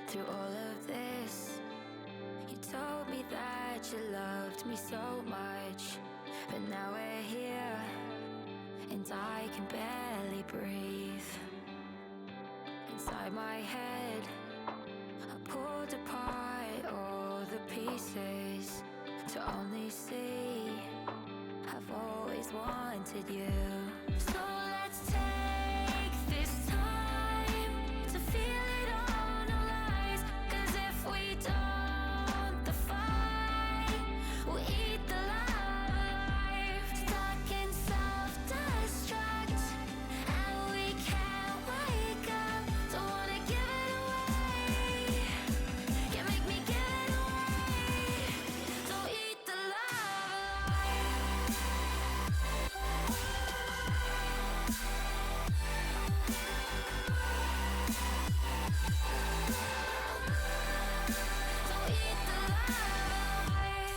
through all of this. You told me that you loved me so much, but now we're here, and I can barely breathe. Inside my head, I pulled apart all the pieces to only see I've always wanted you. So let's take this time to feel it all, no lies. 'Cause if we don't, the fight will eat the life. Stuck in self-destruct, and we can't wake up. Don't wanna give it away. Can't make me give it away. Don't eat the love alive. Don't eat the love alive.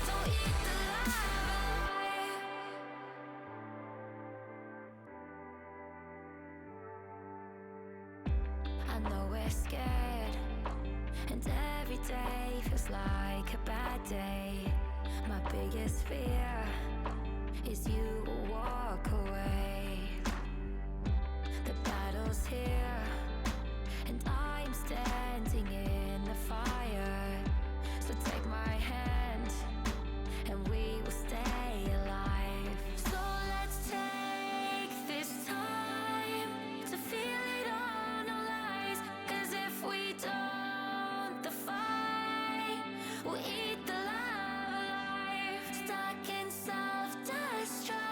Don't eat the love alive. I know we're scared, and every day feels like a bad day. My biggest fear is you will walk away. The battle's here, and I'm standing in the fire. So take my hand, and we will stay alive. So let's take this time to feel it all, no lies. 'Cause if we don't, the fight will eat the love alive. Stuck in self-destruct,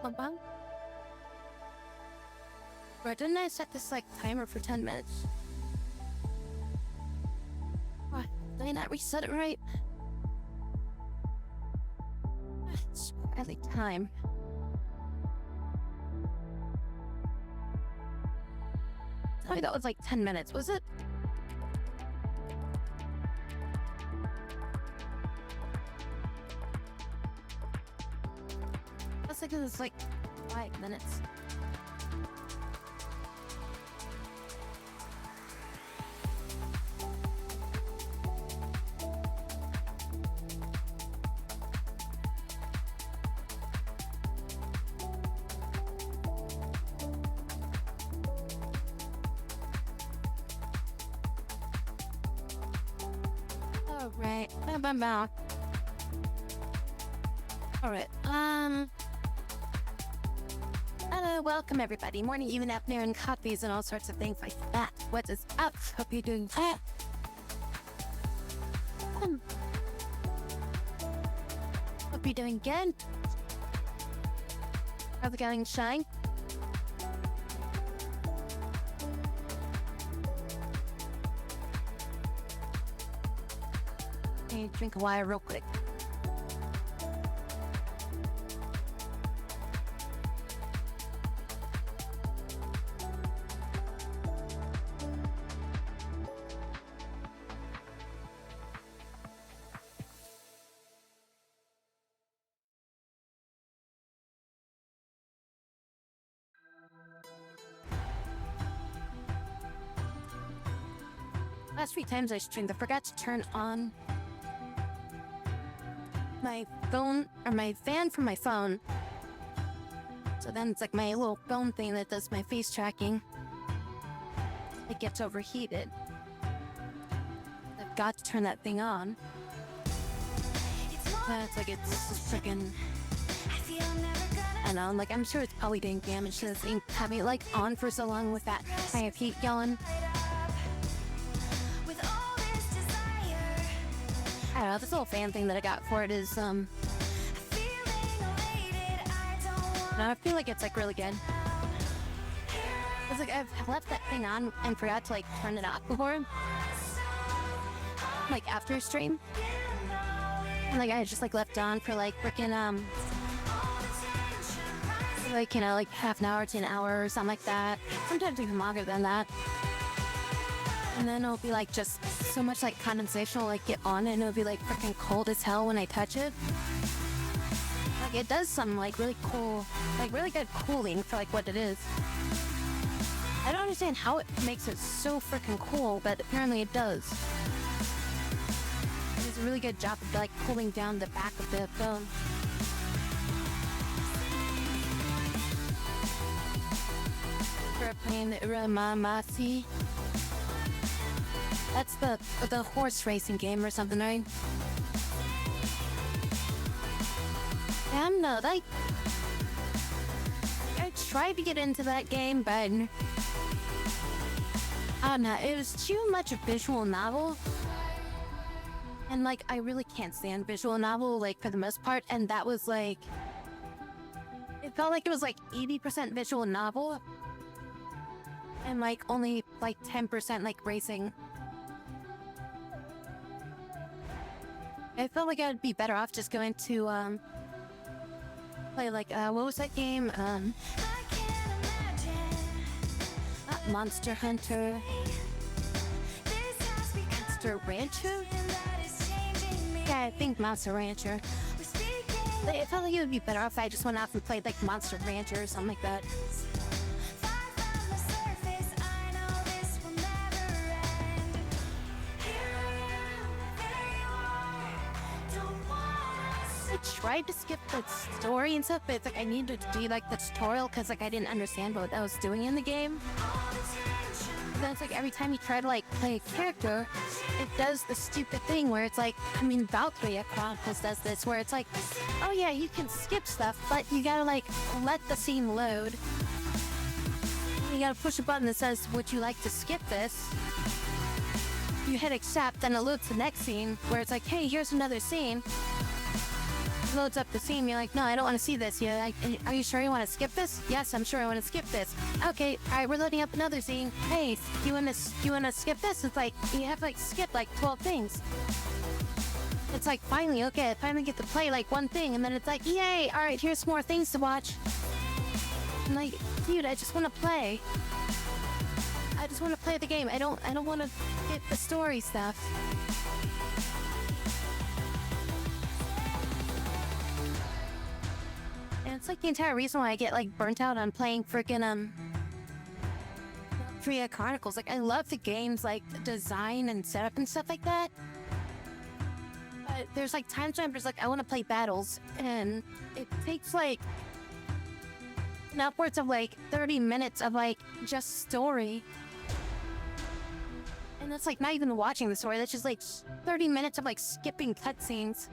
about? Or didn't I set this like timer for 10 minutes? What? Did I not reset it right? It's barely time. Tell me that was like 10 minutes, was it? I was thinking it was like 5 minutes. Alright, Alright, hello, welcome everybody. Morning, even afternoon, coffees and all sorts of things like that. What is up? Hope you're doing well. Hope you're doing good. How's it going, Shine? Drink a water real quick. Last 3 times I streamed, I forgot to turn on my phone, or my fan from my phone. So then it's like my little phone thing that does my face tracking. It gets overheated. I've got to turn that thing on. It's like it's just freaking, I know, like I'm sure it's probably doing damage to the thing, having it like on for so long with that kind of heat going. I don't know, this little fan thing that I got for it is, no, I feel like it's like really good. It's like I've left that thing on and forgot to like turn it off before. Like after stream. And like I just like left on for like freaking, like, you know, like half an hour to an hour or something like that. Sometimes even longer than that. And then it'll be like just so much like condensation will like get on it and it'll be like freaking cold as hell when I touch it. Like it does some like really cool, like really good cooling for like what it is. I don't understand how it makes it so freaking cool, but apparently it does. It does a really good job of like cooling down the back of the phone. We're playing rwmod. That's the horse racing game or something, right? Damn, no, I tried to get into that game, but I don't know, it was too much a visual novel. And like, I really can't stand visual novel, like for the most part, and that was like, it felt like it was like 80% visual novel, and like only like 10% like racing. I felt like I'd be better off just going to play like what was that game? Not Monster Hunter. Monster Rancher? Yeah, I think Monster Rancher. I felt like it would be better off if I just went off and played like Monster Rancher or something like that. I tried to skip the story and stuff, but it's like I needed to do like the tutorial because like I didn't understand what I was doing in the game. And then it's like every time you try to like play a character, it does the stupid thing where it's like, I mean, Valkyria Chronicles does this where it's like, oh yeah, you can skip stuff, but you gotta like let the scene load. You gotta push a button that says, would you like to skip this? You hit accept, then it loads the next scene where it's like, hey, here's another scene. loads up the scene. You're like, no, I don't want to see this. You're like, are you sure you want to skip this? Yes, I'm sure I want to skip this. Okay, all right, we're loading up another scene. Hey, you want to skip this? It's like you have like skipped like 12 things. It's like finally, okay, I finally get to play like one thing, and then it's like, yay! All right, here's more things to watch. I'm like, dude, I just want to play. I just want to play the game. I don't want to get the story stuff. And it's like the entire reason why I get like burnt out on playing freaking Korea Chronicles. Like I love the game's like design and setup and stuff like that. But there's like times when I'm just like, I want to play battles, and it takes like upwards of like 30 minutes of like just story. And that's like not even watching the story, that's just like 30 minutes of like skipping cutscenes.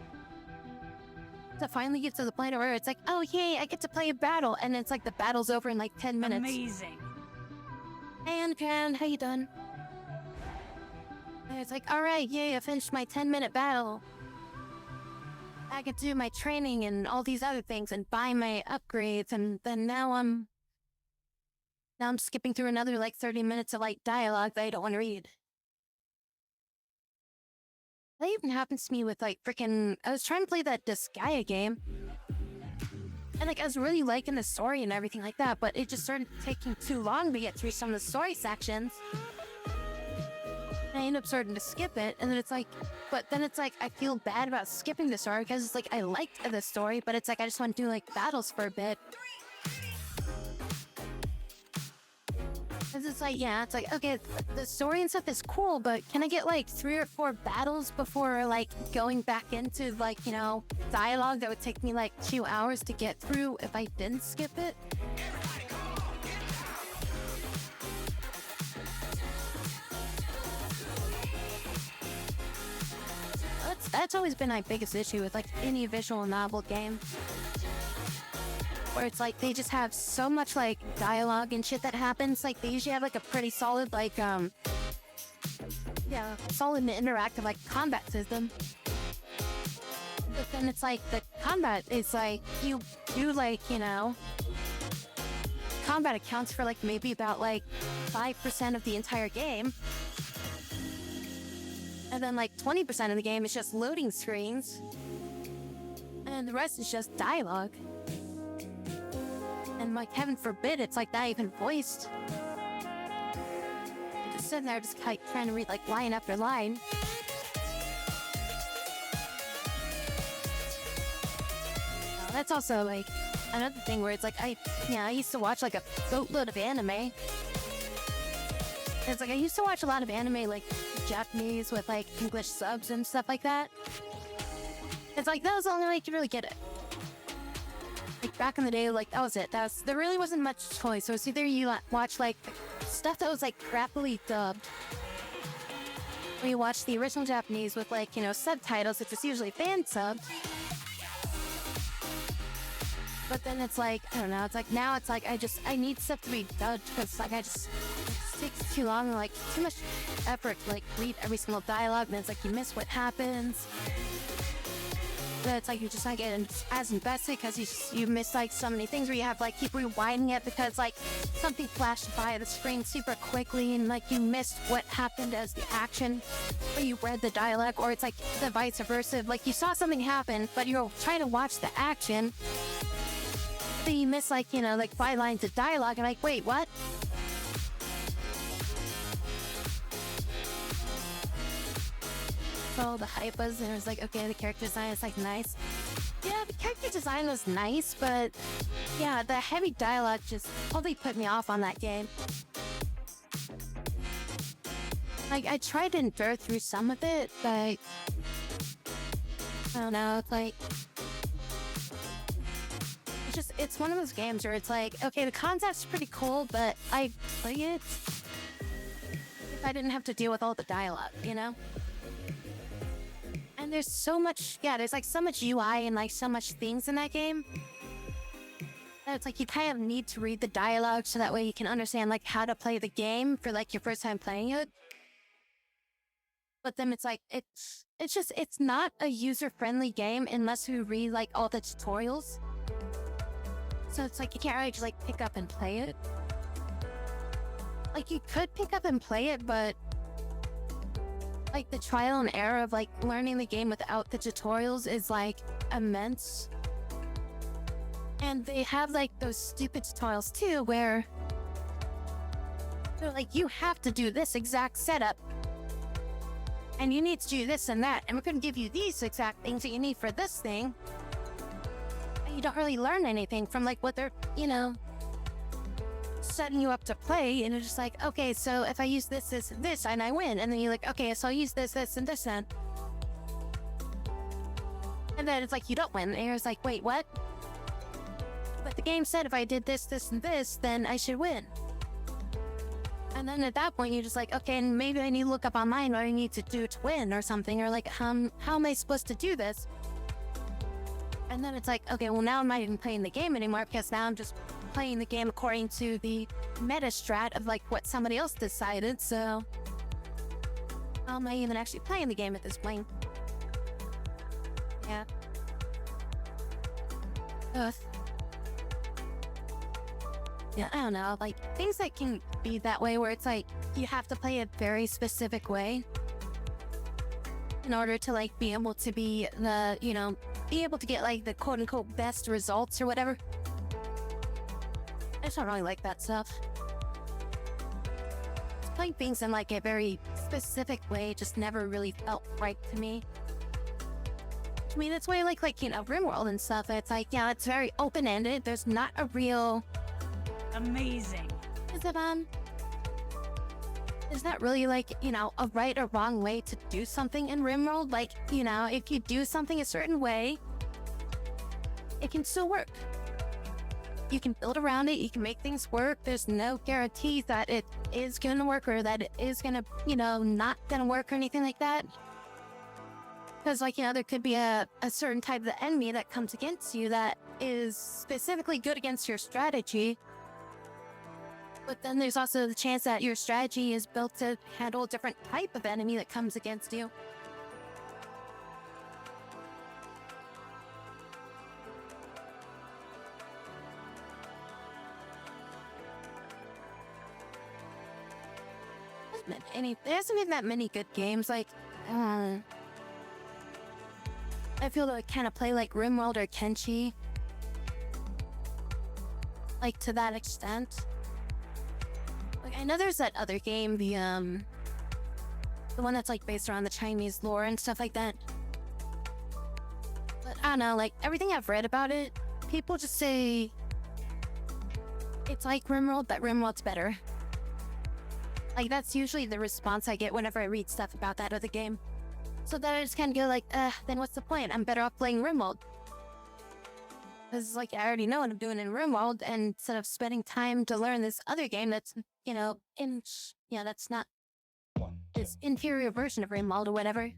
To finally get to the point where it's like, oh yay, I get to play a battle, and it's like the battle's over in like 10 minutes. Amazing. And Jan, how you doing? And it's like, alright, yay, I finished my 10-minute battle. I get to do my training and all these other things and buy my upgrades, and then now I'm skipping through another like 30 minutes of like dialogue that I don't want to read. That even happens to me with like freaking, I was trying to play that Disgaea game, and like I was really liking the story and everything like that, but it just started taking too long to get through some of the story sections. I end up starting to skip it, and then it's like, but then it's like I feel bad about skipping the story because it's like I liked the story, but it's like I just want to do like battles for a bit. Because it's like, yeah, it's like, okay, the story and stuff is cool, but can I get like 3 or 4 battles before like going back into like, you know, dialogue that would take me like 2 hours to get through if I didn't skip it? That's always been my biggest issue with like any visual novel game, where it's like they just have so much like dialogue and shit that happens. Like they usually have like a pretty solid like solid and interactive like combat system, but then it's like the combat is like you like, you know, combat accounts for like maybe about like 5% of the entire game. And then like 20% of the game is just loading screens, and the rest is just dialogue. And like heaven forbid it's like not even voiced. You're just sitting there just like trying to read like line after line. That's also like another thing where it's like I used to watch like a boatload of anime. It's like I used to watch a lot of anime like Japanese with like English subs and stuff like that. It's like that was the only way you could really get it. Like back in the day, like that was it. There really wasn't much choice. So it's either you watch like stuff that was like crappily dubbed, or you watch the original Japanese with like, you know, subtitles, which is usually fan subbed. But then it's like, I don't know, it's like now it's like I need stuff to be dubbed because like it takes too long and like too much effort to like read every single dialogue, and it's like you miss what happens. But it's like you're just not getting as invested because you miss like so many things, where you have like keep rewinding it because like something flashed by the screen super quickly and like you missed what happened as the action, or you read the dialogue, or it's like the vice versa. Like you saw something happen, but you're trying to watch the action. Then you miss like, you know, like 5 lines of dialogue, and like, wait, what? So the hype was, and it was like, okay, the character design is like nice. Yeah, the character design was nice, but yeah, the heavy dialogue just totally put me off on that game. Like I tried to endure through some of it, but I don't know, it's like it's one of those games where it's like, okay, the concept's pretty cool, but I play it if I didn't have to deal with all the dialogue, you know? And there's so much, there's like so much UI and like so much things in that game that it's like you kind of need to read the dialogue so that way you can understand like how to play the game for like your first time playing it. But then it's like, it's not a user-friendly game unless you read like all the tutorials. So it's like, you can't really just like pick up and play it. Like you could pick up and play it, but like the trial and error of like learning the game without the tutorials is like immense. And they have like those stupid tutorials too, where they're like, you have to do this exact setup. And you need to do this and that. And we're going to give you these exact things that you need for this thing. And you don't really learn anything from like what they're, you know, setting you up to play. And it's just like, okay, so if I use this, this, and this, and I win. And then you're like, okay, so I'll use this, this, and this, and then it's like, you don't win. And you're just like, wait, what? But the game said if I did this, this, and this, then I should win. And then at that point, you're just like, okay, and maybe I need to look up online what I need to do to win or something. Or like, how am I supposed to do this? And then it's like, okay, well, now I'm not even playing the game anymore because now I'm just playing the game according to the meta strat of like what somebody else decided. So how am I even actually playing the game at this point? Yeah. Ugh. Yeah, I don't know, like, things that can be that way where it's like, you have to play a very specific way in order to, like, be able to be the, you know, be able to get, like, the quote-unquote best results or whatever. I just don't really like that stuff. Just playing things in, like, a very specific way just never really felt right to me. I mean, that's why I like, you know, RimWorld and stuff. It's like, yeah, it's very open-ended. There's not a real... Amazing. Is it, there's not really, like, you know, a right or wrong way to do something in RimWorld. Like, you know, if you do something a certain way, it can still work. You can build around it, you can make things work. There's no guarantee that it is gonna work or that it is gonna, you know, not gonna work or anything like that. Because, like, you know, there could be a certain type of enemy that comes against you that is specifically good against your strategy. But then there's also the chance that your strategy is built to handle a different type of enemy that comes against you. There hasn't been that many good games. Like, I feel like I kind of play like RimWorld or Kenshi. Like, to that extent. Like, I know there's that other game, the one that's like based around the Chinese lore and stuff like that. But I don't know, like, everything I've read about it, people just say it's like RimWorld, but RimWorld's better. Like, that's usually the response I get whenever I read stuff about that other game. So then I just kind of go like, then what's the point? I'm better off playing RimWorld. Because, like, I already know what I'm doing in RimWorld, and instead of spending time to learn this other game that's, you know, that's not this inferior version of RimWorld or whatever.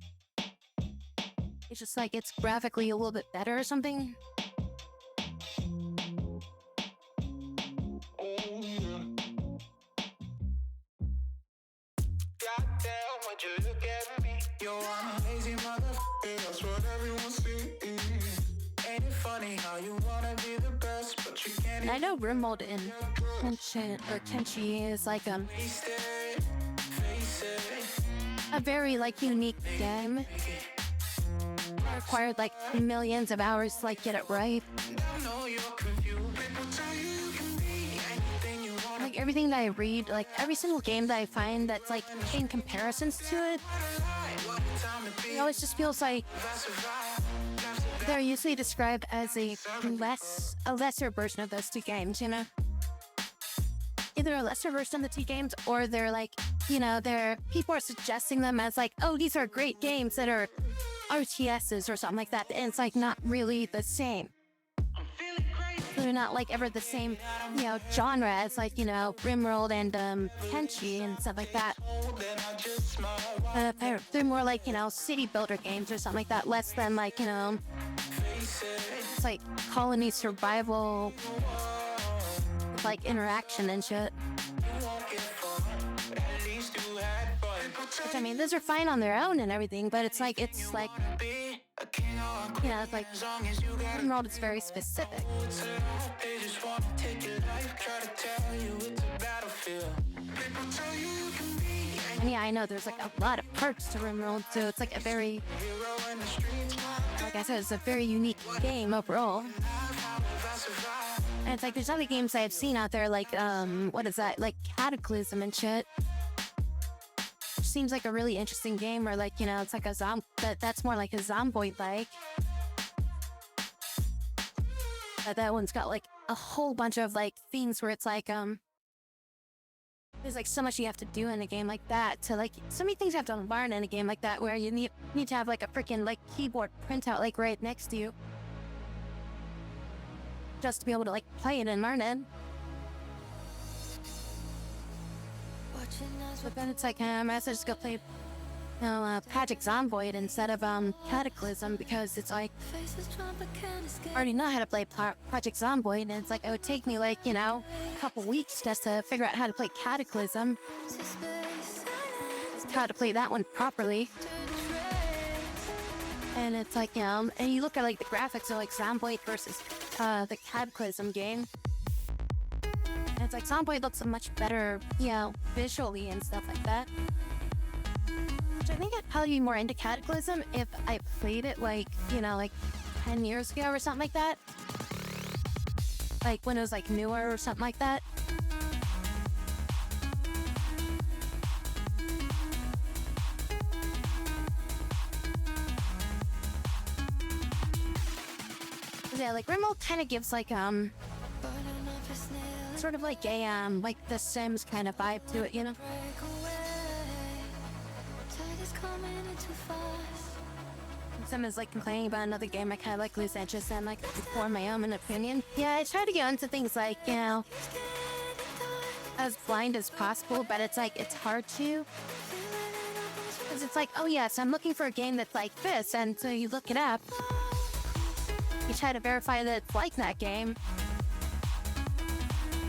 It's just like, it's graphically a little bit better or something. And I know RimWorld in Kenshi is like a very like unique game. It required like millions of hours to like get it right. Like everything that I read, like every single game that I find that's like in comparisons to it, it always just feels like they're usually described as a lesser version of those two games, you know? Either a lesser version of the two games, or they're like, you know, people are suggesting them as like, oh, these are great games that are RTSs or something like that, and it's like not really the same. They're not like ever the same, you know, genre as like, you know, RimWorld and Kenshi and stuff like that. They're more like, you know, city builder games or something like that, less than like, you know, it's like colony survival, like interaction and shit. Which, I mean, those are fine on their own and everything, but it's like, it's like Rimworld is very specific. And yeah, I know there's like a lot of perks to Rimworld, so it's like a very, like I said, it's a very unique game overall. And it's like there's other games I've seen out there, like what is that? Like Cataclysm and shit. Which seems like a really interesting game, or like, you know, it's like a that's more like a Zomboid-like. But that one's got like a whole bunch of like things where it's like there's like so much you have to do in a game like that, to like so many things you have to learn in a game like that, where you need to have like a freaking like keyboard printout like right next to you just to be able to like play it and learn it. But then it's like I might as well just go play, you know, Project Zomboid instead of Cataclysm, because it's like I already know how to play Project Zomboid, and it's like it would take me like, you know, a couple weeks just to figure out how to play Cataclysm, how to play that one properly. And it's like, you know, and you look at like the graphics of like Zomboid versus the Cataclysm game. And it's like Zomboid looks much better, you know, visually and stuff like that. Which I think I'd probably be more into Cataclysm if I played it like, you know, like 10 years ago or something like that. Like when it was like newer or something like that. Yeah, like Rimworld kind of gives like sort of like a like The Sims kind of vibe to it, you know. Someone is like complaining about another game, I kind of like lose interest and like form my own opinion. Yeah, I try to get into things like, you know, as blind as possible, but it's like it's hard to, because it's like, oh yes, I'm looking for a game that's like this, and so you look it up. You try to verify that it's like that game.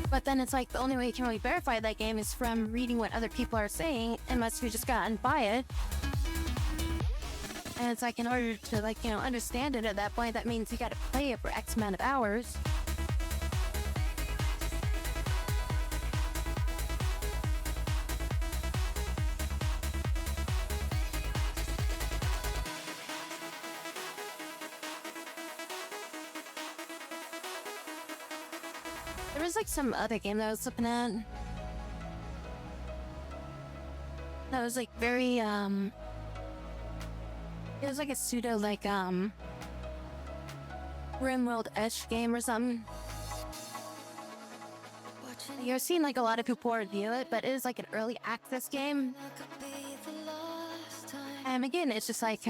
But then it's like the only way you can really verify that game is from reading what other people are saying, unless you just go out and buy it. And it's like in order to like, you know, understand it at that point, that means you gotta play it for X amount of hours. There was like some other game that I was looking at that was like very it was like a pseudo like Rimworld-ish game or something. You've seen like a lot of people review it, but it is like an early access game. And again, it's just like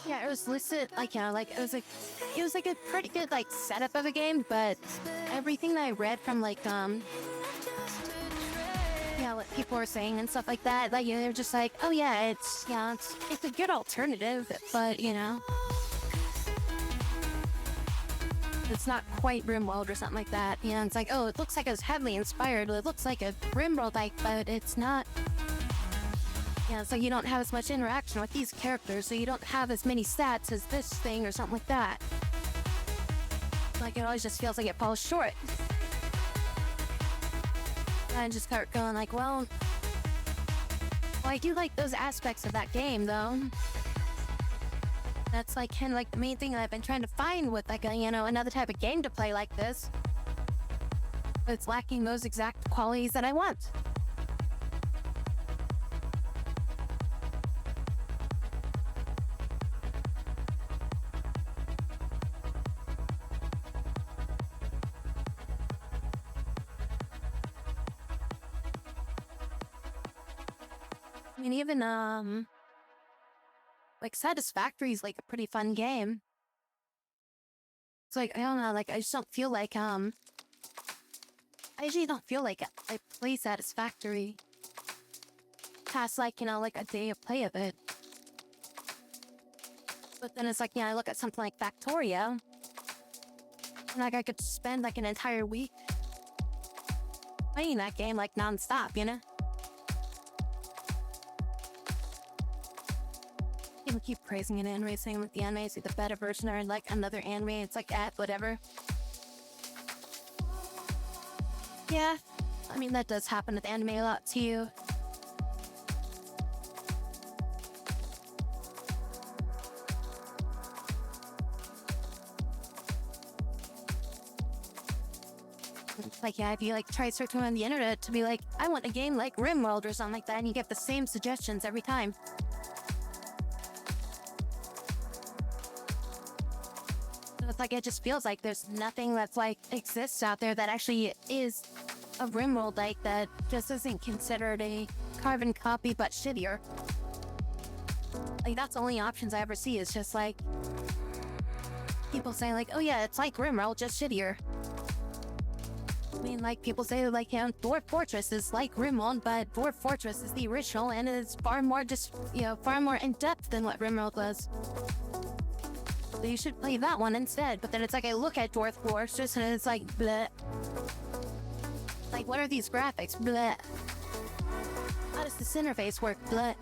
yeah, it was listed like, you know, like it was like a pretty good like setup of a game, but everything that I read from like yeah, what people were saying and stuff like that, like, you know, they're just like, oh yeah, it's, yeah, it's a good alternative, but you know, it's not quite Rimworld or something like that. You know, it's like, oh, it looks like it's heavily inspired, it looks like a Rimworld like, but it's not. Yeah, so you don't have as much interaction with these characters, so you don't have as many stats as this thing or something like that. Like, it always just feels like it falls short. And I just start going like, well, I do like those aspects of that game, though. That's like kind of like the main thing that I've been trying to find with like a, you know, another type of game to play like this. But it's lacking those exact qualities that I want. I mean, even like Satisfactory is like a pretty fun game. It's like, I don't know, like I just don't feel like I usually don't feel like I play Satisfactory past like, you know, like a day of play of it. But then it's like, yeah, I look at something like Factorio, and like I could spend like an entire week playing that game like non-stop, you know? people keep praising an anime, saying that the anime is the better version or like another anime. It's like, whatever. Yeah, I mean, that does happen with anime a lot too. Like, yeah, if you like try searching on the internet to be like, I want a game like RimWorld or something like that, and you get the same suggestions every time. So it's like, it just feels like there's nothing that's like exists out there that actually is a RimWorld like that just isn't considered a carbon copy but shittier. Like, that's the only options I ever see is just like people saying like, oh yeah, it's like RimWorld, just shittier. I mean, like, people say, like, Dwarf Fortress is like RimWorld, but Dwarf Fortress is the original, and it's far more far more in-depth than what RimWorld was. So you should play that one instead. But then it's like, I look at Dwarf Fortress, and it's like, bleh. Like, what are these graphics? Bleh. How does this interface work? Bleh.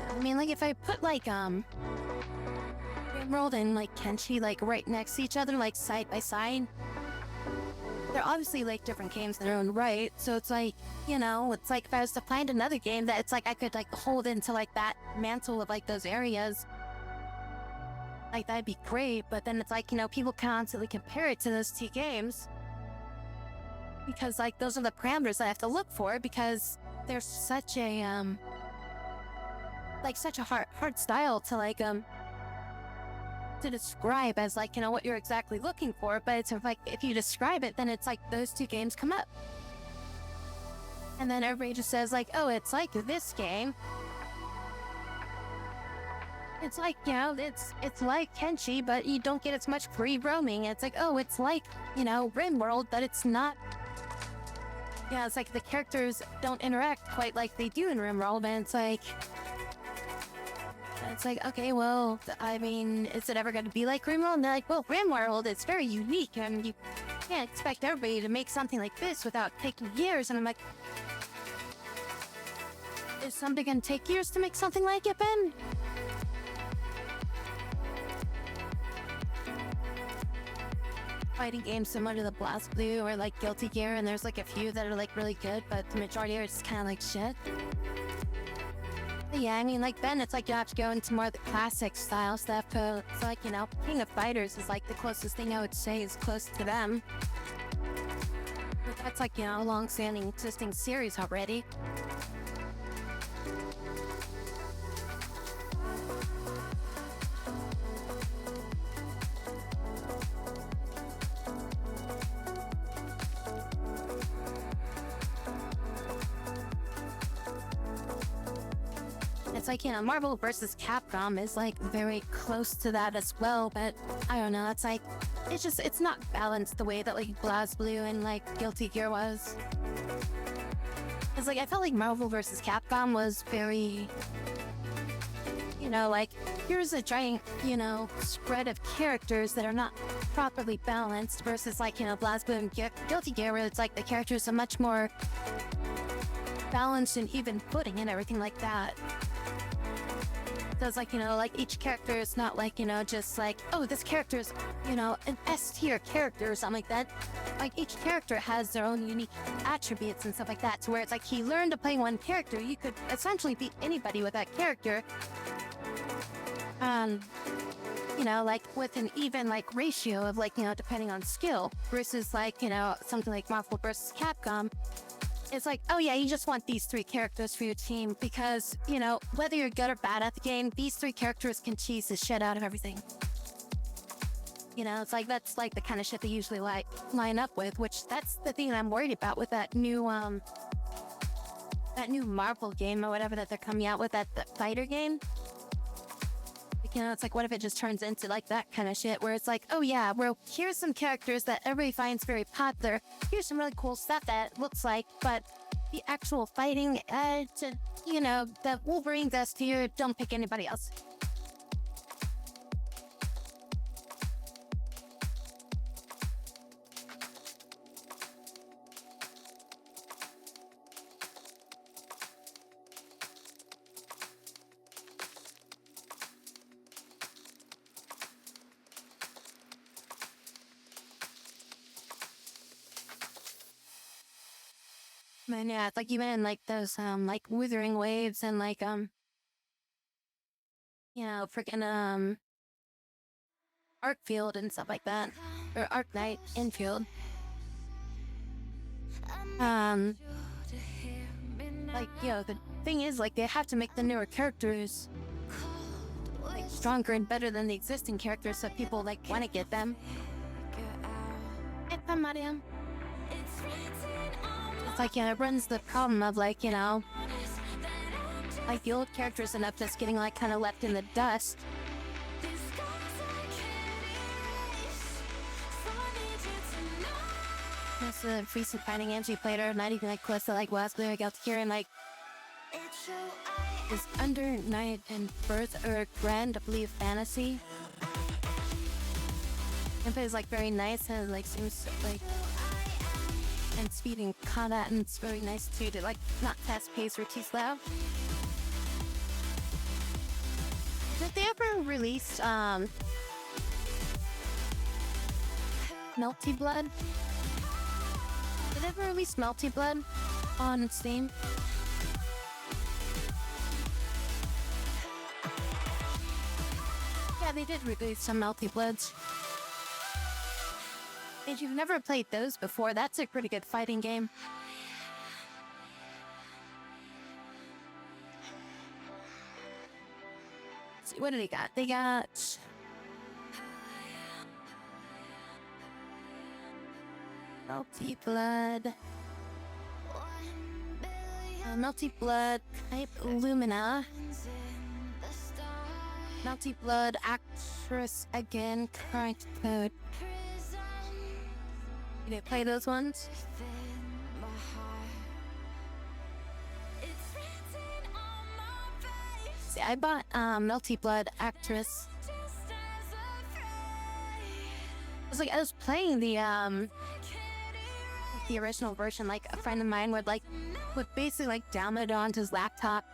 I mean, like, if I put, like, RimWorld and, like, Kenshi, like, right next to each other, like, side by side, they're obviously, like, different games in their own right, so it's like, it's like if I was to find another game that it's like I could, like, hold into, like, that mantle of, like, those areas, like, that'd be great, but then it's like, people constantly compare it to those two games, because, like, those are the parameters I have to look for, because there's such a, such a hard style to, like, to describe as, like, what you're exactly looking for, but it's like, if you describe it, then it's like those two games come up. And then everybody just says, like, oh, it's like this game. It's like, it's like Kenshi, but you don't get as much free roaming. It's like, oh, it's like, RimWorld, but it's not. Yeah, it's like the characters don't interact quite like they do in RimWorld, and it's like, okay, well, I mean, is it ever going to be like RimWorld? And they're like, well, RimWorld is very unique, and you can't expect everybody to make something like this without taking years. And I'm like, is somebody going to take years to make something like it, Ben? Fighting games similar to the Blast Blue or like Guilty Gear, and there's like a few that are like really good, but the majority are just kind of like shit. But yeah, I mean, like Ben, it's like you have to go into more of the classic style stuff. It's like, King of Fighters is like the closest thing I would say is close to them. But that's like, a long-standing existing series already. It's like, Marvel vs. Capcom is like very close to that as well, but I don't know, it's like, it's not balanced the way that like BlazBlue and like Guilty Gear was. It's like, I felt like Marvel vs. Capcom was very, like, here's a giant, spread of characters that are not properly balanced versus like, BlazBlue and Guilty Gear, where it's like the characters are much more balanced and even footing and everything like that. So it's like, like each character is not like, just like, oh, this character is, an S-tier character or something like that. Like each character has their own unique attributes and stuff like that. To where it's like, he learned to play one character, you could essentially beat anybody with that character. Like with an even like ratio of like, depending on skill versus like, something like Marvel vs. Capcom. It's like, oh yeah, you just want these three characters for your team because, whether you're good or bad at the game, these three characters can cheese the shit out of everything. It's like, that's like the kind of shit they usually like line up with, which that's the thing I'm worried about with that new Marvel game or whatever that they're coming out with, that fighter game. It's like, what if it just turns into like that kind of shit where it's like, oh yeah, well, here's some characters that everybody finds very popular. Here's some really cool stuff that it looks like, but, the actual fighting, the Wolverine best here, don't pick anybody else. Man, yeah, it's like even in like those like withering waves and like freaking arc field and stuff like that, or arc knight infield. Like the thing is, like, they have to make the newer characters like stronger and better than the existing characters, so people like want to get them. It's like, it runs the problem of like, like the old characters end up just getting like kind of left in the dust. Most of the recent fighting games we played are not even like close to like West Blue out here, and like is Under Night and Birth or Grand, I believe, Fantasy. Gameplay is like very nice and like seems like, and speed and combat, and it's very nice too, to like not fast paced or too slow. Did they ever release Melty Blood? Did they ever release Melty Blood on Steam? Yeah, they did release some Melty Bloods. If you've never played those before, that's a pretty good fighting game. Let's see, what do they got? They got Melty Blood, Melty Blood Type Lumina, Melty Blood Actress Again, current code. You didn't play those ones? See, I bought Melty Blood Actress. I was playing the original version. Like, a friend of mine would basically like download it onto his laptop,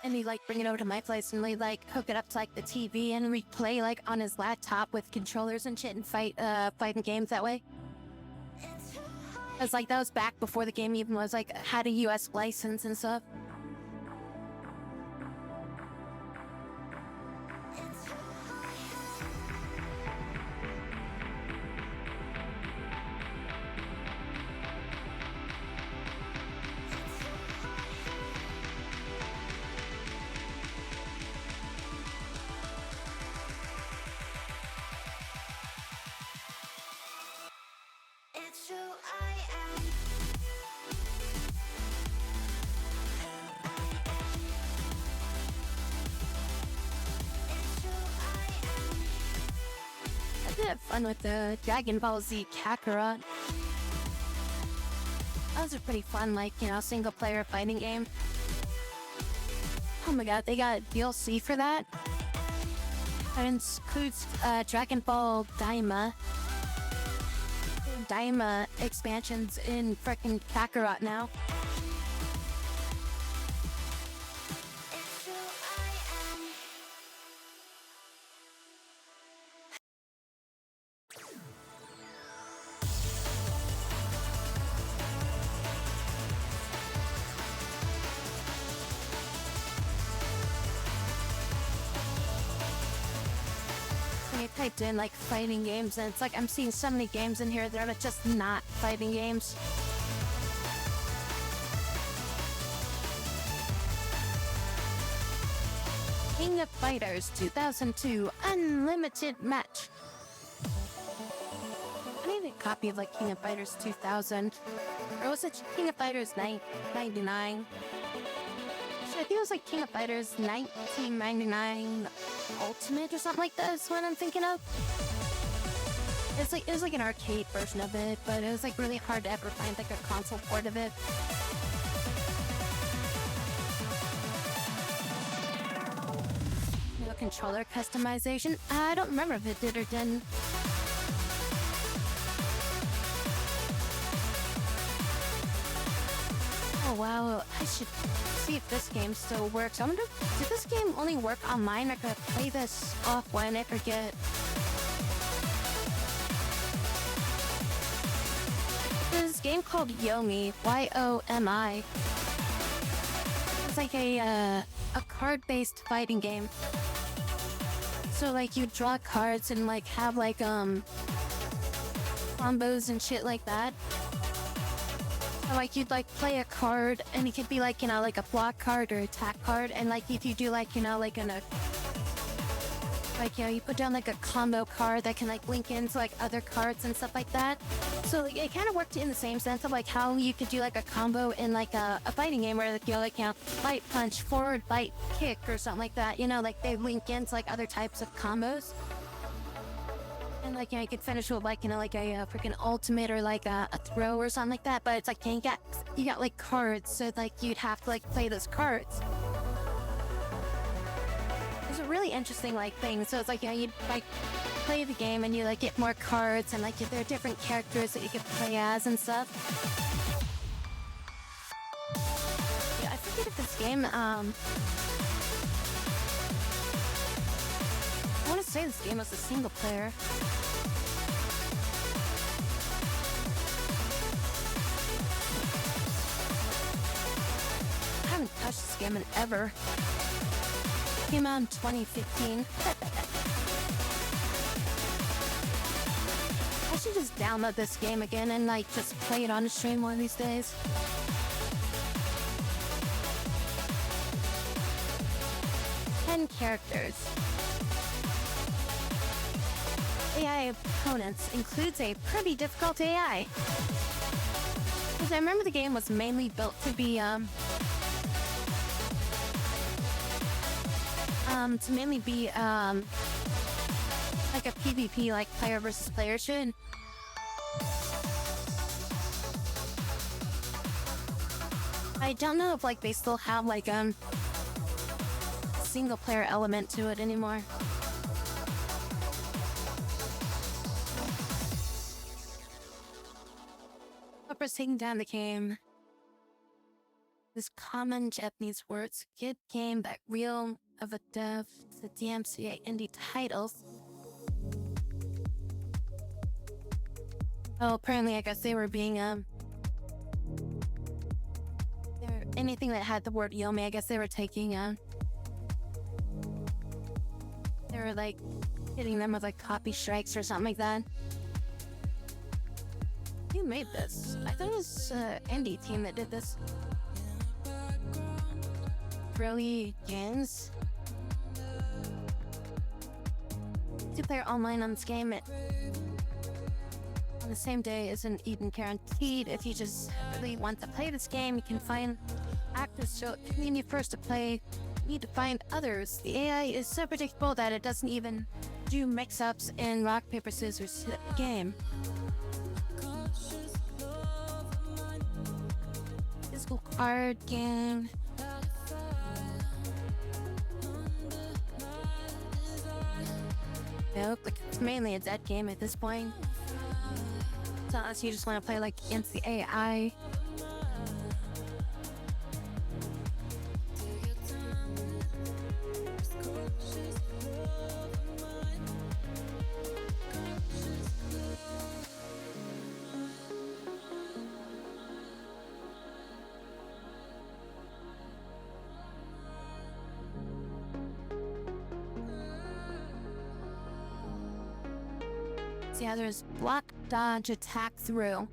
and he'd like bring it over to my place, and we'd like hook it up to like the TV, and we'd play like on his laptop with controllers and shit, and fighting games that way. It's like, that was back before the game even was like had a US license and stuff. I did have fun with the Dragon Ball Z Kakarot. That was a pretty fun, like, single player fighting game. Oh my god, they got DLC for that. It includes Dragon Ball Daima expansions in frickin' Kakarot now. I typed in like fighting games, and it's like I'm seeing so many games in here that are just not fighting games. King of Fighters 2002 Unlimited Match. I need a copy of like King of Fighters 2000, or was it King of Fighters 99? I think it was like King of Fighters 1999 Ultimate or something like that is what I'm thinking of. it was like an arcade version of it, but it was like really hard to ever find like a console port of it. No controller customization. I don't remember if it did or didn't. Oh wow, I should see if this game still works. I wonder, did this game only work online, or could I play this offline? I forget. There's this game called Yomi, Y-O-M-I. It's like a card-based fighting game. So like you draw cards and like have like combos and shit like that. So, like you'd like play a card and it could be like, you know, like a block card or attack card, and like if you do like, you know, like you put down like a combo card that can like link into like other cards and stuff like that. So like, it kind of worked in the same sense of like how you could do like a combo in like a fighting game where like, you know, like, you know, fight, punch, forward, bite, kick or something like that, you know, like they link into like other types of combos. And like, you know, you could finish with like, you know, like a freaking ultimate or like a throw or something like that. But it's like, you got like cards, so like you'd have to like play those cards. It's a really interesting like thing. So it's like, you know, you'd like play the game and you like get more cards, and like there are different characters that you could play as and stuff. Yeah, I forget if this game I want to say this game was a single player. I haven't touched this game in ever. It came out in 2015. I should just download this game again and like just play it on the stream one of these days. Characters. AI opponents includes a pretty difficult AI. Because I remember the game was mainly built to be like a PvP, like player versus player should. I don't know if like they still have like single player element to it anymore. Upper's taking down the game. This common Japanese words, good game that real of a dev to DMCA indie titles. Oh, apparently I guess they were being anything that had the word Yomi, I guess they were taking they were like hitting them with like copy strikes or something like that. Who made this? I thought it was indie team that did this. Really games. Two-player online on this game on the same day isn't even guaranteed. If you just really want to play this game, you can find actors so when you first to play. Need to find others. The AI is so predictable that it doesn't even do mix-ups in rock, paper, scissors game. Physical card game. Nope, like it's mainly a dead game at this point. So unless you just want to play like against the AI. Yeah, there's block, dodge, attack, through.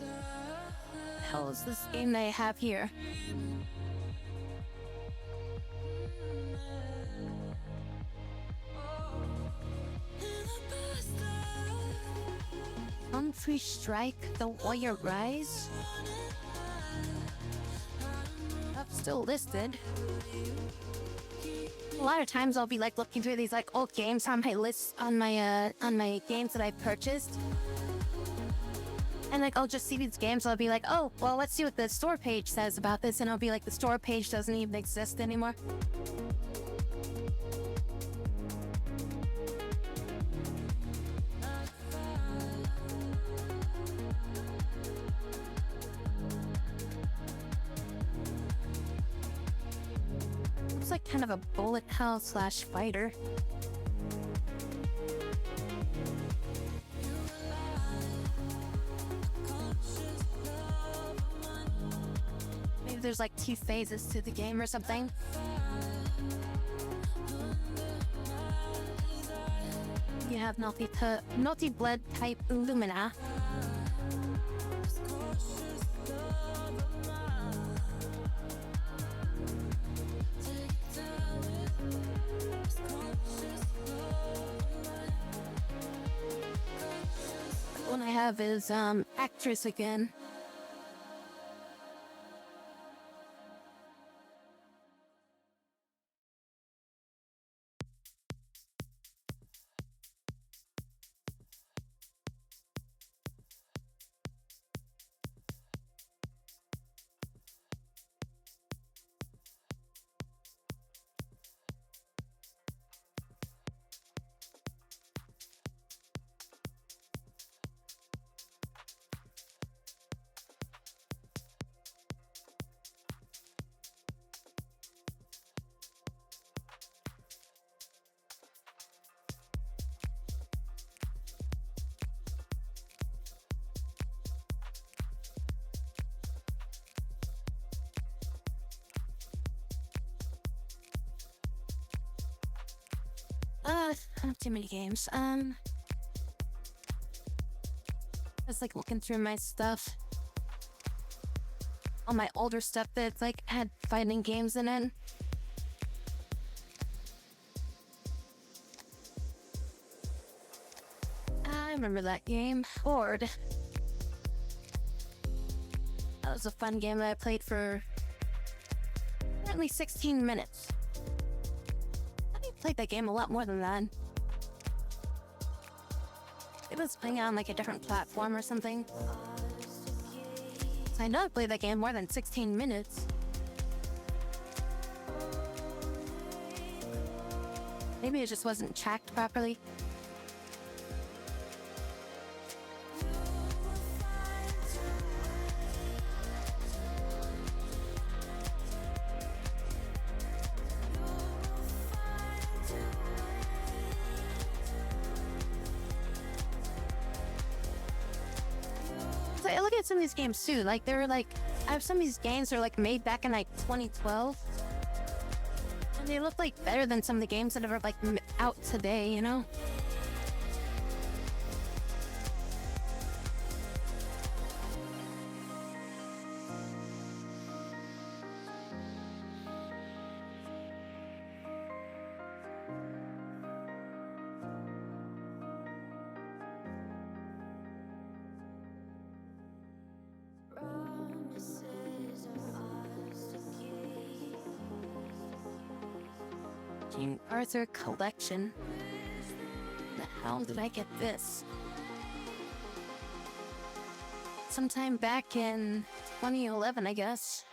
What the hell is this game they have here? Free Strike, The Warrior Rise. That's still listed. A lot of times I'll be like looking through these like old games on my list on my games that I purchased. And like I'll just see these games, I'll be like, oh, well, let's see what the store page says about this, and I'll be like, the store page doesn't even exist anymore. Looks like kind of a bullet hell / fighter. Maybe there's like 2 phases to the game or something. You have multi-blood type Lumina. The one I have is actress again. Not too many games. Just like looking through my stuff. All my older stuff that's like had fighting games in it. I remember that game. Horde. That was a fun game that I played for apparently 16 minutes. Played that game a lot more than that. It was playing on like a different platform or something. So I know I played that game more than 16 minutes. Maybe it just wasn't tracked properly. I look at some of these games too, like they're like, I have some of these games that are like made back in like 2012, and they look like better than some of the games that are like out today, you know? King Arthur Collection. The hell did I get this? Sometime back in 2011, I guess.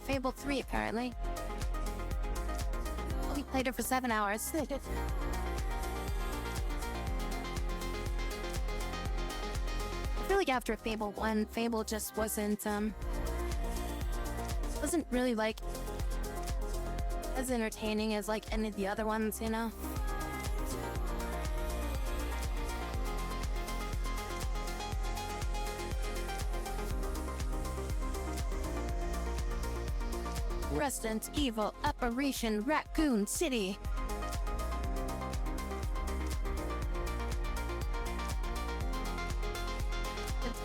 Fable 3 apparently. We played it for 7 hours. I feel like after Fable 1, Fable just wasn't really like as entertaining as like any of the other ones, you know? Resident Evil Operation Raccoon City.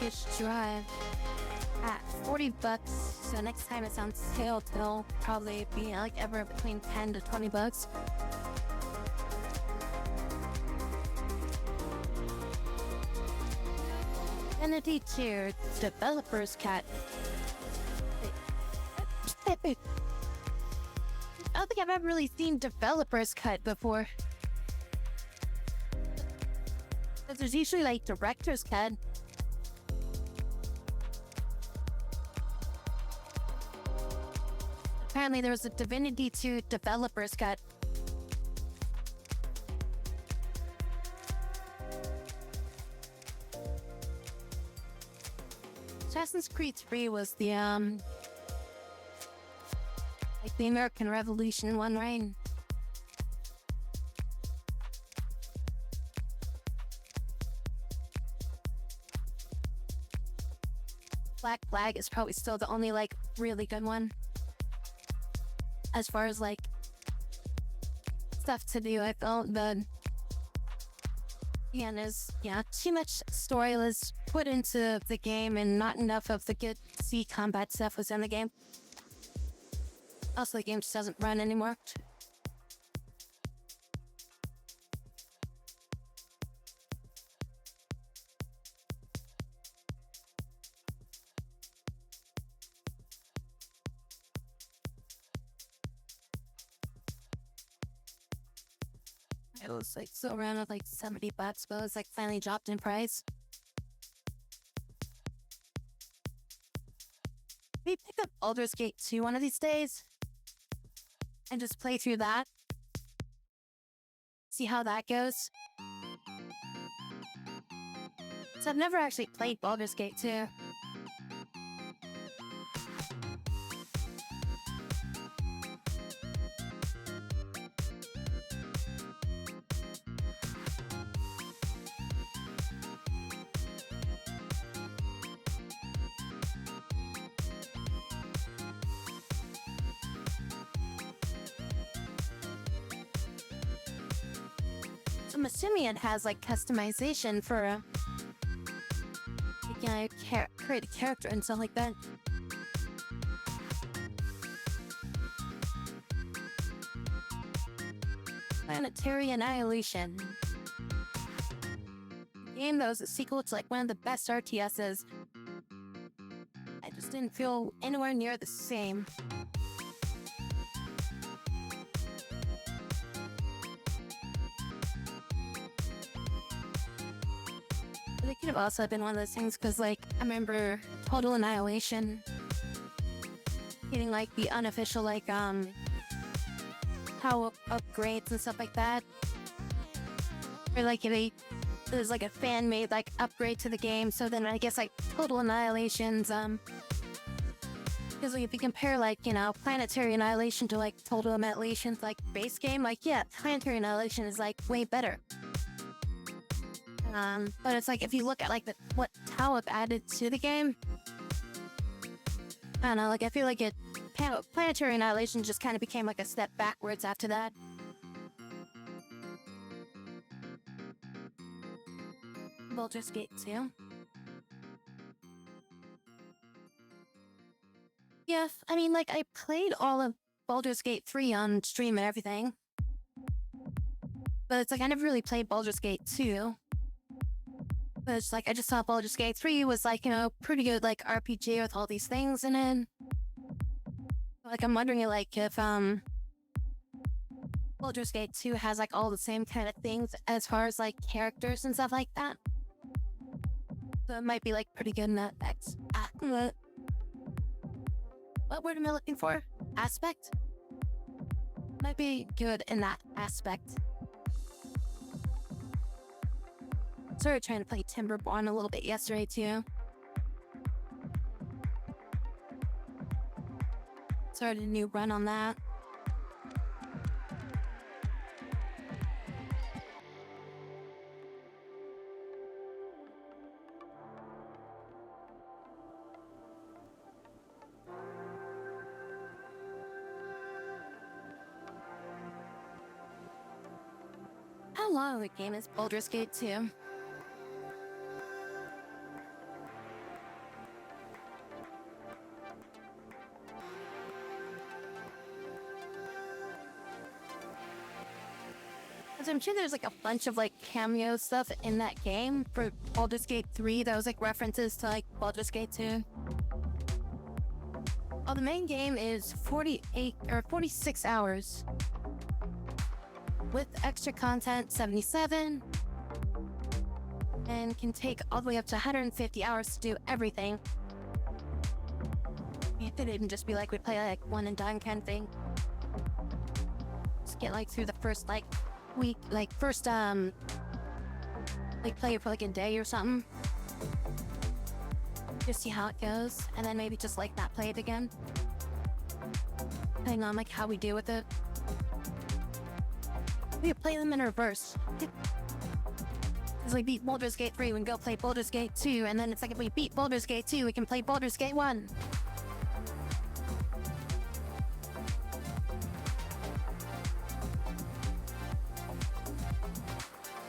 Fish Drive. at $40. So next time it's on sale, it'll probably be like ever between 10 to 20 bucks. Infinity Tier Developer's Cut. I don't think I've ever really seen Developer's Cut before. Because there's usually like Director's Cut. Apparently there was a Divinity 2 Developer's Cut. Assassin's Creed 3 was the like the American Revolution one, right? Black Flag is probably still the only like really good one. As far as like stuff to do, I felt that again is too much story was put into the game and not enough of the good sea combat stuff was in the game. Also, the game just doesn't run anymore. It was like so around with like $70, but it was like finally dropped in price. Maybe pick up Baldur's Gate 2 one of these days and just play through that. See how that goes. So I've never actually played Baldur's Gate 2. I'm assuming it has like customization for create a character and stuff like that. Planetary Annihilation. Game that was a sequel to like one of the best RTSs. I just didn't feel anywhere near the same. It could have also been one of those things because, like, I remember Total Annihilation getting, like, the unofficial, like, how upgrades and stuff like that. Or, like, there's, like, a fan-made, like, upgrade to the game. So then I guess, like, Total Annihilation's, because like, if you compare, like, Planetary Annihilation to, like, Total Annihilation's, like, base game, like, yeah, Planetary Annihilation is, like, way better. But it's like, if you look at like what Tau added to the game, I don't know, like I feel like Planetary Annihilation just kind of became like a step backwards after that. Baldur's Gate 2. Yeah, I mean, like I played all of Baldur's Gate 3 on stream and everything, but it's like I never really played Baldur's Gate 2. But it's like, I just thought Baldur's Gate 3 was like, pretty good, like, RPG with all these things in it. Like, I'm wondering, like, if, Baldur's Gate 2 has, like, all the same kind of things as far as, like, characters and stuff like that. So it might be, like, pretty good in that what word am I looking for? Aspect? Might be good in that aspect. Started trying to play Timberborn a little bit yesterday too. Started a new run on that. How long of a game is Baldur's Gate 2? Because I'm sure there's like a bunch of like cameo stuff in that game for Baldur's Gate 3 that was like references to like Baldur's Gate 2. Oh, the main game is 48 or 46 hours. With extra content, 77. And can take all the way up to 150 hours to do everything. It didn't just be like we play like one and done kind of thing. Just get like through the first like week, like first like play it for like a day or something. Just see how it goes, and then maybe just like not play it again. Depending on like how we deal with it. We could play them in reverse. It's like beat Baldur's Gate 3, we can go play Baldur's Gate 2, and then it's like if we beat Baldur's Gate 2, we can play Baldur's Gate 1.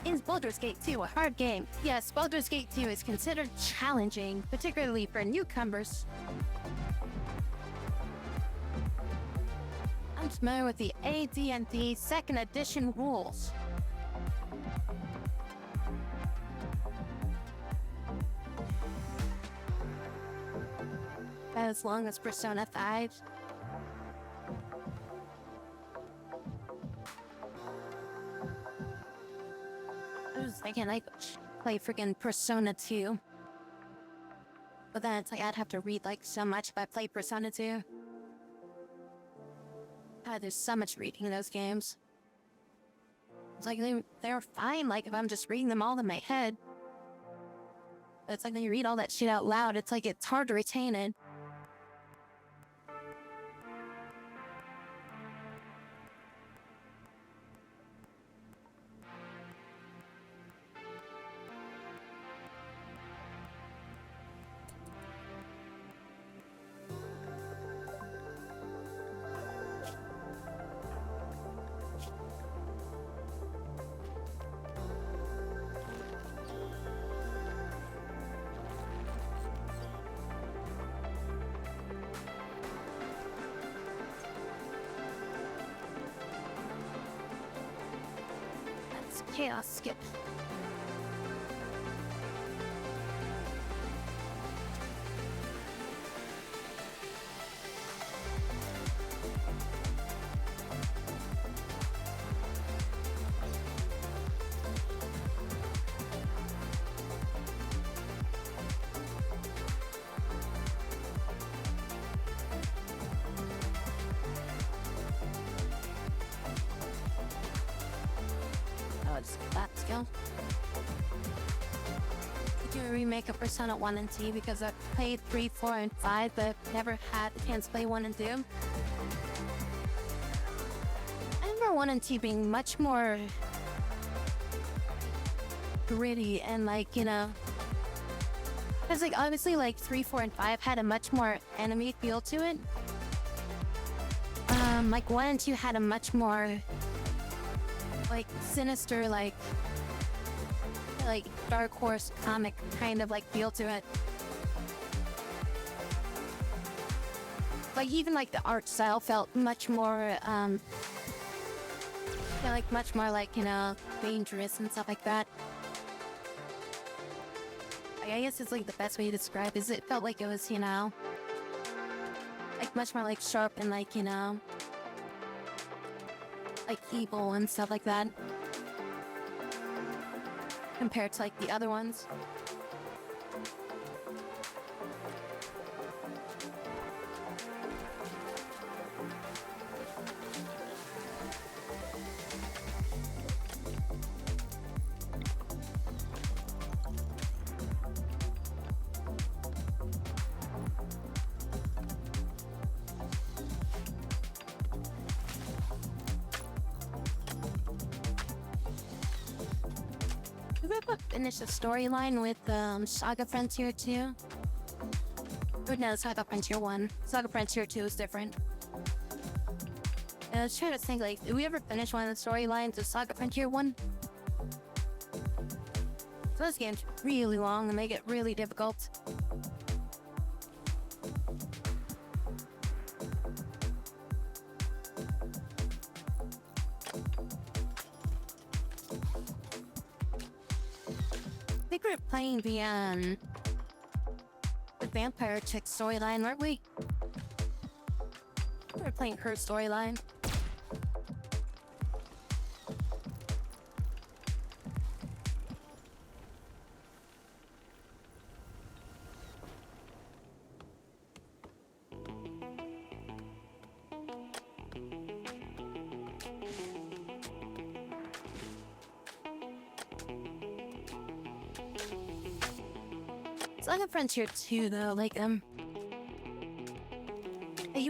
Is Baldur's Gate 2 a hard game? Yes, Baldur's Gate 2 is considered challenging, particularly for newcomers. I'm familiar with the AD&D 2nd Edition rules. As long as Persona 5. I was thinking I could play freaking Persona 2. But then it's like I'd have to read like so much if I played Persona 2. God, there's so much reading in those games. It's like they're fine like if I'm just reading them all in my head. But it's like when you read all that shit out loud, it's like it's hard to retain it. Chaos skip. That skill. Could do a remake of Persona 1 and 2 because I've played 3, 4, and 5, but never had the chance to play 1 and 2. I remember 1 and 2 being much more gritty and like, you know, because like obviously like 3, 4, and 5 had a much more anime feel to it. Like 1 and 2 had a much more like sinister, like Dark Horse comic kind of like feel to it. Like even like the art style felt much more like much more like, you know, dangerous and stuff like that. I guess it's like the best way to describe is it felt like it was, you know, like much more like sharp and like, you know, like evil and stuff like that compared to like the other ones. Finish the storyline with Saga Frontier 2. Or no, Saga Frontier 1. Saga Frontier 2 is different. And I was trying to think, like, did we ever finish one of the storylines of Saga Frontier 1? So this game's really long and make it really difficult. we were playing the vampire chick storyline, weren't we? We were playing her storyline. It's like a Frontier 2 though, like it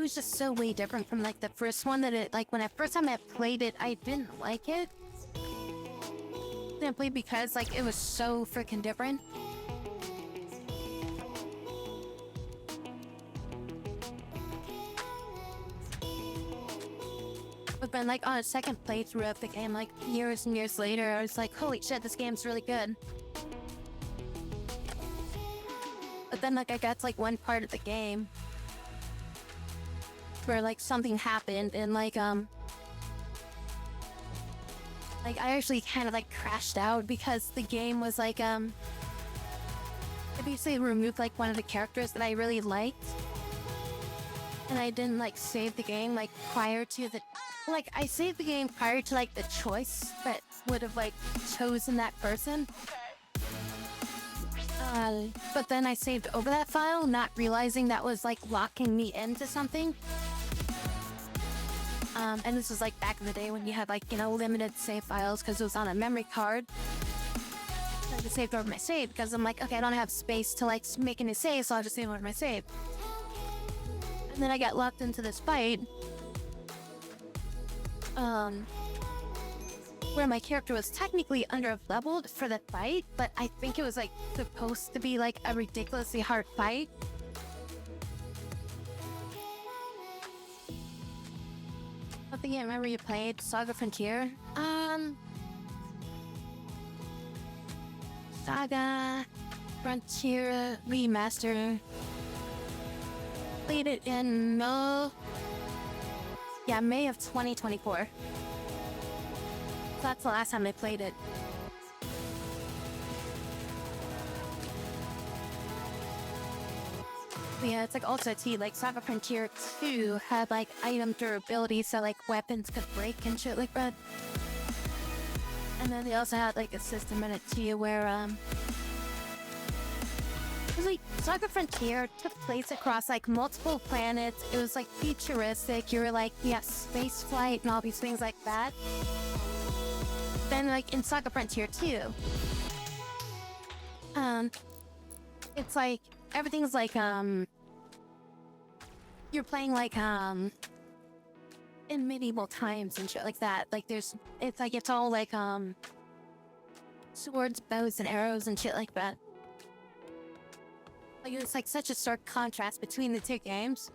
was just so way different from like the first one that it, like when I first time I played it, I didn't like it. Simply because like it was so freaking different. But then like on a second playthrough of the game, like years and years later, I was like, holy shit, this game's really good. But then like I got to like one part of the game where like something happened and like I actually kind of like crashed out because the game was like it basically removed like one of the characters that I really liked, and I didn't like save the game like prior to the, like I saved the game prior to like the choice that would have like chosen that person. But then I saved over that file, not realizing that was like locking me into something. And this was like back in the day when you had like, you know, limited save files because it was on a memory card. I just saved over my save because I'm like, okay, I don't have space to like make a new save, so I'll just save over my save. And then I got locked into this fight. Where my character was technically under-leveled for the fight, but I think it was like supposed to be like a ridiculously hard fight. I think I remember you played Saga Frontier. Saga Frontier Remaster. Played it in May of 2024. That's the last time I played it. But yeah, it's like also too, like Saga Frontier 2 had like item durability, so like weapons could break and shit like that. And then they also had like a system in it too where it was like Saga Frontier took place across like multiple planets. It was like futuristic. You were like, yeah, space flight and all these things like that. Then like in Saga Frontier 2, it's like everything's like you're playing like in medieval times and shit like that. Like it's all like swords, bows, and arrows and shit like that. Like it's like such a stark contrast between the two games.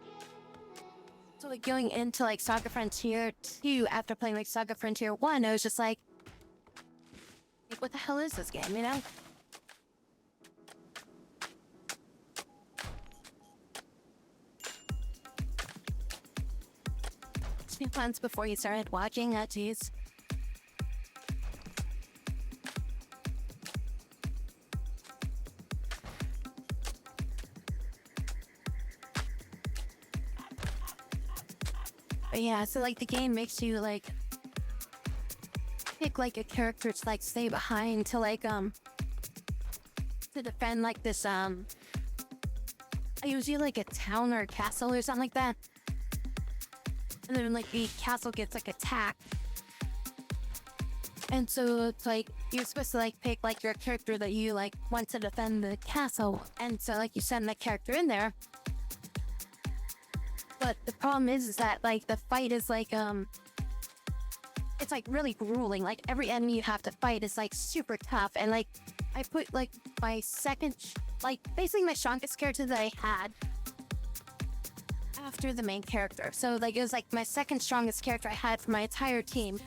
So like going into like Saga Frontier 2 after playing like Saga Frontier 1, I was just like, what the hell is this game, you know? It's been months before you started watching, geez. But yeah, so like the game makes you like pick like a character to like stay behind to like to defend like this usually like a town or a castle or something like that. And then like the castle gets like attacked. And so it's like you're supposed to like pick like your character that you like want to defend the castle. And so like you send that character in there. But the problem is that like the fight is like it's like really grueling. Like every enemy you have to fight is like super tough, and like I put like my second, like basically my strongest character that I had after the main character. So like it was like my second strongest character I had for my entire team,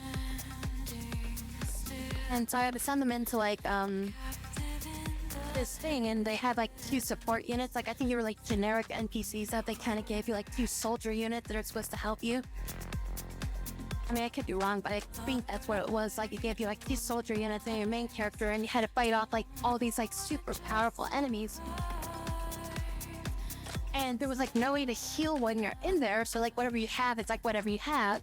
and so I had to send them into like this thing, and they had like 2 support units. Like I think they were like generic NPCs that they kind of gave you like 2 soldier units that are supposed to help you. And mean, I could be wrong, but I think that's what it was. Like, it gave you, like, these soldier units and your main character, and you had to fight off, like, all these, like, super powerful enemies. And there was, like, no way to heal when you're in there, so, like, whatever you have, it's, like, whatever you have.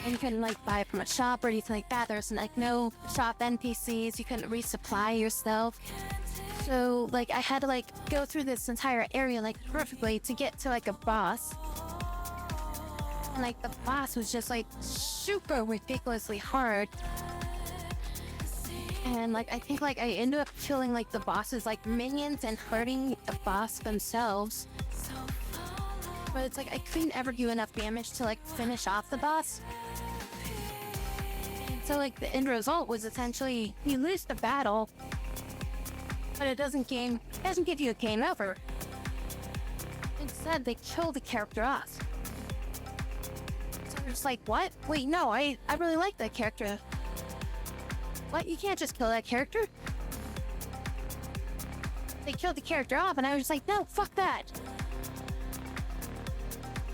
And you couldn't, like, buy from a shop or anything like that. There's, like, no shop NPCs. You couldn't resupply yourself. So, like, I had to, like, go through this entire area, like, perfectly to get to, like, a boss. And, like, the boss was just, like, super ridiculously hard. And, like, I think, like, I ended up killing, like, the boss's, like, minions and hurting the boss themselves. But it's, like, I couldn't ever do enough damage to, like, finish off the boss. So, like, the end result was essentially you lose the battle, but it doesn't give you a game over. Instead, they kill the character off. So I'm just like, what? Wait, no, I really like that character. What? You can't just kill that character? They killed the character off, and I was just like, no, fuck that.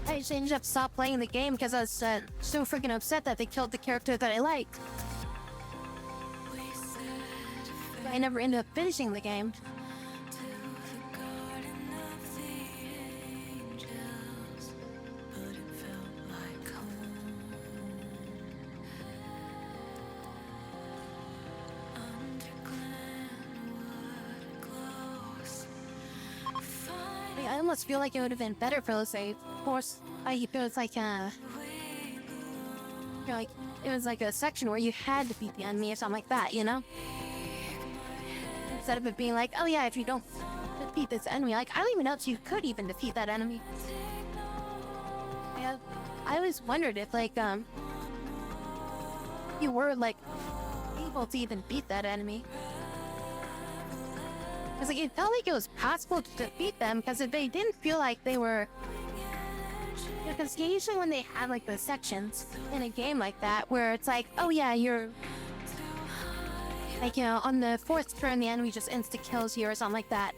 I just ended up stopping playing the game because I was so freaking upset that they killed the character that I liked. But I never ended up finishing the game. I almost feel like it would have been better for, let's say, of course, if it was like it was like a section where you had to beat the enemy or something like that, you know? Instead of it being like, oh yeah, if you don't defeat this enemy, like, I don't even know if you could even defeat that enemy. Yeah, I always wondered if, like, you were, like, able to even beat that enemy. Because, like, it felt like it was possible to defeat them, because if they didn't feel like they were... Because usually when they have, like, the sections in a game like that, where it's like, oh yeah, you're... Like, you know, on the 4th turn, the enemy just insta-kills you or something like that.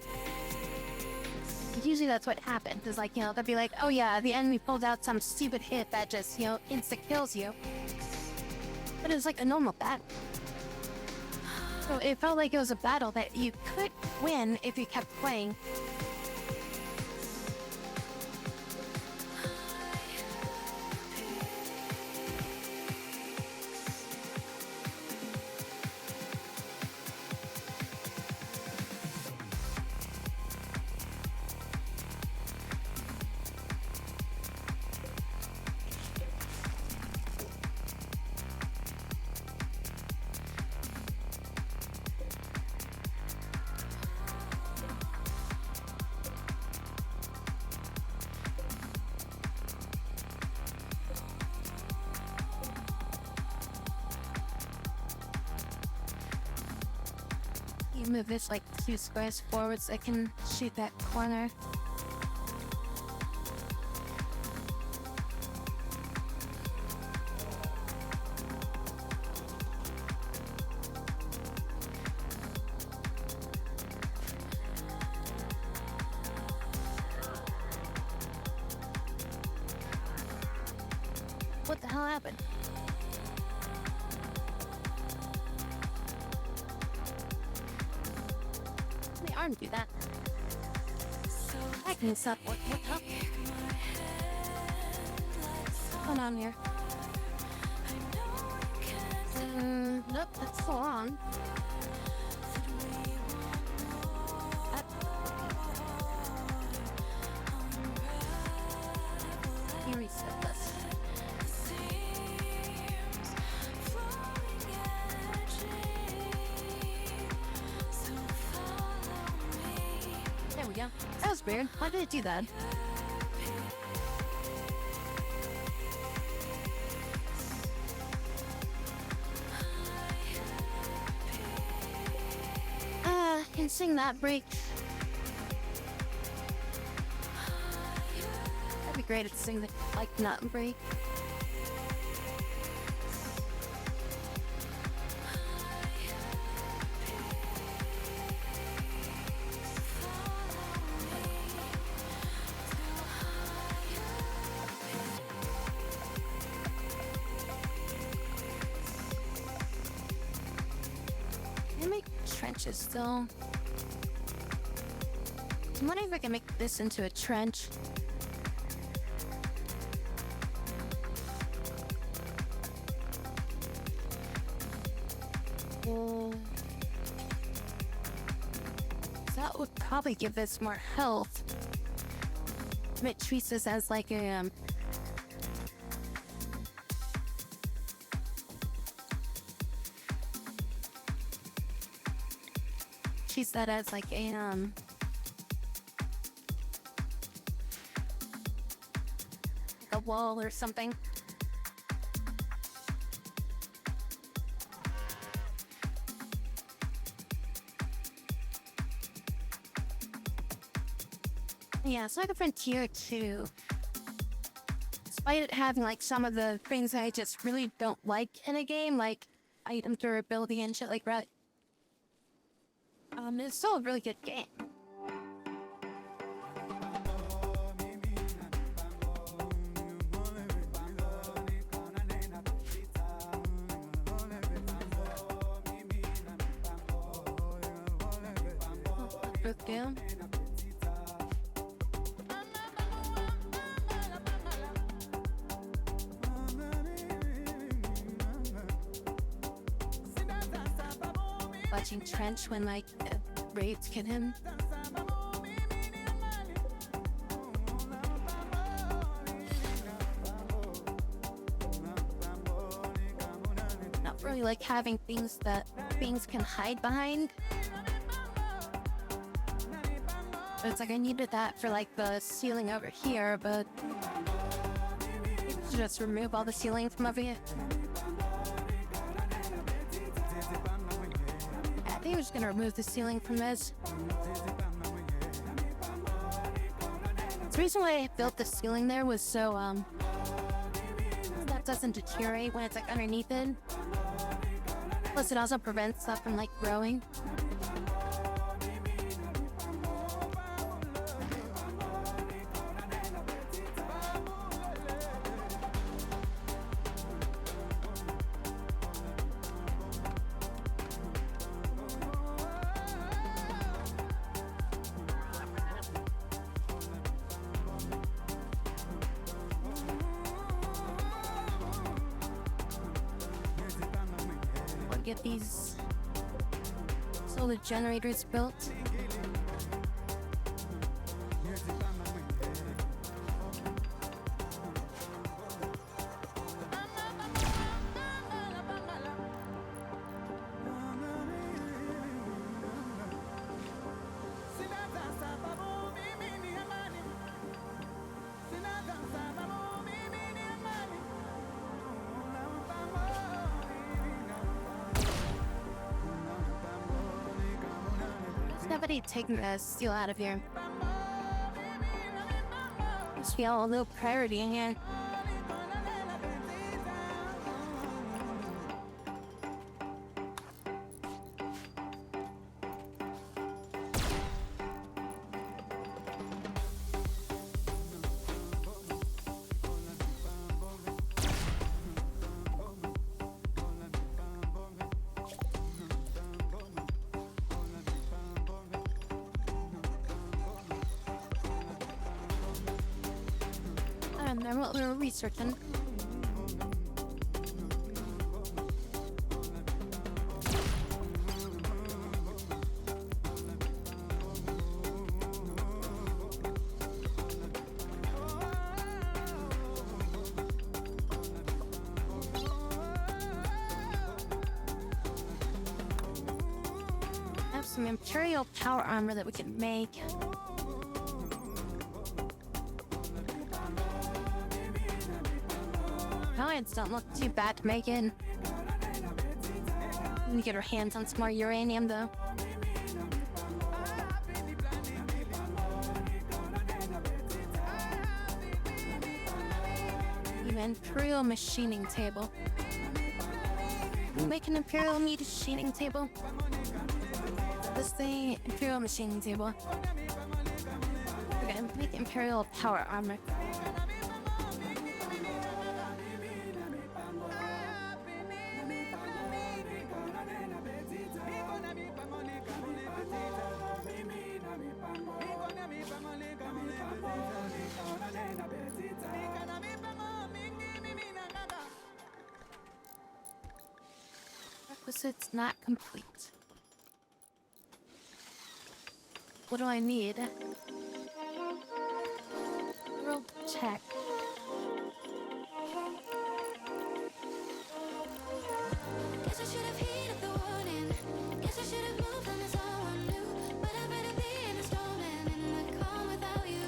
Usually that's what happens, is like, you know, they'll be like, oh yeah, the enemy pulled out some stupid hit that just, you know, insta-kills you. But it was like a normal battle. So it felt like it was a battle that you could win if you kept playing. You move this like 2 squares forward so I can shoot that corner. What the hell happened? The arm do that. I can stop. What the hell? What's going on here? Nope, that's so long. Let me reset this. There we go. That was weird. Why did it do that? Can sing that break. That'd be great if sing the like nut break. trenches still. I'm wondering if I can make this into a trench. That would probably give this more health. It treats this as like a treats that as like a wall or something. Yeah, it's like a frontier too. Despite it having like some of the things I just really don't like in a game, like item durability and shit like that. It's still a really good game. Good game. Watching Trench when like raids get him. Not really like having things that things can hide behind. But it's like I needed that for like the ceiling over here, but just remove all the ceiling from over here. I think I'm just gonna remove the ceiling from this. The reason why I built the ceiling there was so that doesn't deteriorate when it's like underneath it. Plus it also prevents stuff from like growing. Get these solar generators built. Somebody taking the steel out of here. Must feel a little priority in here. And then what we're researching. I have some Imperial power armor that we can make. Pellets don't look too bad to make in. We can get our hands on some more uranium though. Even Imperial machining table. Make an Imperial machining table. This thing, Imperial machining table. We're gonna make Imperial power armor. Because it's not complete. What do I need? World check. Guess I should have heeded the warning. Guess I should have moved on as all I knew. But I better be in a storm and in the calm without you.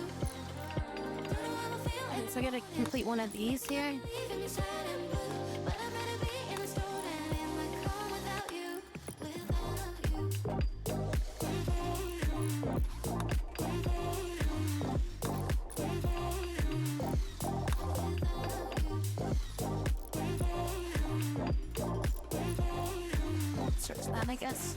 Don't know how I feel. Okay, so I gotta complete one of these here. Leaving me sad and blue. But I better be in a storm and in the calm without you. Without you. Search that, I guess.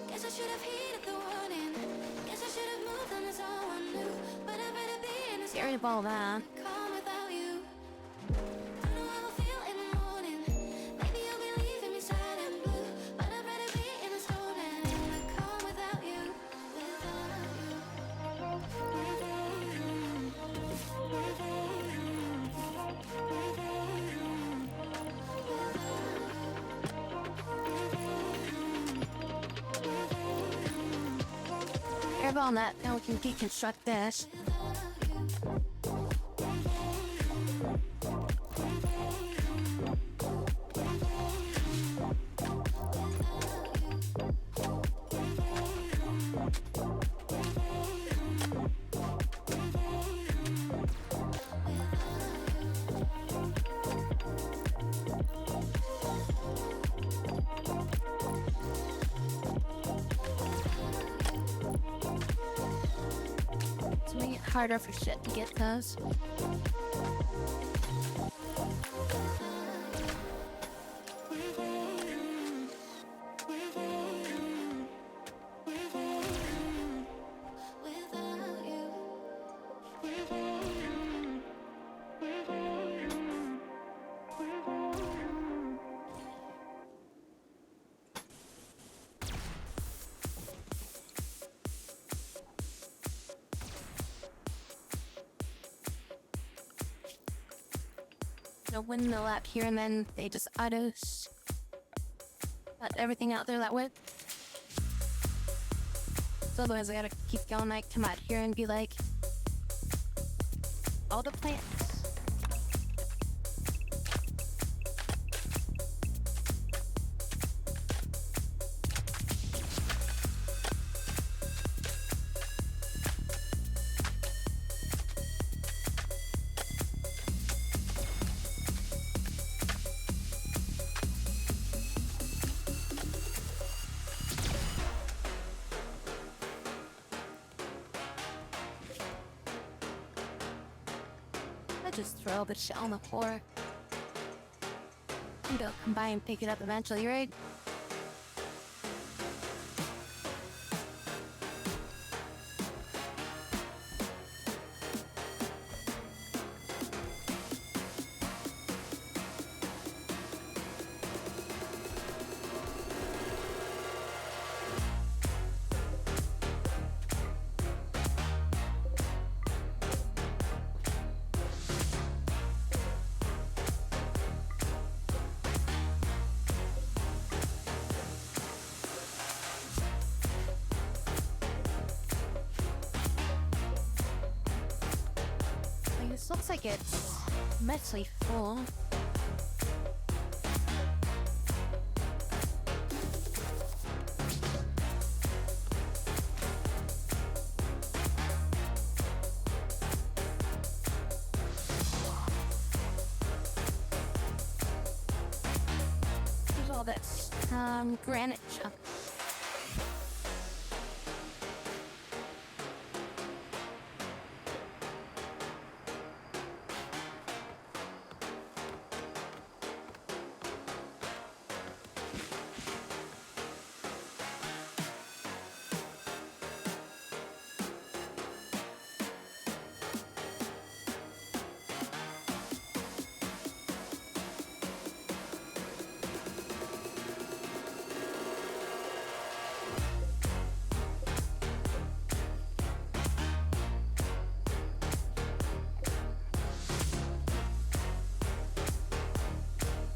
Guess I should have heeded the warning. Guess I should have moved on as all I knew. But I better be in a Get rid of all that. calm without you. Don't know how I feel in the morning. Maybe you'll be leaving me sad and blue. But I better be in a storm and in the calm without you. Airball net. Now we can deconstruct this. To make it harder for shit to get those. A windmill up here, and then they just autos cut everything out there that way. So otherwise I gotta keep going, like come out here and be like, all the plants. I just throw the shit on the floor. And they'll come by and pick it up eventually, right? Like, this looks like it's mostly full. There's all this granite chunk.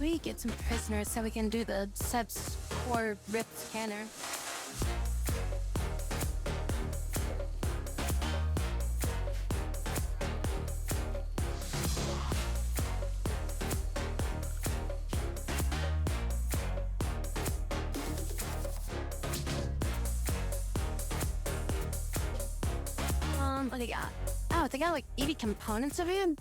We get some prisoners so we can do the subs or rip scanner. What do you got? Oh, they got like 80 components of it.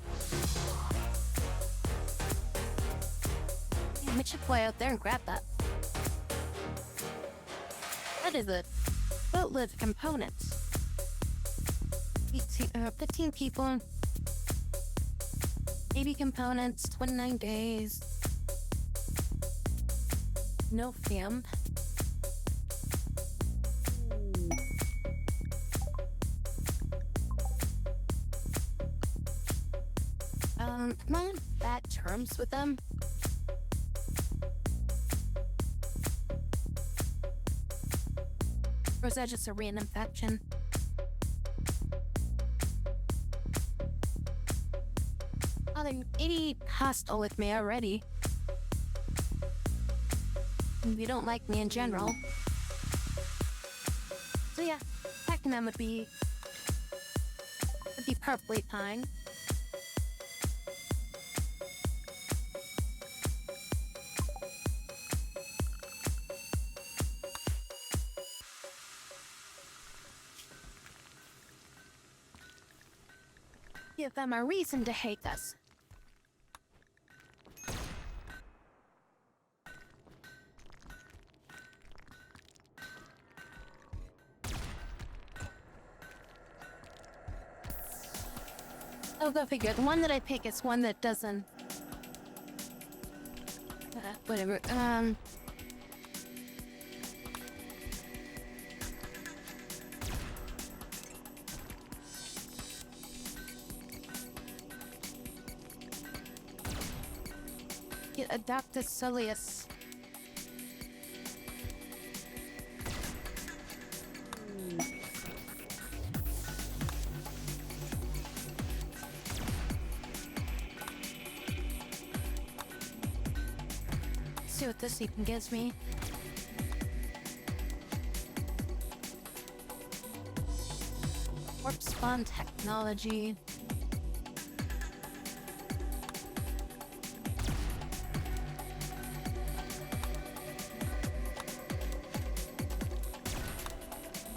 Yeah, we should fly out there and grab that. That is a boatload of components. 15 people. 80 components, 29 days. No fam. Am I on bad terms with them? Or is that just a random faction? Oh, they're 80 hostile with me already. And they don't like me in general. So yeah, attacking them would be perfectly fine. Give them a reason to hate us. Oh, go figure. The one that I pick is one that doesn't... whatever. Adaptus soleus. See what this even gives me. Warp spawn technology.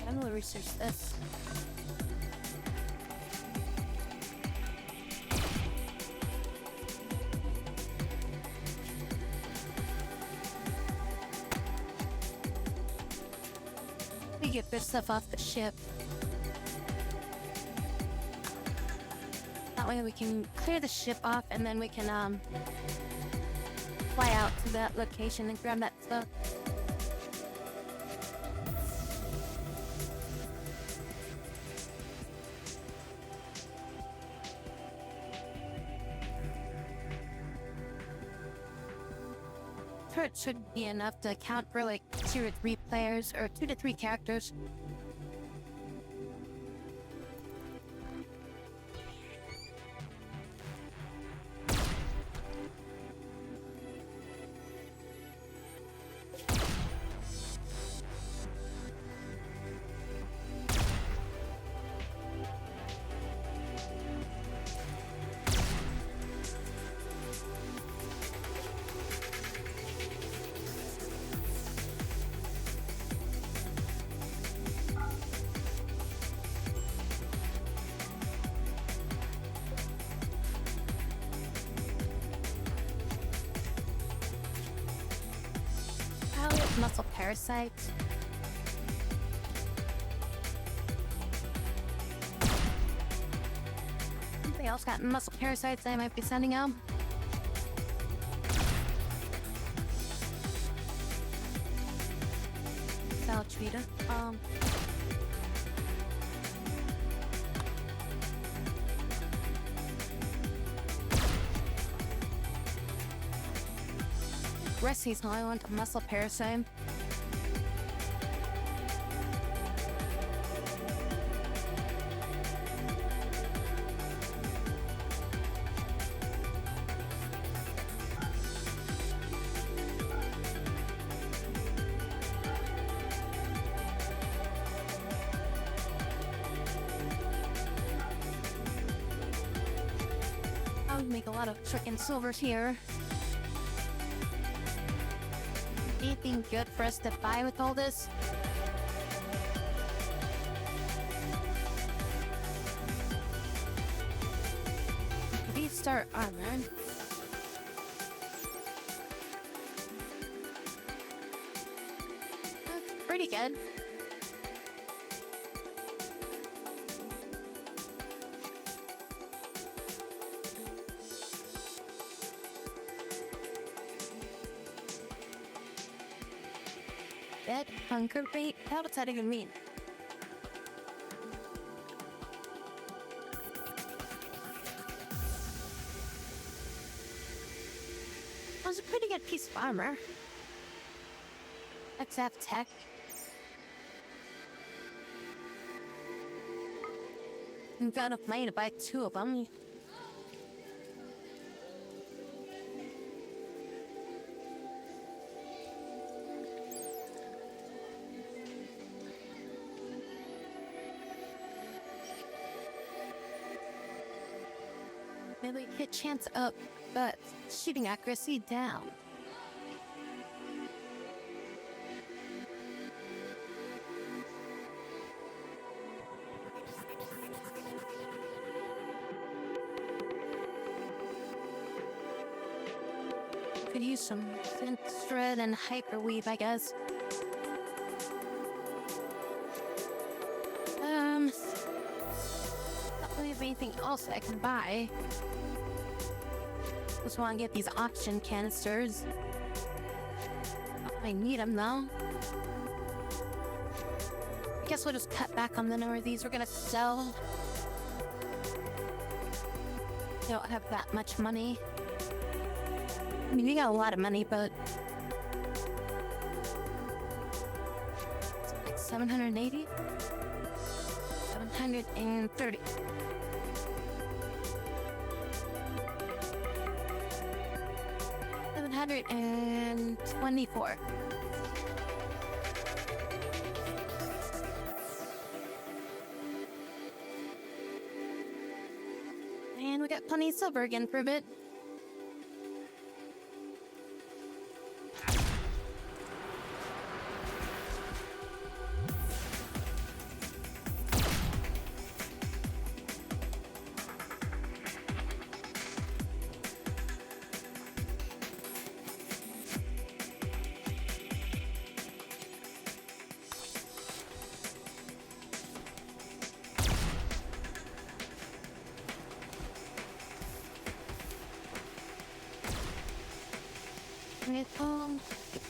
I'm gonna research this. We get this stuff off the ship. That way we can clear the ship off and then we can fly out to that location and grab that stuff. It should be enough to account for like 2 or 3 players or 2 to 3 characters. Muscle parasites. Something else got muscle parasites I might be sending out. Saltrita. Rest how I want a muscle parasite. I'll make a lot of frickin' silver here. Anything good for us to buy with all this? V-Star armor. That's pretty good. Bed hunger rate? How does that even mean? That was a pretty good piece of armor. XF tech. We've got enough money to buy 2 of them. Maybe hit chance up, but shooting accuracy down. Could use some synth shred and hyperweave, I guess. Not really have anything else I can buy. Just want to get these oxygen canisters. I need them though. I guess we'll just cut back on the number of these we're gonna sell. Don't have that much money. I mean, we got a lot of money, but it's like 780, 730. 724. And we got plenty of silver again for a bit.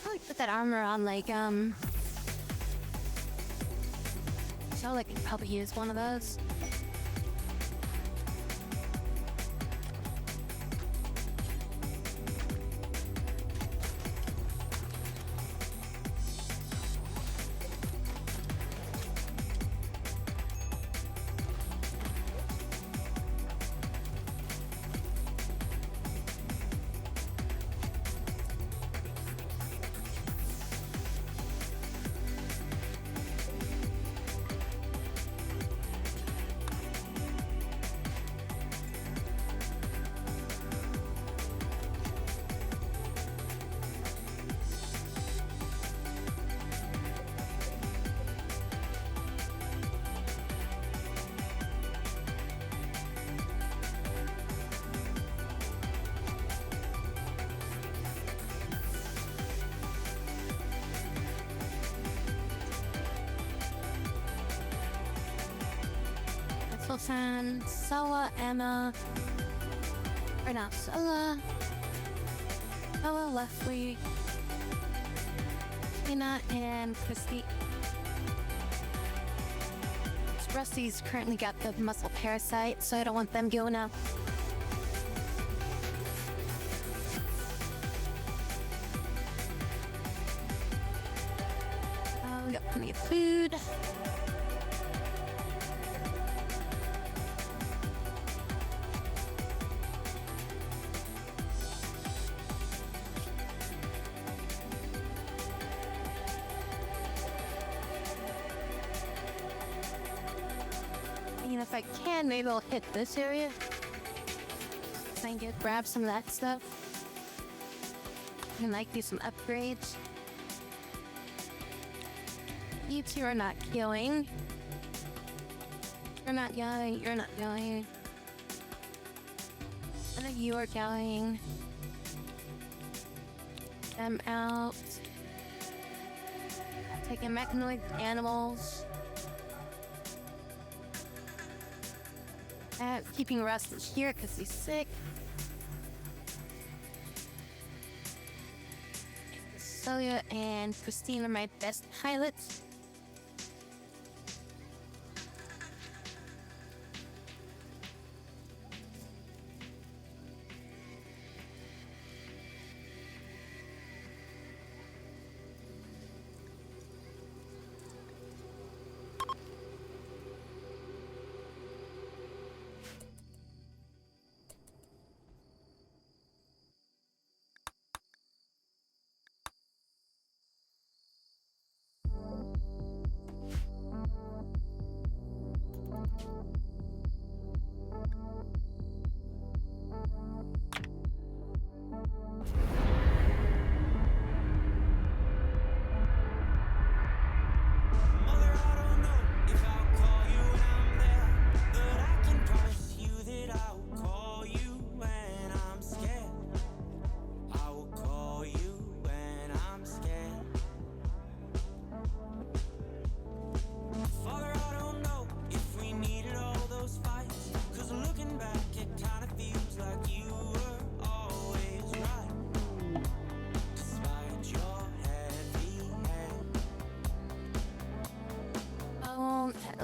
Probably put that armor on, like, so like, could probably use one of those. Sultan, Sawa, Emma, or not, Sala, Ella, Leslie, Tina, and Christy. Rusty's currently got the muscle parasite, so I don't want them going up. We got plenty of food. If I can, maybe I'll hit this area. I and grab some of that stuff. And like do some upgrades. You two are not killing. You're not going. You're not going. I know you are going. Them out. Taking mechanoid animals. Keeping Rusty here because he's sick. Celia and Christine are my best pilots.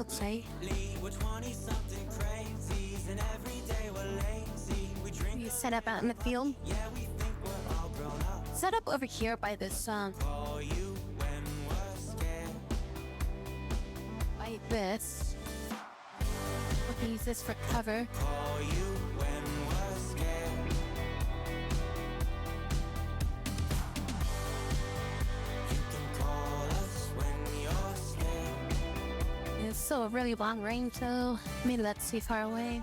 Say you set up out in the field. Set up over here by this by this. We can use this for cover. It's still a really long range though. Maybe that's too far away.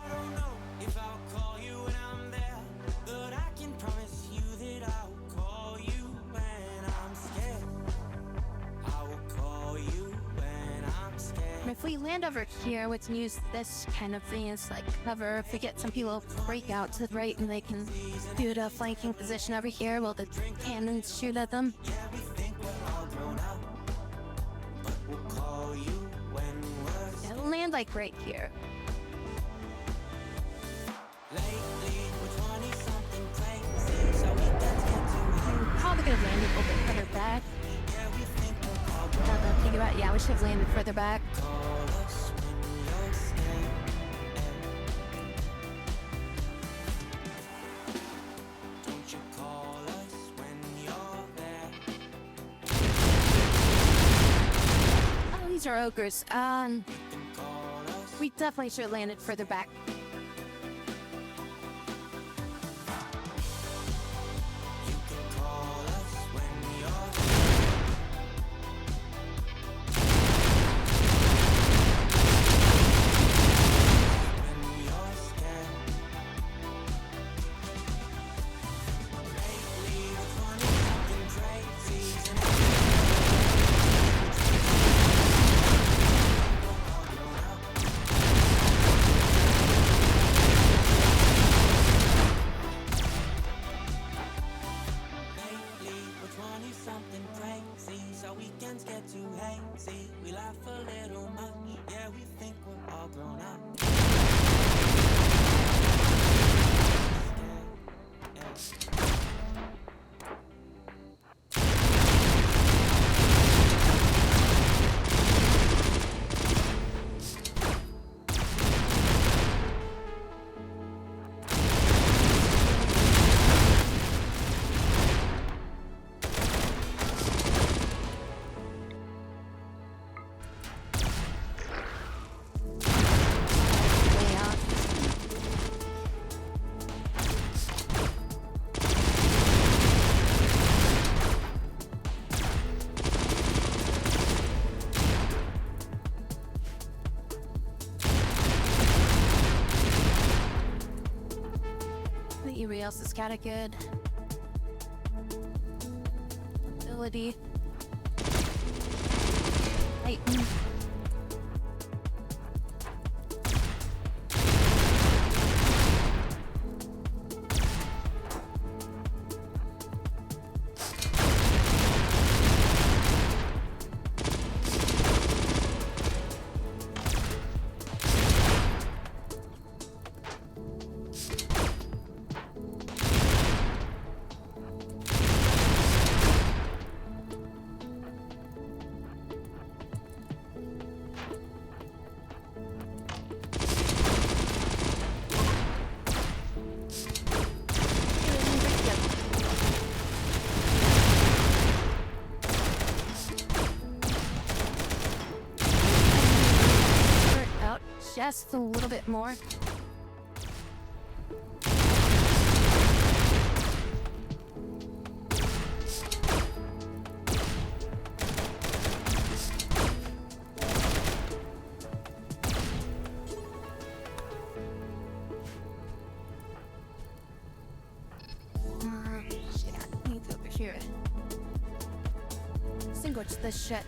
If we land over here, we can use this kind of thing as like cover. If we get some people break out to the right and they can do a flanking position over here while the cannons shoot at them. It'll land like right here. I'm probably gonna land a little bit further back. Now that I think about it, yeah, we should have landed further back. Oh, these are ogres. We definitely should have landed further back. Everybody else is kinda good. Ability. Titan. Just a little bit more. Shit, I need to over here. Sandwich this shit.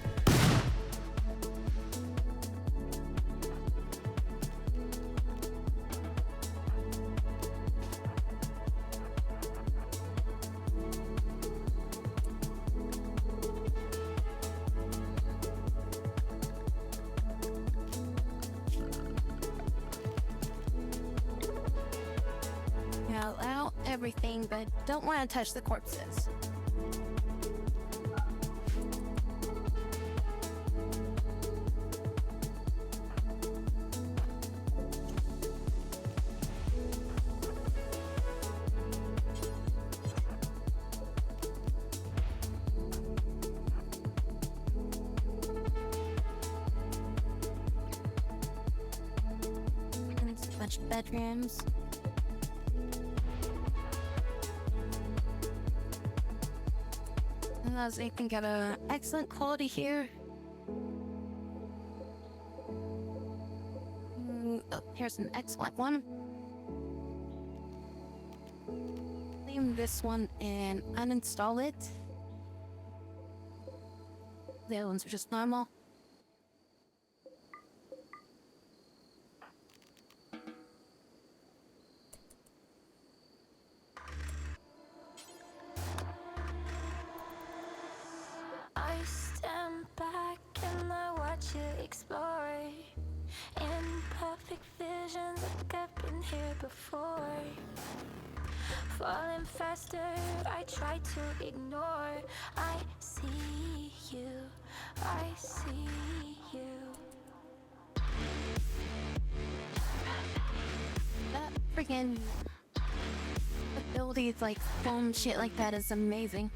Allow everything, but don't want to touch the corpses. And it's a bunch of bedrooms. As you can get an excellent quality here. Oh, here's an excellent one. Leave this one and uninstall it. The other ones are just normal. I stand back and I watch you explore imperfect visions like I've been here before. Falling faster, I try to ignore. I see you, I see you. That freaking ability to like foam shit like that is amazing.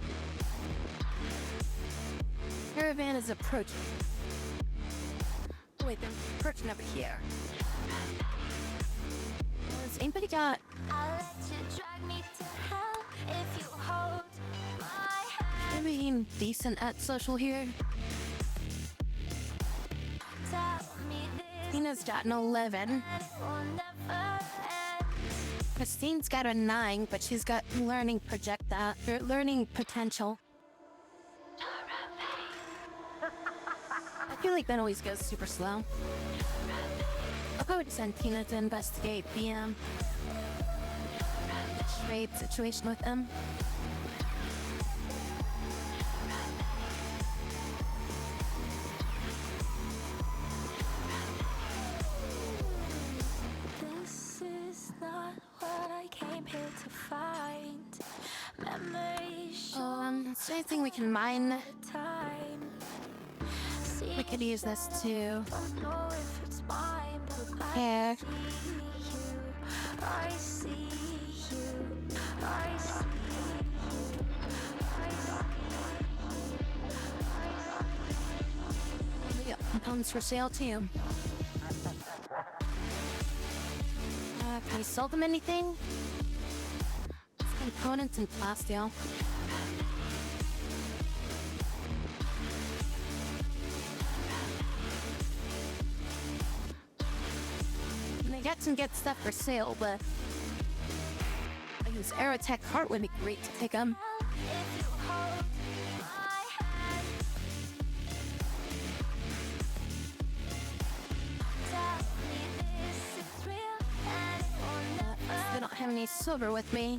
Caravan is approaching. Oh, wait, they're approaching over here. Has anybody got... I'll let you drag me to hell if you hold my hand. Maybe decent at social here? Tell me this Tina's got an 11. will never end. Christine's got a 9, but she's got learning learning potential. I feel like that always goes super slow. I'll probably send Tina to investigate the trade situation with them. This is not what I came here to find. Memories Is there anything we can mine? time. We could use this to Don't know if it's mine, but hair. I see you. I see We got components for sale too. Can we sell them anything? Components and plasteel. And they got some good stuff for sale, but This air attack heart would be great to pick up. If you hold my hand, tell me this is real and it will I never. don't have any silver with me.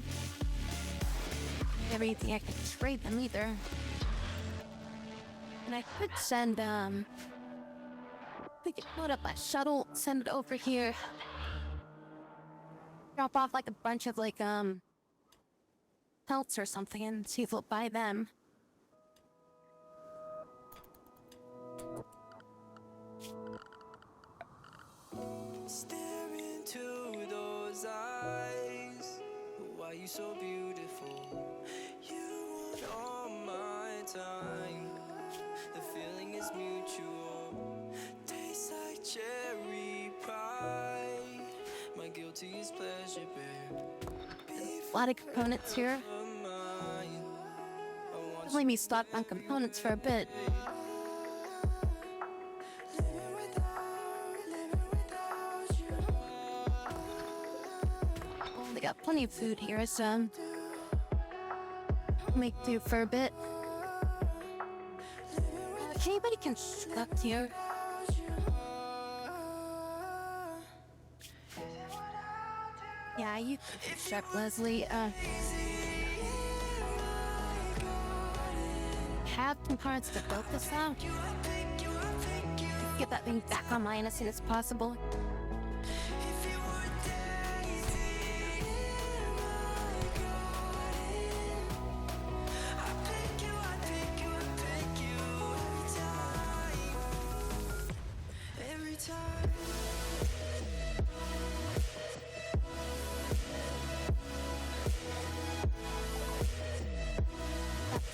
Everything I can trade them either. And I could send we could load up a shuttle, send it over here. Drop off like a bunch of like pelts or something and see if we'll buy them. Stare into those eyes. Why you so beautiful? You want all my time. The feeling is mutual. Tastes like cherry pie. My guiltiest pleasure, babe. A lot of components here. Let me stock on components for a bit. They got plenty of food here, so make do for a bit. If anybody construct here? Yeah, you can construct, Leslie. Have components to build this out. Get that thing back online as soon as possible.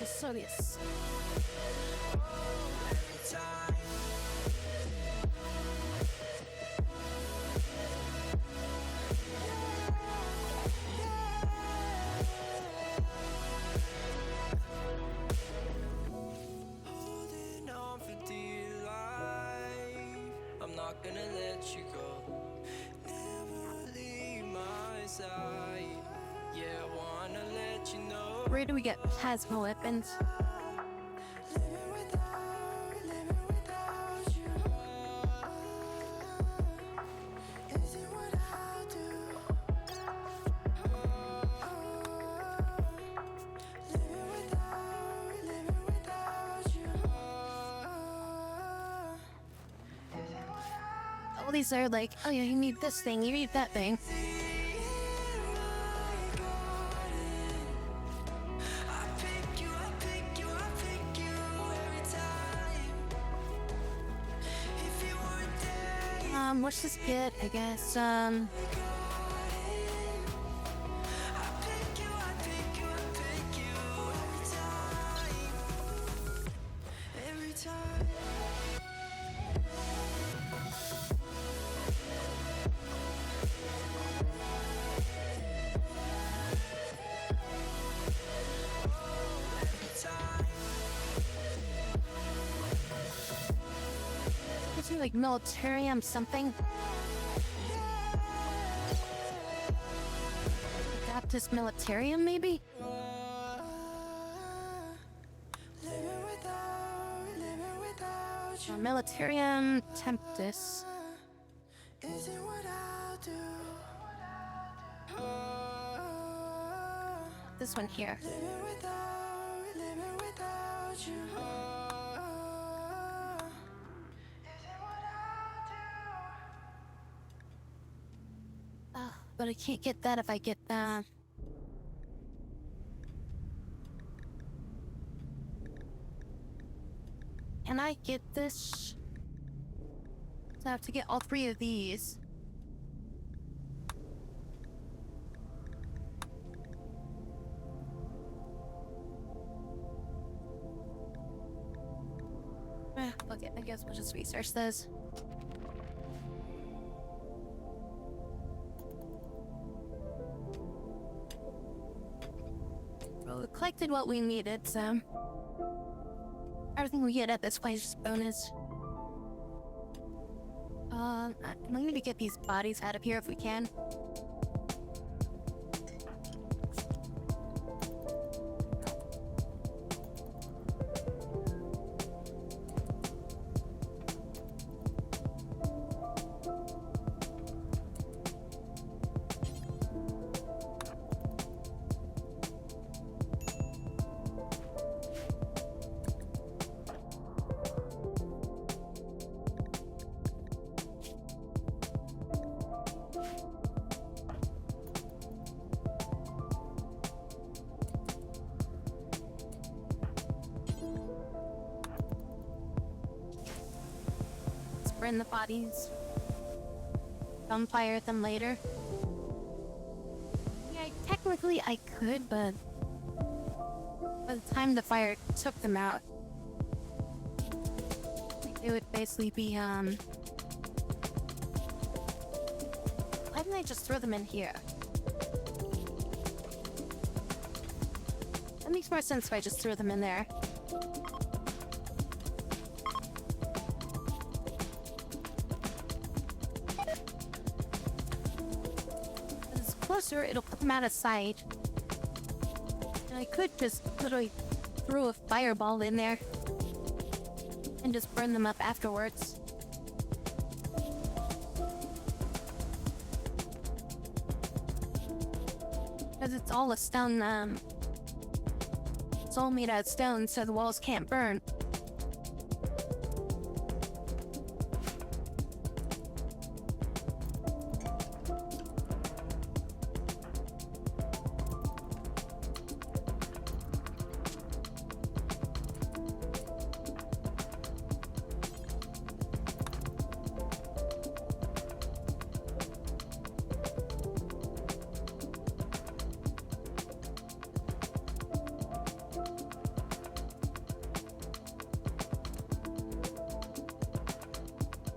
Serious. Holding on for dear life. I'm not gonna let you go. Never leave my side. Yeah, I wanna let you know. Where do we get plasma weapons? All these are like, oh yeah, you need this thing, you need that thing. What's this get? I guess, like militarium something. Baptist militarium, maybe? Militarium Tempest. This one here. But I can't get that if I get that. Can I get this? So I have to get all three of these. Fuck it, I guess we'll just research this. Well, we collected what we needed, so everything we get at this place is bonus. We need to get these bodies out of here if we can. burn the bodies, bonfire them later. Yeah, technically I could, but by the time the fire took them out, like, it would basically be, why didn't I just throw them in here? That makes more sense if I just threw them in there. As it's closer, it'll put them out of sight. And I could just literally throw a fireball in there and just burn them up afterwards. Because it's all a stone, it's all made out of stone, so the walls can't burn.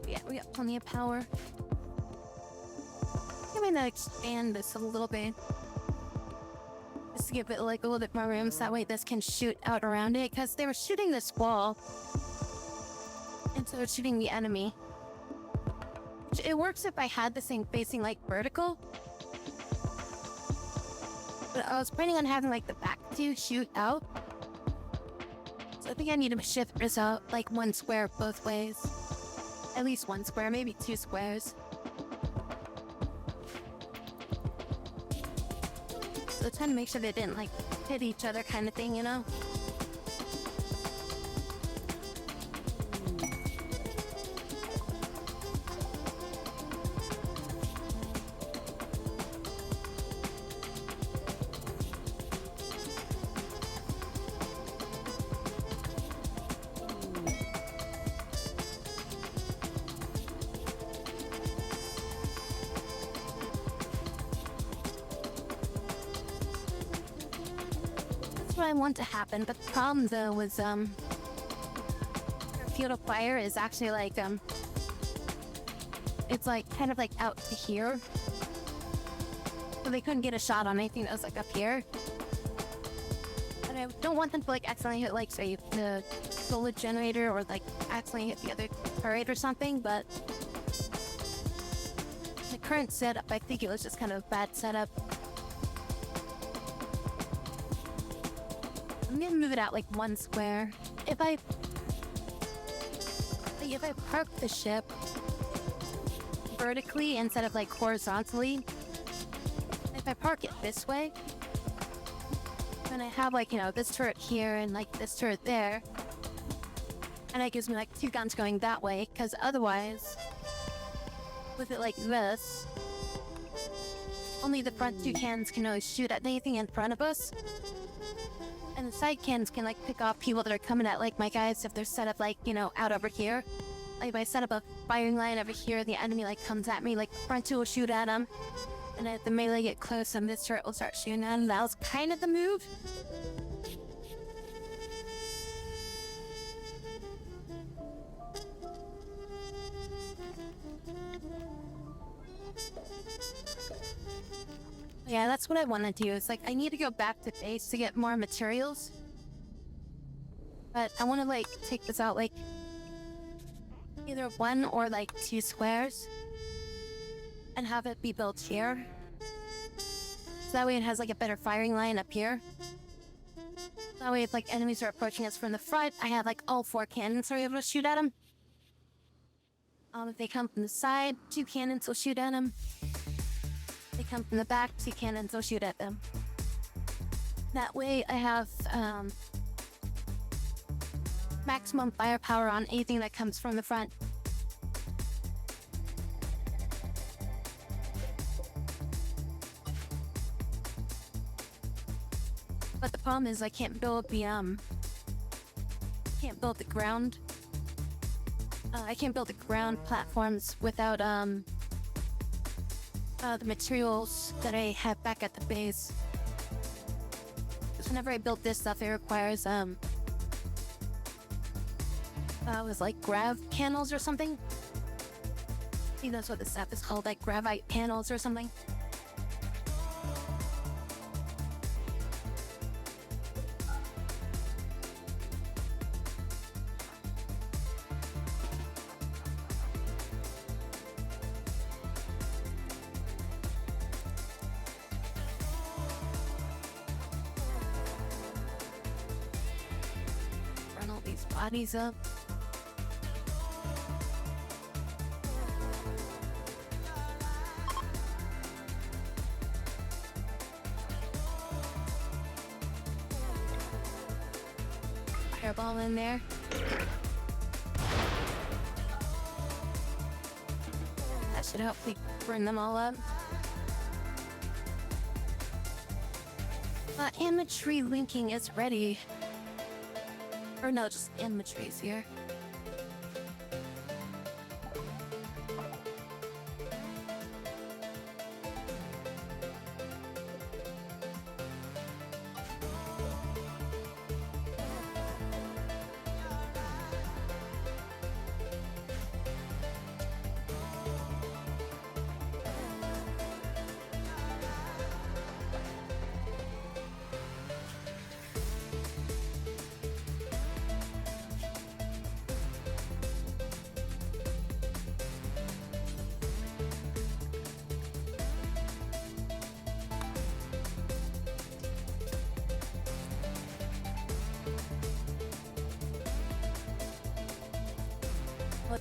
Yeah, we got plenty of power. I'm gonna expand this a little bit. Just to give it like a little bit more room so that way this can shoot out around it. Because they were shooting this wall. And so it's shooting the enemy. Which it works if I had this thing facing like vertical. But I was planning on having like the back to shoot out. So I think I need to shift this out like one square both ways. At least one square, maybe 2 squares. So trying to make sure they didn't like hit each other kind of thing, you know? What I want to happen, but the problem though was field of fire is actually like it's like kind of like out to here, so they couldn't get a shot on anything that was like up here. But I don't want them to like accidentally hit like say the solar generator or like accidentally hit the other turret or something. But the current setup, I think it was just kind of a bad setup. I'm gonna move it out like 1 square. If I park the ship vertically instead of like horizontally, if I park it this way, then I have like, you know, this turret here and like this turret there, and that gives me like 2 guns going that way. Because otherwise, with it like this, only the front 2 cannons can always shoot at anything in front of us. And the side cannons can like pick off people that are coming at like my guys if they're set up like, you know, out over here. Like if I set up a firing line over here, the enemy like comes at me, like the front 2 will shoot at them. And if the melee get close, and this turret will start shooting at them. That was kind of the move. Yeah, that's what I want to do. It's like I need to go back to base to get more materials. But I want to like take this out like either 1 or like 2 squares and have it be built here. So that way it has like a better firing line up here. That way if like enemies are approaching us from the front, I have like all 4 cannons are able to shoot at them. If they come from the side, 2 cannons will shoot at them. They come from the back, 2 cannons will shoot at them. That way I have maximum firepower on anything that comes from the front. But the problem is I can't build the ground. I can't build the ground platforms without the materials that I have back at the base. Because whenever I build this stuff, it requires it was like grav panels or something. I think that's what the stuff is called, like gravite panels or something. Run all these bodies up. Fireball in there. That should hopefully burn them all up. Imagery linking is ready. Or no, just imagery's here.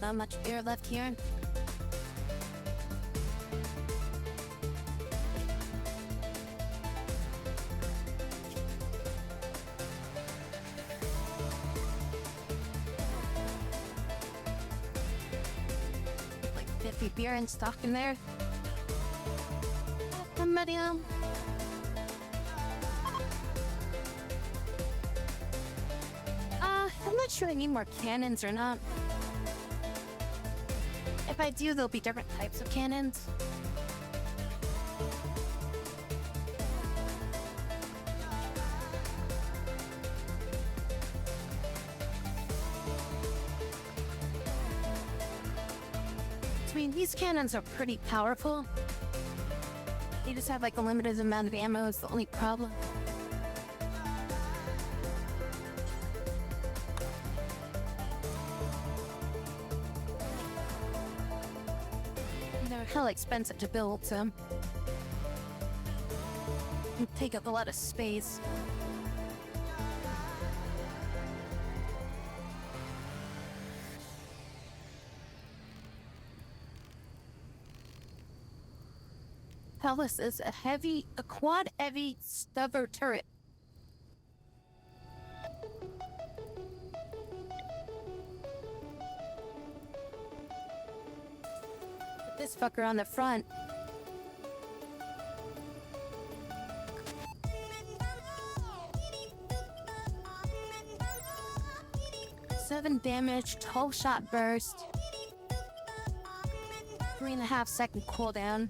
Not much beer left here. Like 50 beer in stock in there. Somebody I'm not sure I need more cannons or not. If I do, there'll be different types of cannons. I mean, these cannons are pretty powerful. They just have like a limited amount of ammo is the only problem. They're hell expensive to build, so they take up a lot of space. Hell, this is a quad heavy stubber turret. This fucker on the front. Seven damage, 12 shot burst, 3.5 second cooldown.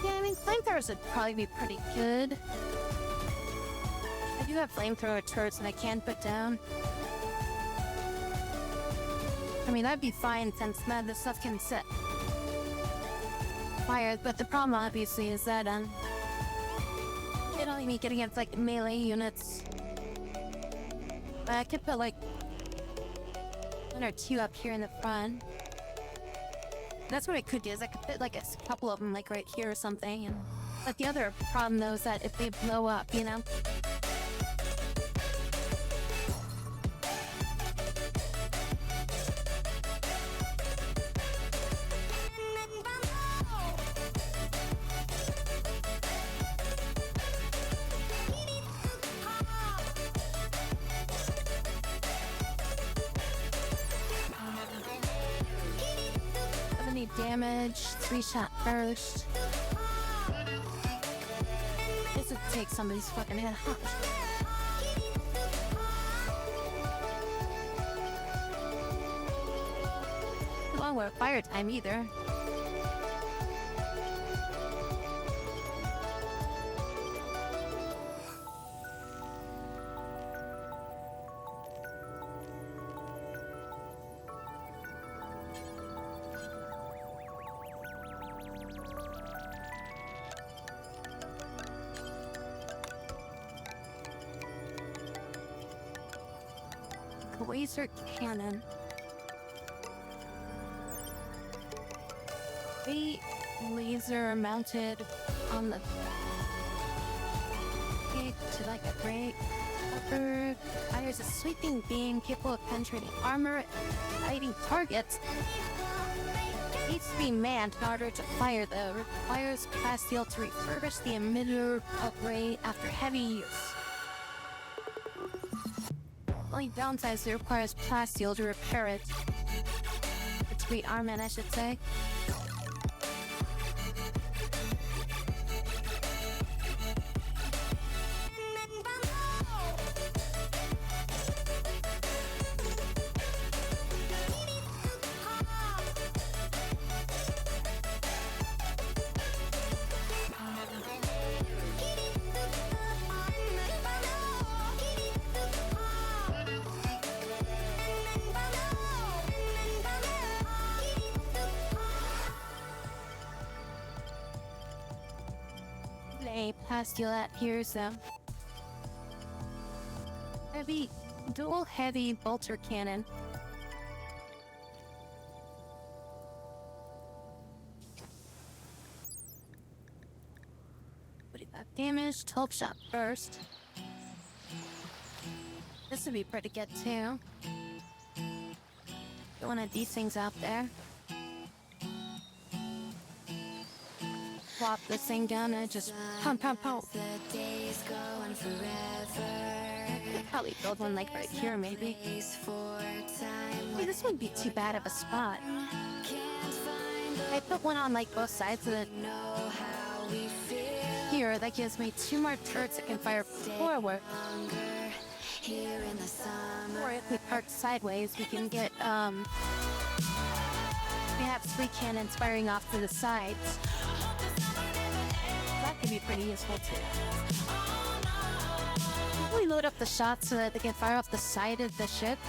Yeah, I mean, flamethrowers would probably be pretty good. I do have flamethrower turrets that I can put down. I mean, that'd be fine since this stuff can set fire, but the problem obviously is that it only make it against like melee units. But I could put like 1 or 2 up here in the front. That's what I could do, is I could put like a couple of them like right here or something. But the other problem though is that if they blow up, you know. Damage, 3 shot burst. This would take somebody's fucking head off. nowhere fire time either. Laser cannon. A laser mounted on the gate to like a great upper fires a sweeping beam capable of penetrating armor, fighting targets. Needs to be manned in order to fire the requires plasteel to refurbish the emitter upgrade after heavy use. Only downside is it requires plasteel to repair it. It's great armament, I should say. Plasteel that here's them. Heavy, dual heavy bolter cannon. 45 damage, 12 shot burst. This would be pretty good too. Got one of these things out there. Plop this thing down and just pump. Probably build one like right here, maybe. Hey, this wouldn't be too bad of a spot. I put one on like both sides of the here. That gives me 2 more turrets that can fire forward. Or if we park sideways, we can get we have 3 cannons firing off to the sides. That could be pretty useful too. We load up the shots so that they can fire off the side of the ship.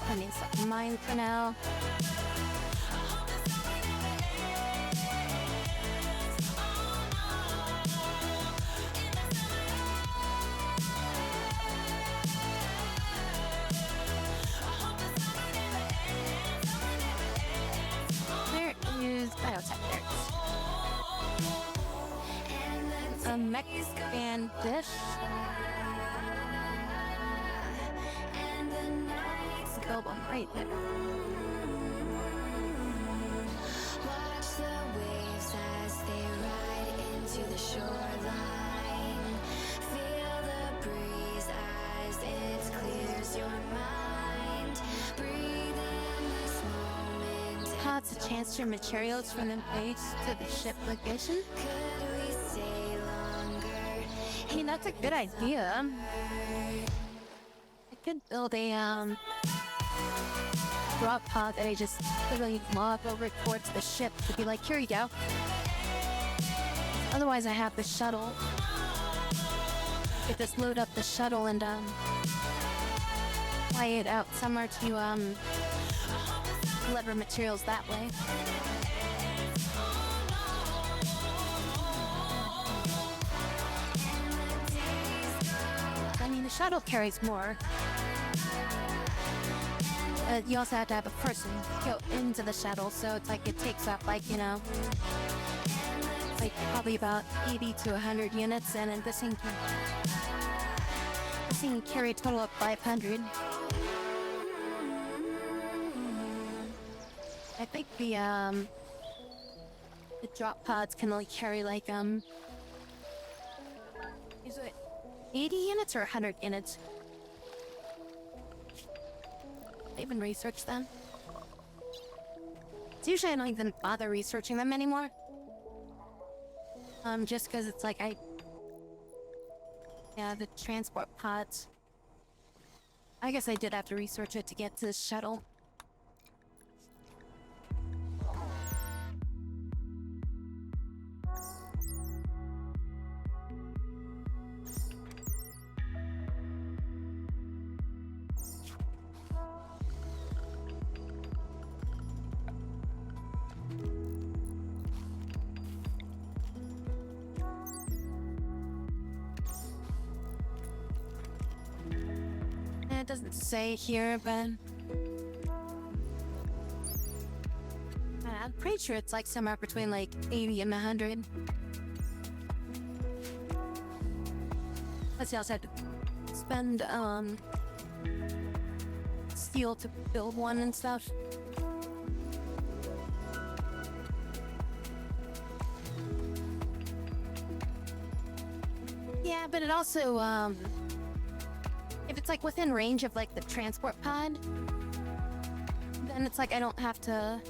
I need some mine for now. There is biotech nerds. A mech fan dish. Build one right there. Watch the waves as they ride into the shoreline. Feel the breeze as it clears your mind. Breathe in this moment. To transfer materials from the base to the ship location. Could we stay longer? I mean, that's a good idea. I could build a drop pod that I just literally lob over towards the ship to be like, here you go. Otherwise, I have the shuttle. I could just load up the shuttle and fly it out somewhere to deliver materials that way. I mean, the shuttle carries more. But you also have to have a person go into the shuttle, so it's like it takes up like, you know, like probably about 80 to 100 units, and then this thing can carry a total of 500. I think the drop pods can only carry like is it 80 units or 100 units? I even researched them. It's usually I don't even bother researching them anymore. Just because it's like yeah, the transport pods. I guess I did have to research it to get to the shuttle. It doesn't say here, but I'm pretty sure it's like somewhere between like 80 and 100. Plus you also have to spend steel to build one and stuff. Yeah, but it also if it's like within range of like the transport pod, then it's like I don't have to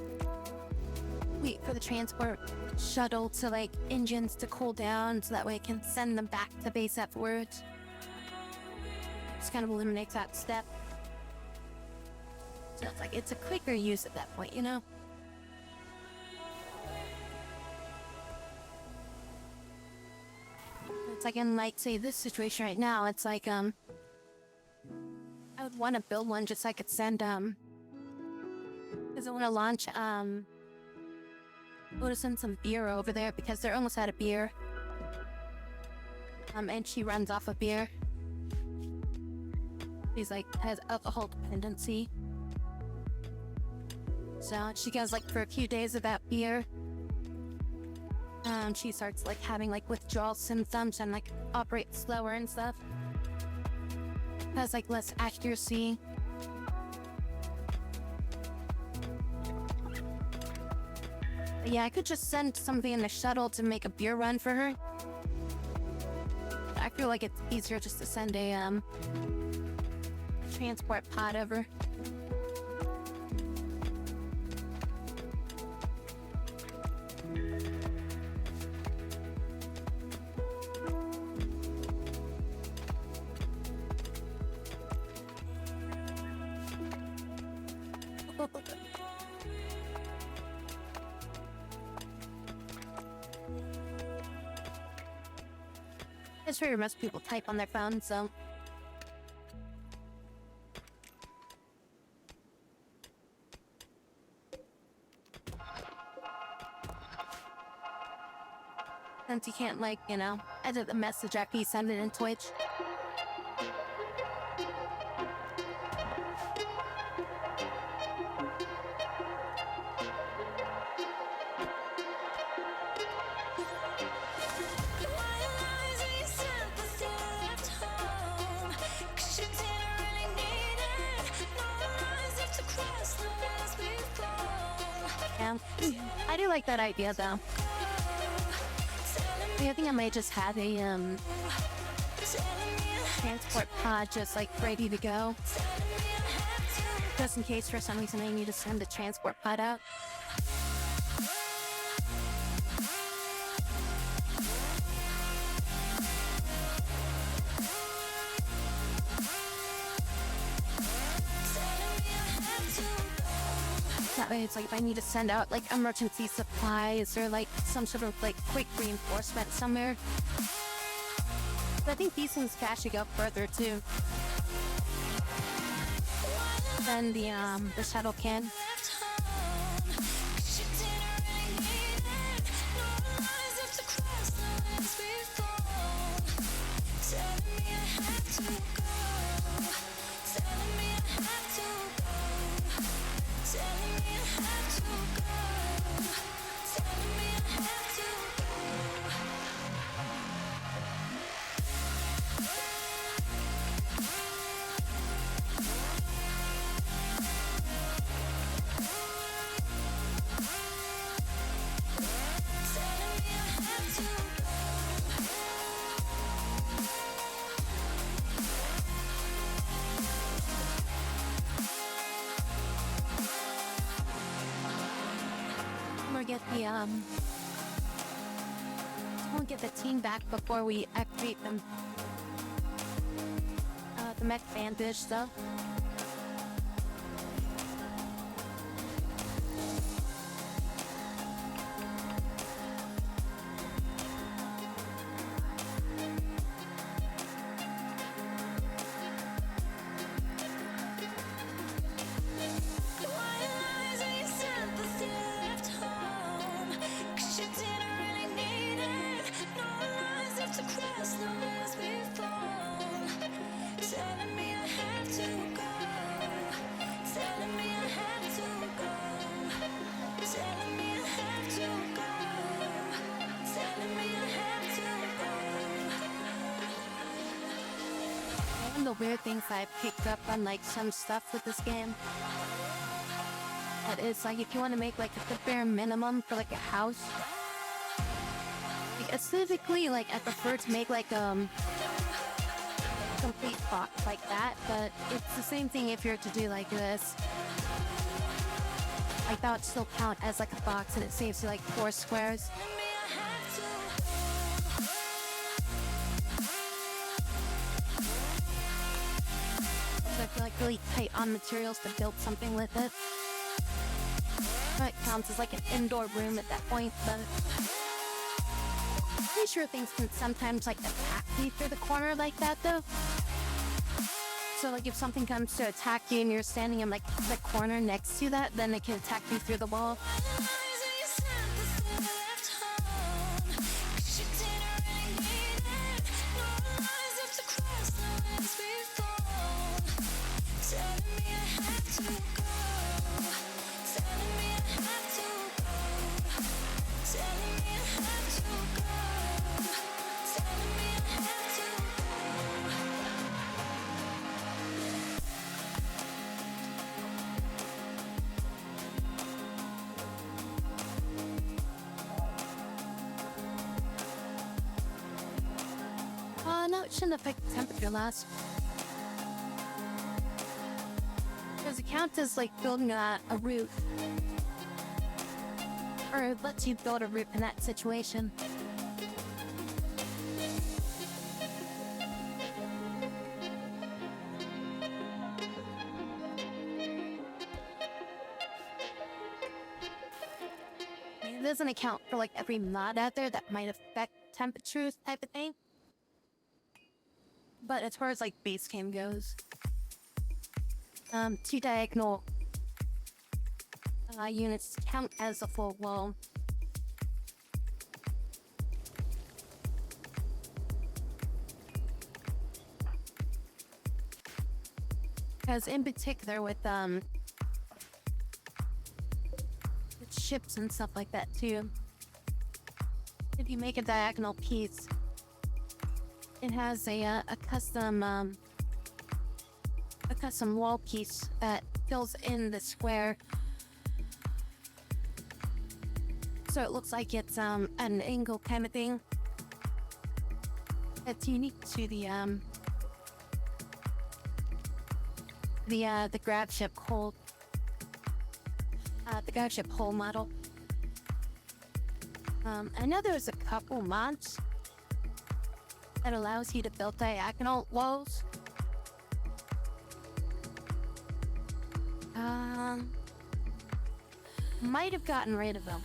wait for the transport shuttle to like engines to cool down, so that way I can send them back to base afterwards. Just kind of eliminates that step. So it's like it's a quicker use at that point, you know? It's like in like say this situation right now, it's like I would want to build one just so I could send because I want to launch I want to send some beer over there because they're almost out of beer. And she runs off of beer. She's like has alcohol dependency. So she goes like for a few days without beer. She starts like having like withdrawal symptoms and like operates slower and stuff. Has like less accuracy. But yeah, I could just send somebody in the shuttle to make a beer run for her. I feel like it's easier just to send a transport pod over. It's sure most people type on their phones, so. Since you can't, like, you know, edit the message after you send it in Twitch. I do like that idea though. I think I might just have a transport pod just like ready to go. Just in case for some reason I need to send the transport pod out. That way it's like if I need to send out like emergency supplies or like some sort of like quick reinforcement somewhere. But I think these things can actually go further too than the shuttle can. get the we'll get the team back before we activate them. The mech bandage stuff. One of the weird things I picked up on like some stuff with this game, that is like if you want to make like the bare minimum for like a house, like, aesthetically like I prefer to make like complete box like that, but it's the same thing if you're to do like this. Like that would still count as like a box and it saves you like 4 squares. I feel like really tight on materials to build something with it. It counts as like an indoor room at that point, but I'm pretty sure things can sometimes like attack you through the corner like that though. So like if something comes to attack you and you're standing in like the corner next to that, then it can attack you through the wall. No, it shouldn't affect the temperature loss. Because it counts as like building a roof. Or it lets you build a roof in that situation. It doesn't account for like every mod out there that might affect temperatures type of thing. But as far as like base game goes, 2 diagonal units count as a full wall. Because in particular with ships and stuff like that too, if you make a diagonal piece, it has a custom wall piece that fills in the square, so it looks like it's an angle kind of thing. That's unique to the grab ship hull, the grab ship hull model. I know there's a couple mods that allows you to build diagonal walls. Might have gotten rid of them.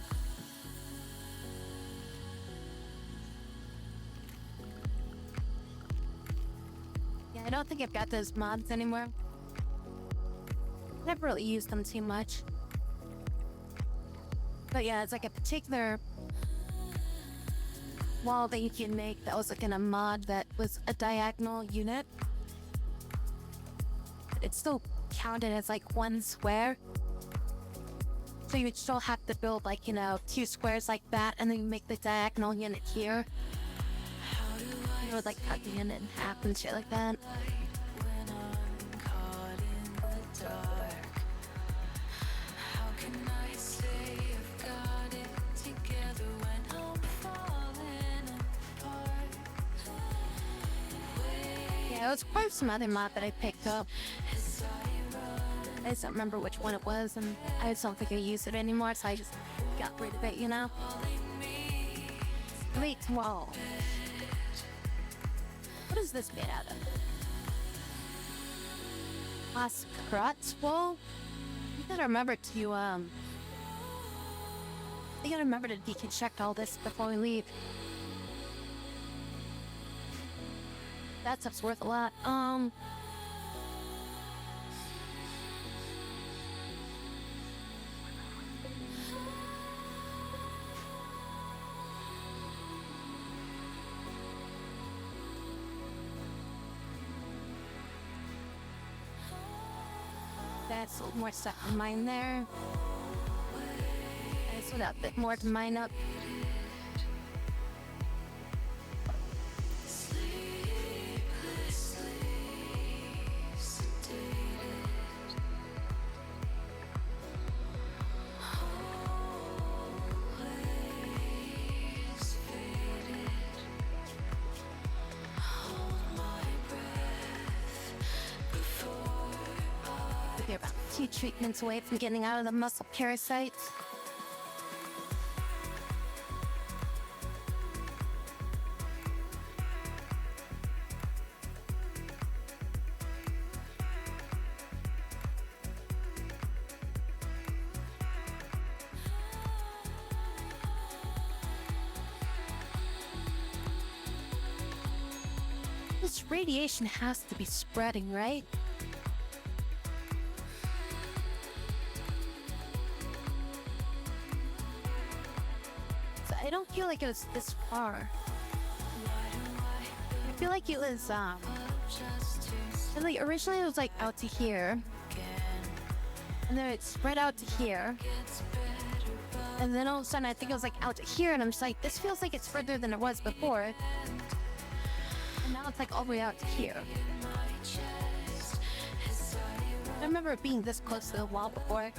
Yeah, I don't think I've got those mods anymore. Never really used them too much. But yeah, it's like a particular wall that you can make that was like in a mod that was a diagonal unit. It's still counted as like 1 square. So you would still have to build like, 2 squares like that, and then you make the diagonal unit here. You would like cut the unit in half and shit like that. Yeah, it was part of some other mod that I picked up. I just don't remember which one it was, and I just don't think I use it anymore, so I just got rid of it, you know? Wait, whoa. What is this made out of? Glass wool? You gotta remember to, you gotta remember to deconstruct all this before we leave. That stuff's worth a lot. That's a little more stuff to mine there. I just want a bit more to mine up. You're about 2 treatments away from getting out of the muscle parasites. This radiation has to be spreading, right? I don't feel like it was this far. I feel like it was, like originally it was like out to here. And then it spread out to here. And then all of a sudden I think it was like out to here, and I'm just like, this feels like it's further than it was before. And now it's like all the way out to here. I remember it being this close to the wall before.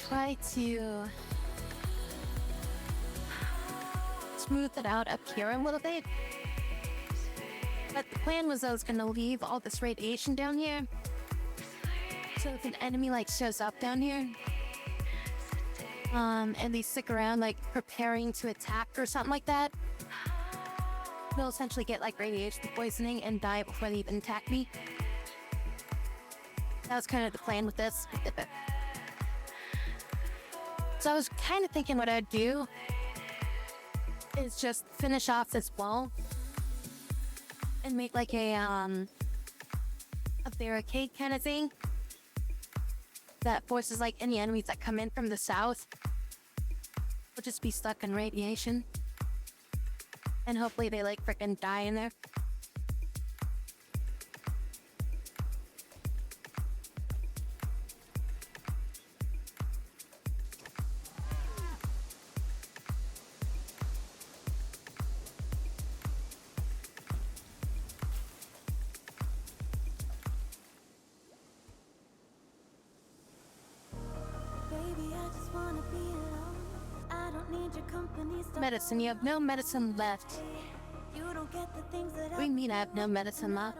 Try to smooth it out up here a little bit. But the plan was I was gonna leave all this radiation down here. So if an enemy like shows up down here, and they stick around like preparing to attack or something like that, they'll essentially get like radiation poisoning and die before they even attack me. That was kind of the plan with this. So I was kind of thinking what I'd do is just finish off this wall and make like a barricade kind of thing that forces like any enemies that come in from the south will just be stuck in radiation, and hopefully they like frickin' die in there. Medicine, you have no medicine left. What do you mean I have no medicine left?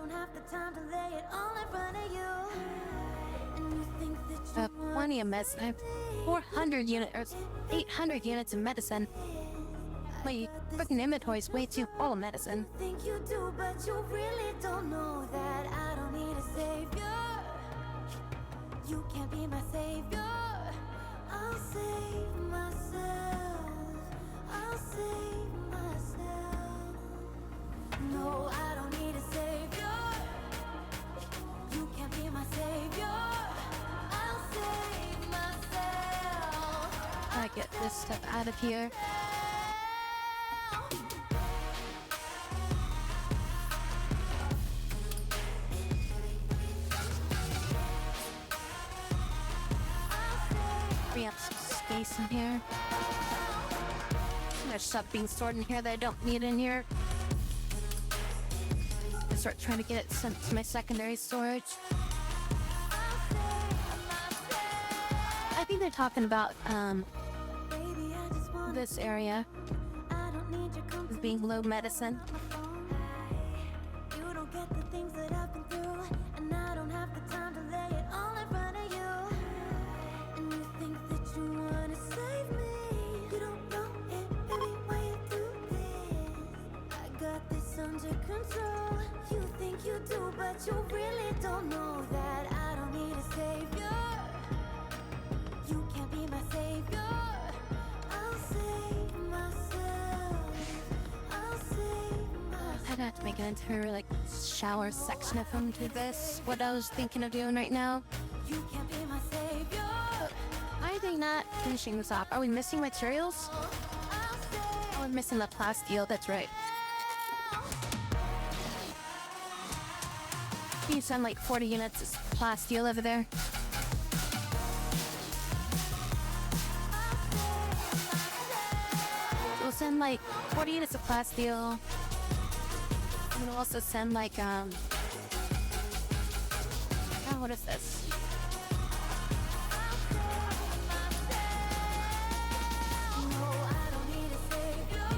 I have plenty of medicine. I have 400 units, or 800 units of medicine. My freaking inventory is way too full of medicine. Think you do, but you really don't know that I don't need a savior. You can't be my savior. I'll save myself. I'll save myself. No, I don't need a savior. You can't be my savior. I'll save myself. I get this stuff out of here. free up some space in here. There's stuff being stored in here that I don't need in here. I start trying to get it sent to my secondary storage. I think they're talking about this area as being low medicine. You don't get the things that I've been through, and I don't have the time to lay it all in front of you. And you think that you wanna save me? You don't know it, baby, why you do this? I got this under control. You think you do, but you really don't know that I don't need a savior. You can't be my savior. I'll save myself. I'll save myself. I'd have to make an entire like shower section of him to this. What I was thinking of doing right now. You can't be my savior. I think not finishing this off. Are we missing materials? Oh, we're missing the plasteel, that's right. You send like 40 units of plasteel over there. We'll send like 40 units of plasteel. And we'll also send like, oh, what is this?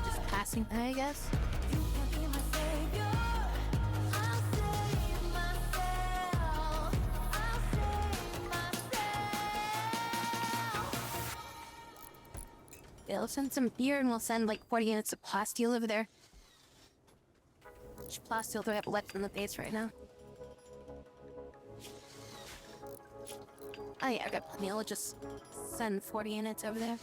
Just passing by, I guess. You can't be my savior. I'll save myself. I'll save myself. Yeah, we'll send some beer and we'll send like 40 units of plasteel over there. How much plasteel do I have left in the base right now? Oh yeah, I got plenty. I'll just send 40 units over there.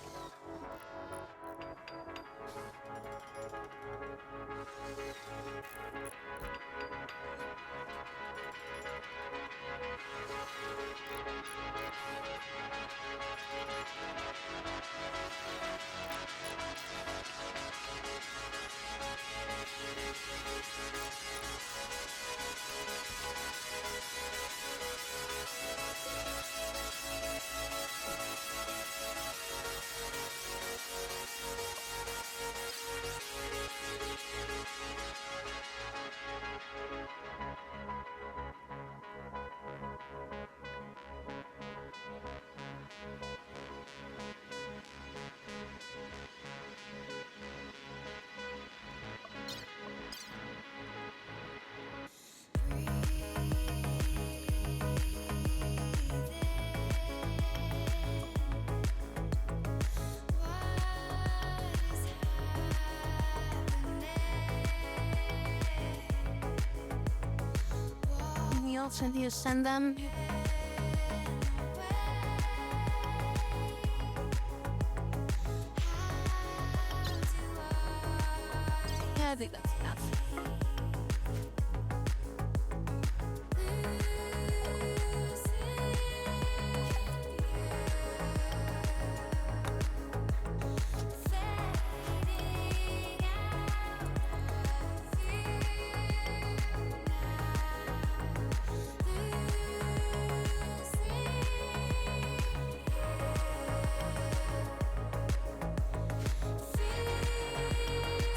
Anything else I need to send them? Yeah, I think that's enough.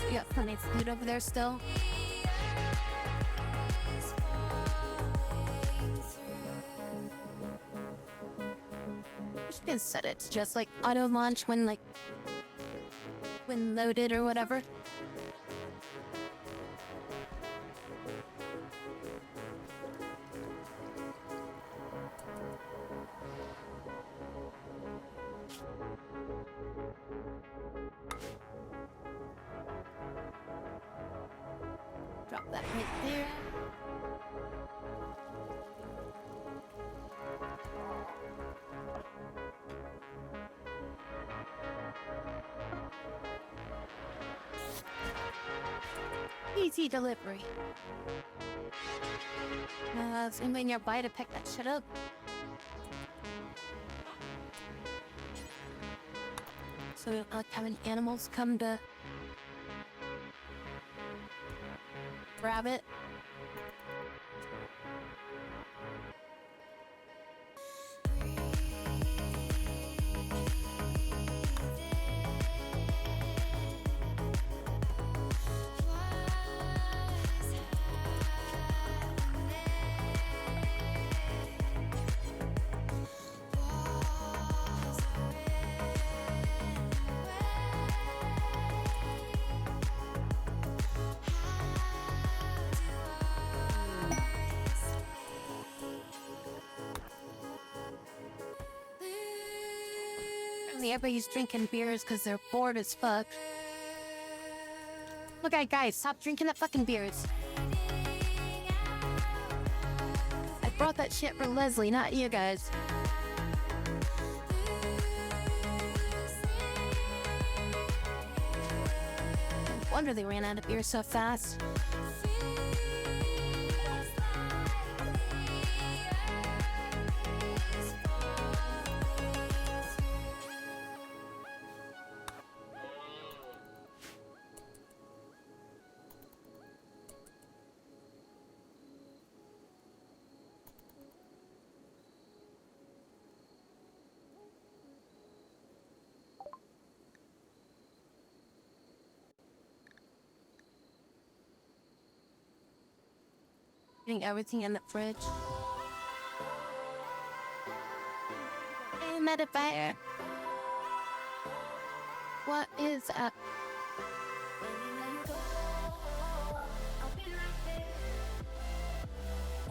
You got plenty of food over there still. Just gonna set it to just like auto launch when loaded or whatever. Drop that right there. Easy delivery. Is anybody nearby to pick that shit up? So we don't like having animals come to grab it. Apparently everybody's drinking beers because they're bored as fuck. Look, guys, stop drinking that fucking beers. I brought that shit for Leslie, not you guys. No wonder they ran out of beer so fast. Putting everything in the fridge. Hey, Metafire. What is up? Anywhere you go, I'll be right there.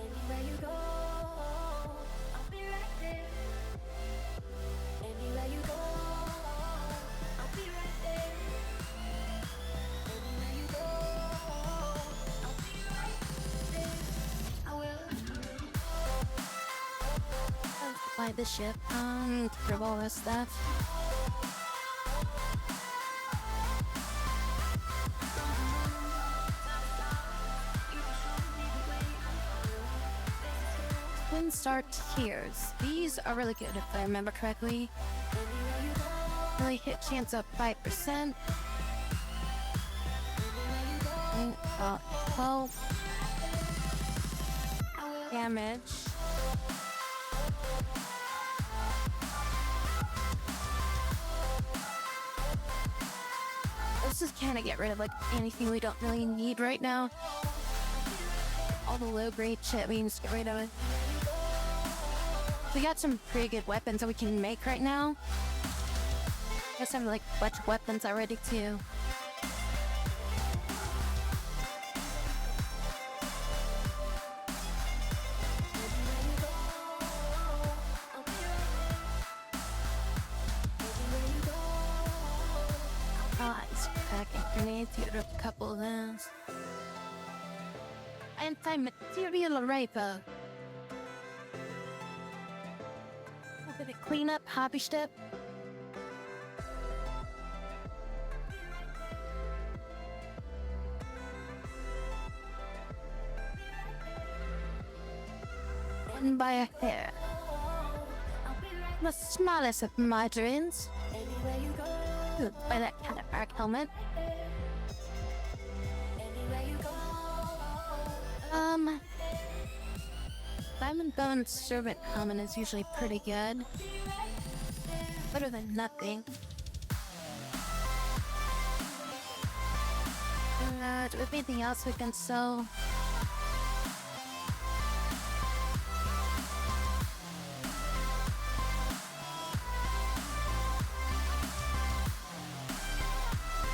Anywhere you go, I'll be right there. Anywhere you go, I'll be right there. Anywhere you go, I'll be right there. I will. Buy the ship. Grab all this stuff. Twin Star Tears. These are really good if I remember correctly. Really hit chance up 5%. Hull damage. Let's just kind of get rid of like anything we don't really need right now. All the low grade shit we can just get rid of it. We got some pretty good weapons that we can make right now. I guess I have like a bunch of weapons already too. Ice packing grenades, get rid of a couple of those. Anti-material rifle. A bit of cleanup, hobby step. And by a hair. The smallest of my dreams. By that kind of arc helmet. Diamond Bone Servant helmet is usually pretty good. Better than nothing. Do we have anything else we can sell?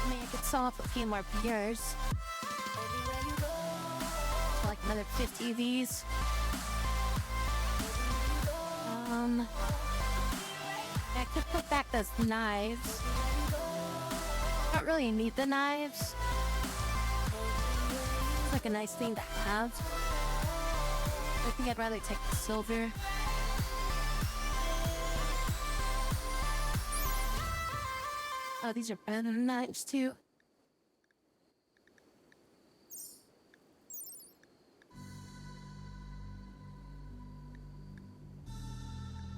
I mean, I could sell off a few more beers. So like another 50 of these. I could put back those knives. I don't really need the knives. It's like a nice thing to have. I think I'd rather take the silver. Oh, these are better knives too.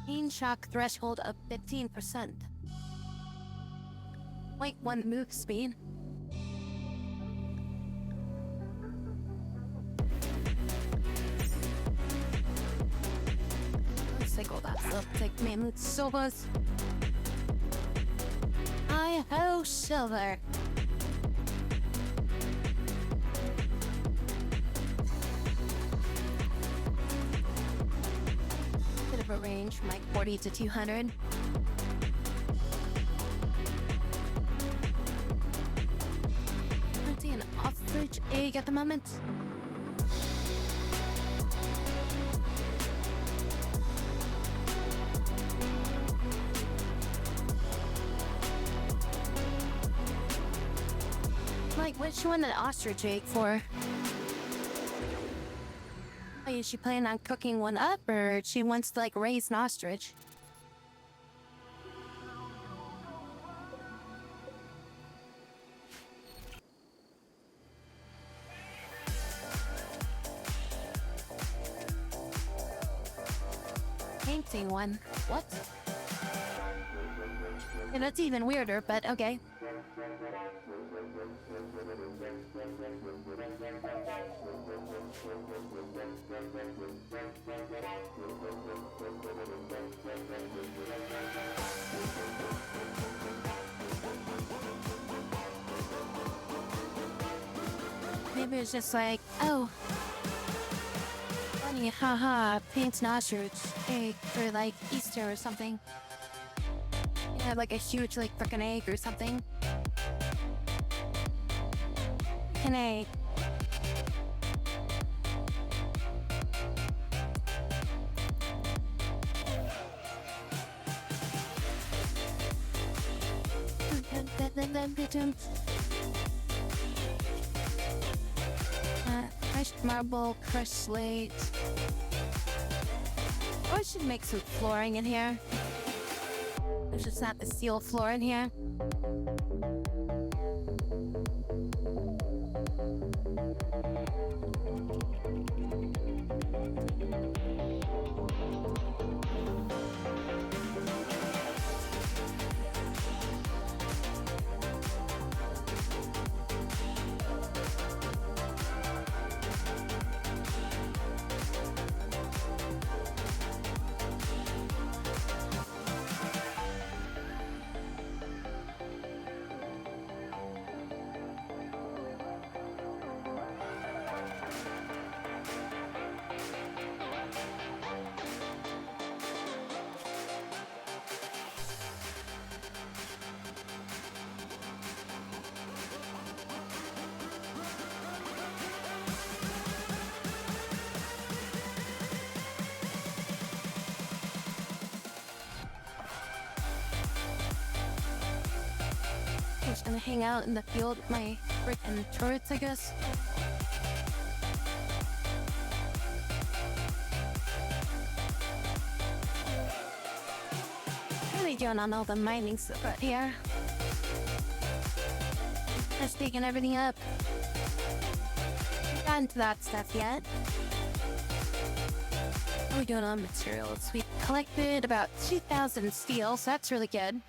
Pain shock threshold of 15%. 0.1 move speed. Let's take all that stuff. Take mammoth silvers. I-ho silver. Bit of a range from like 40 to 200. I see an ostrich egg at the moment. What's she want an ostrich egg for? Oh, is she planning on cooking one up, or she wants to like raise an ostrich? Painting one. What? Yeah, that's even weirder, but okay. Maybe it's just like, oh, funny, haha, paint an ostrich egg for like Easter or something. Yeah, like a huge like frickin' egg or something. An egg. Crushed marble, crushed slate. Oh, I should make some flooring in here. There's just not the steel floor in here. I'm just gonna hang out in the field with my frickin' turrets, I guess. What are they doing on all the mining stuff out here? Just digging everything up. Not into that stuff yet. What are we doing on materials? We collected about 2,000 steel, so that's really good.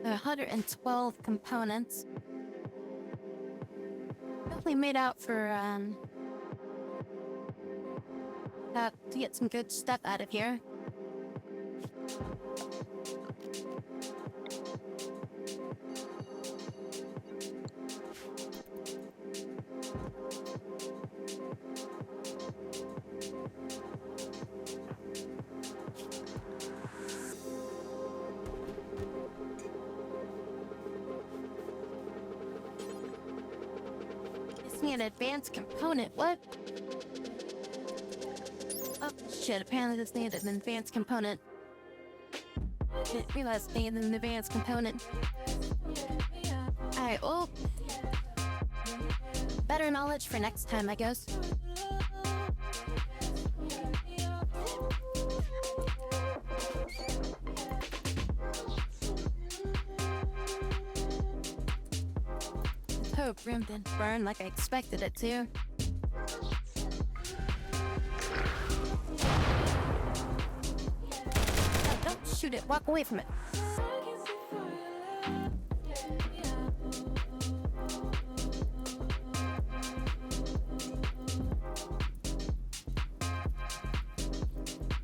112 components. Definitely made out for to get some good stuff out of here. An advanced component. What? Oh shit, apparently this needed an advanced component. Didn't realize it needed an advanced component. Alright, well, better knowledge for next time, I guess. Hope room didn't burn like I expected it to. Oh, don't shoot it, walk away from it.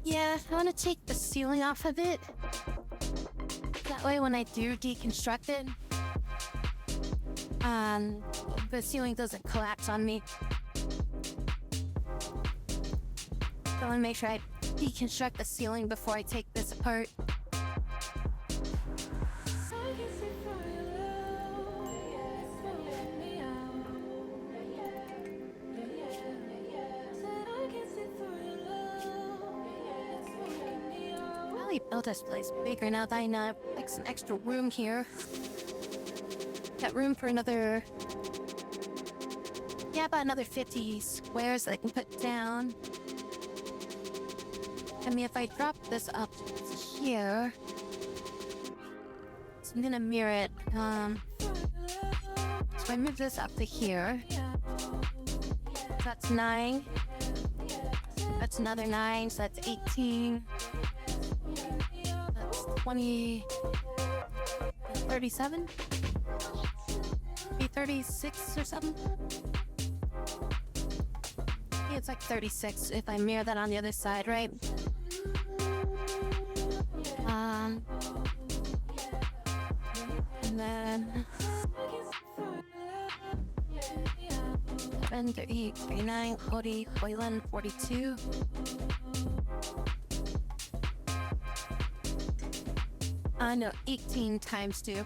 Yeah, I want to take the ceiling off of it. That way when I do deconstruct it, the ceiling doesn't collapse on me. So I want to make sure I deconstruct the ceiling before I take this apart. Probably Oh, this place bigger now that I have like some extra room here. Got room for another... Yeah, about another 50 squares that I can put down. I mean, if I drop this up here... So I'm gonna mirror it. So I move this up to here. That's 9. That's another 9, so that's 18. That's 20... 37? Maybe 36 or something? Yeah, it's like 36 if I mirror that on the other side, right? And then... 7, 38, 39, 40, 41, 42. No, 18 times 2.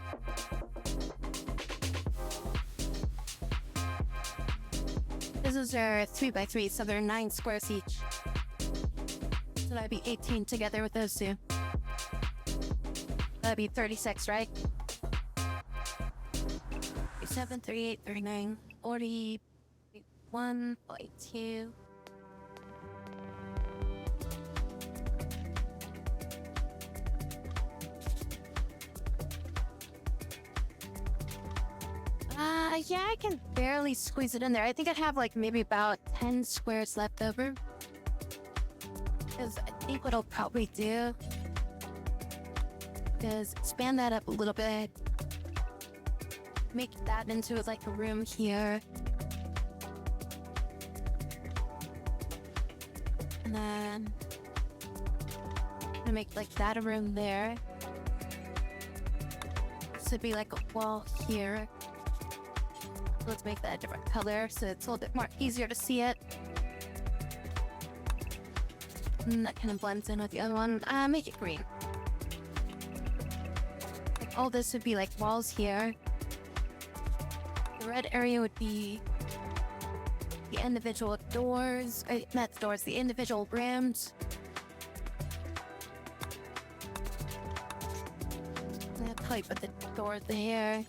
This are 3x3, so they're 9 squares each. So that'd be 18 together with those two. That'd be 36, right? 37, 38, 39, 40, 41, 42. Yeah, I can barely squeeze it in there. I think I'd have like maybe about 10 squares left over. Because I think what I'll probably do is expand that up a little bit. Make that into like a room here. And then I'm gonna make like that a room there. This would be like a wall here. Let's make that a different color so it's a little bit more easier to see it. And that kind of blends in with the other one. Make it green. Like all this would be like walls here. The red area would be the individual doors. Not the doors, the individual rooms. And I'll probably put the door there.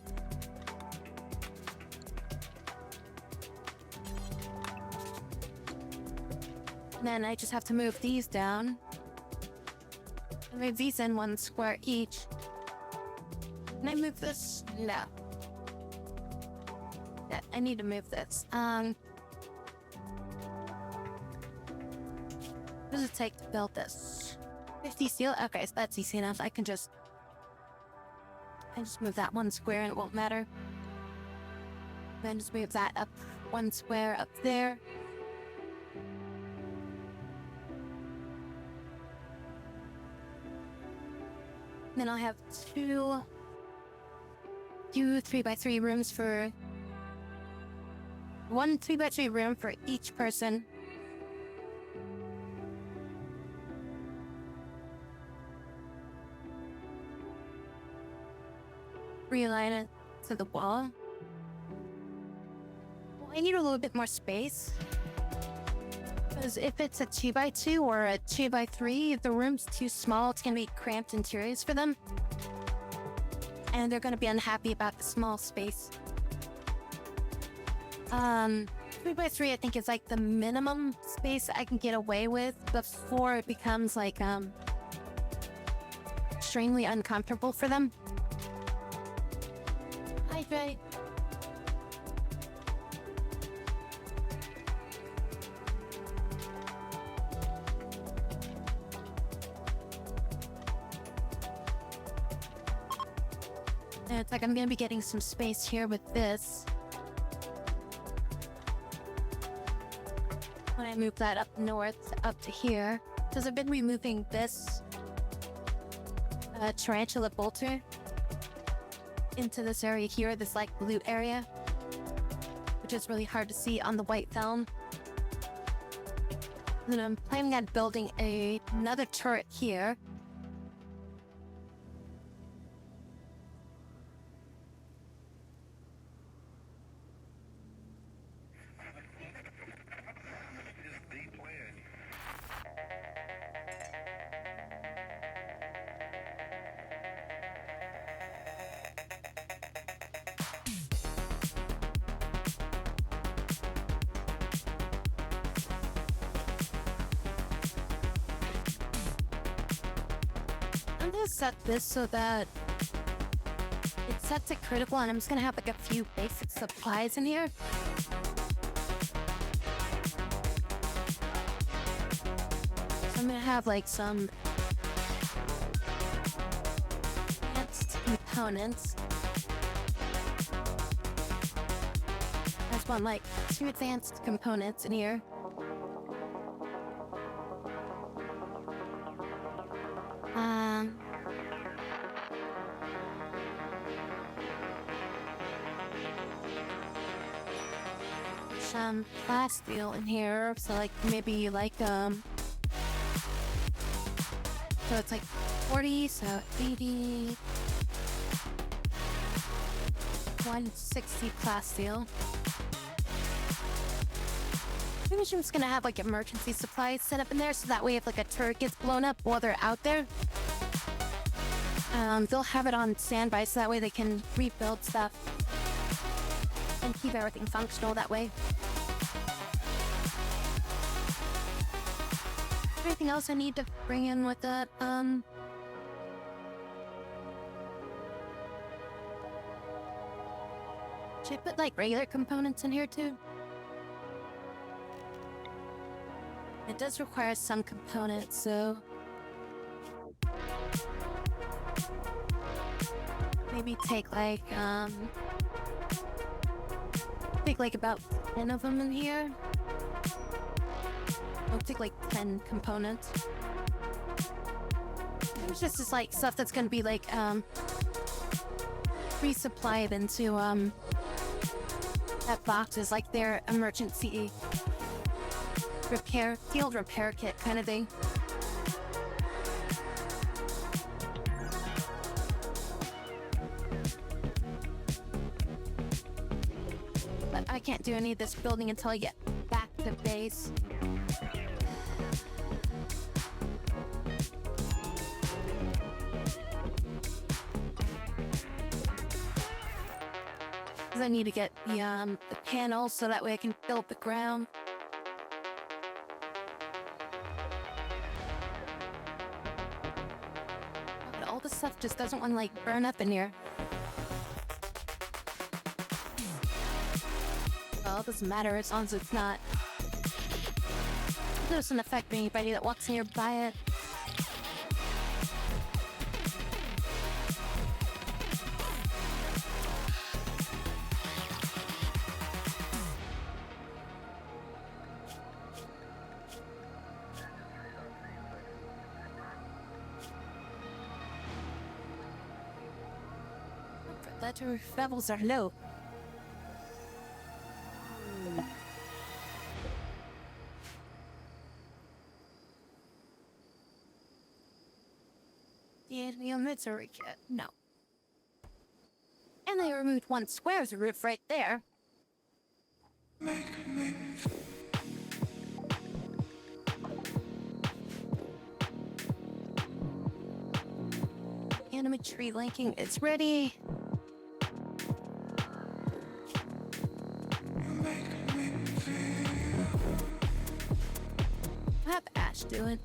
And then I just have to move these down. I move these in 1 square each. Can I move this? No. Yeah, I need to move this. What does it take to build this? 50 steel? Okay, so that's easy enough. I just move that 1 square and it won't matter. Then just move that up 1 square up there. Then I'll have two 3x3 rooms for... 1 3x3 room for each person. Realign it to the wall. Well, I need a little bit more space. Because if it's a 2x2 or a 2x3, the room's too small. It's gonna be cramped interiors for them. And they're gonna be unhappy about the small space. 3x3 I think is like the minimum space I can get away with before it becomes like extremely uncomfortable for them. Hydrate. And it's like I'm gonna be getting some space here with this. When I move that up north, up to here, because I've been removing this tarantula bolter into this area here, this like blue area, which is really hard to see on the white film. And then I'm planning on building another turret here. I'm gonna set this so that it's set to critical, and I'm just gonna have like a few basic supplies in here. So I'm gonna have like some advanced components. I just want like 2 advanced components in here. Some plasteel in here, so like maybe like so it's like 40, so 80, 160 plasteel. Maybe I'm just gonna have like emergency supplies set up in there, so that way if like a turret gets blown up while they're out there, they'll have it on standby, so that way they can rebuild stuff and keep everything functional that way. Anything else I need to bring in with that? Should I put like regular components in here too? It does require some components, so maybe take like about 10 of them in here. I'll take like 10 components. It's just like stuff that's gonna be like resupplied into that boxes, like their emergency field repair kit kind of thing. But I can't do any of this building until I get back to base. I need to get the panels so that way I can build the ground. But all this stuff just doesn't want to like burn up in here. Well, it doesn't matter as long as it's not. It doesn't affect anybody that walks nearby it. Letter levels are low. The units are no. And they removed one square as a roof right there. Anime tree linking is ready. What have Ash doing?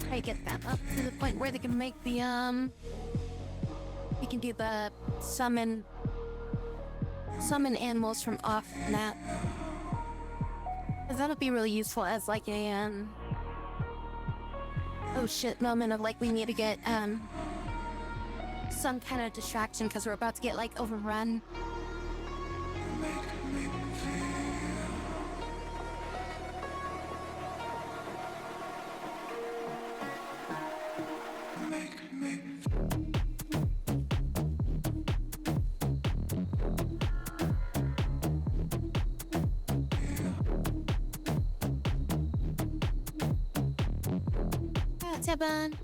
Try to get them up to the point where they can make the we can do the summon animals from off map. Cause that'll be really useful as like a oh shit moment of like we need to get some kind of distraction because we're about to get like overrun. Seven.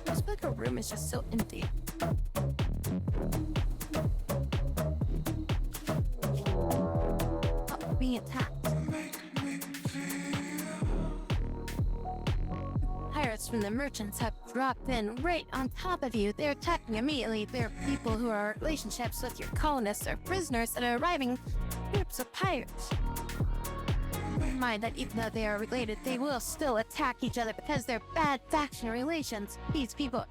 This bigger room is just so empty. Oh, being attacked. Pirates from the merchants have dropped in right on top of you. They're attacking immediately. There are people who are in relationships with your colonists or prisoners that are arriving groups of pirates. Keep in mind that even though they are related, they will still attack each other because they're bad faction relations. These people.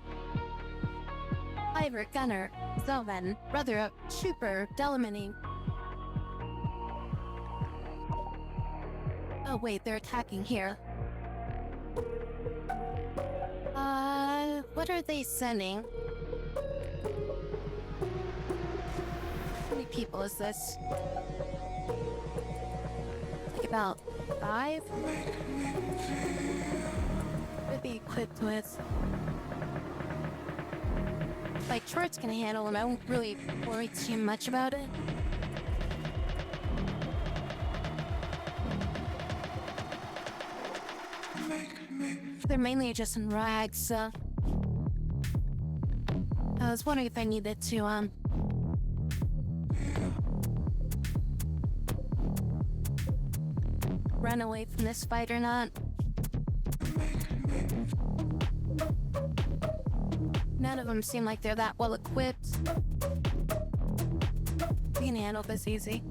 Pirate Gunner, Zelman, brother of Trooper Delamini. Oh wait, they're attacking here. What are they sending? How many people is this? Like about 5? What are they equipped with? Like, Troy's gonna handle them. I won't really worry too much about it. They're mainly just in rags, so I was wondering if I needed to, run away from this fight or not. None of them seem like they're that well equipped. We can handle this easy.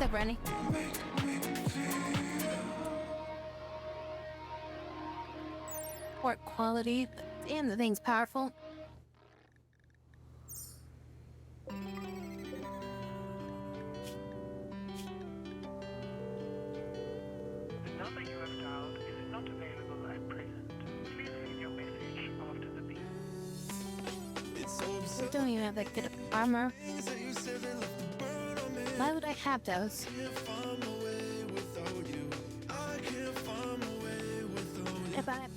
Rennie. Port quality, but damn, the thing's powerful. The number you have dialed is not available at present. Please leave your message after the beep. I don't even have that good armor. Why would I have those? If I...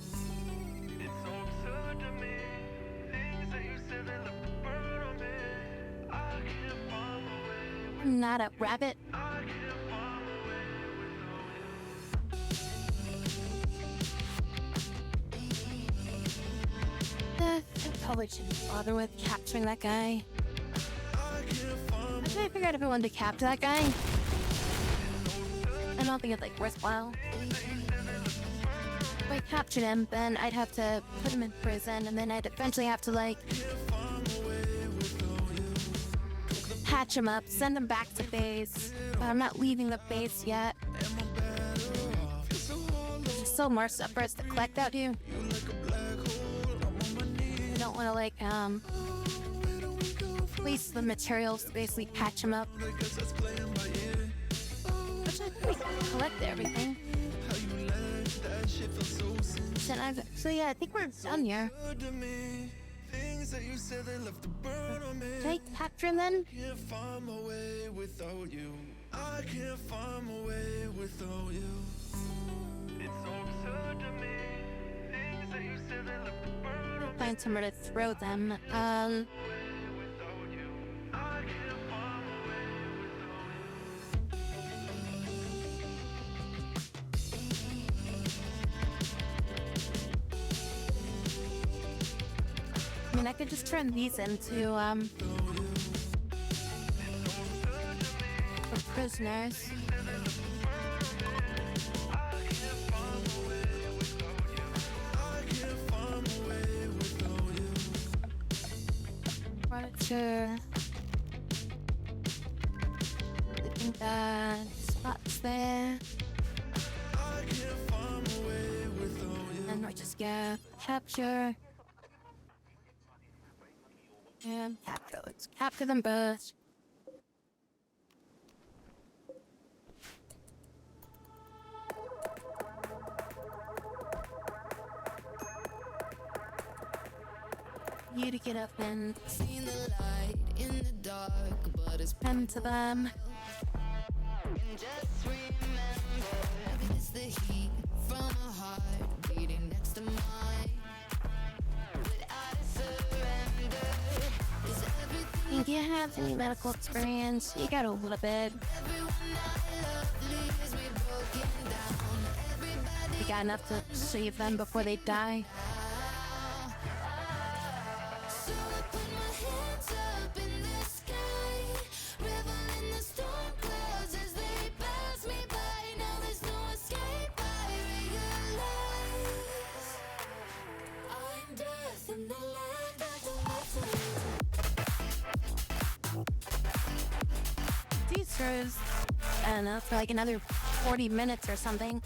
I'm not a rabbit. I probably shouldn't bother with capturing that guy. I figured out if I wanted to capture that guy. I don't think it's like worthwhile. If I captured him, then I'd have to put him in prison, and then I'd eventually have to like patch him up, send him back to base. But I'm not leaving the base yet. There's so more stuff for us to collect out here. I don't want to like waste the materials to basically patch him up. Which I think we can collect everything. So yeah, I think we're done here. Did I capture him then? Find somewhere to throw them. I mean, I could just turn these into, for prisoners. Furniture. I think spots there. And we just go capture. And capture. Let's capture them both. You to get up and Seen the light in the dark, but it's come to them. If you have any medical experience, you got a little bit. You got enough to save them before they die. These serves, I don't know, for like another 40 minutes or something.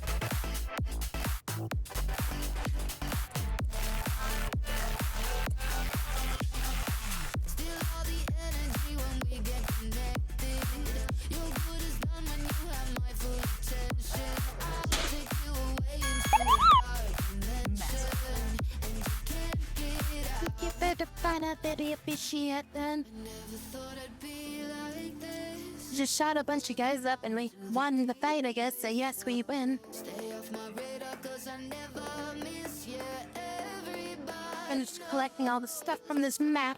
You better find out that you appreciate them. Just shot a bunch of guys up and we won the fight, I guess. So yes, we win. I'm just collecting all the stuff from this map.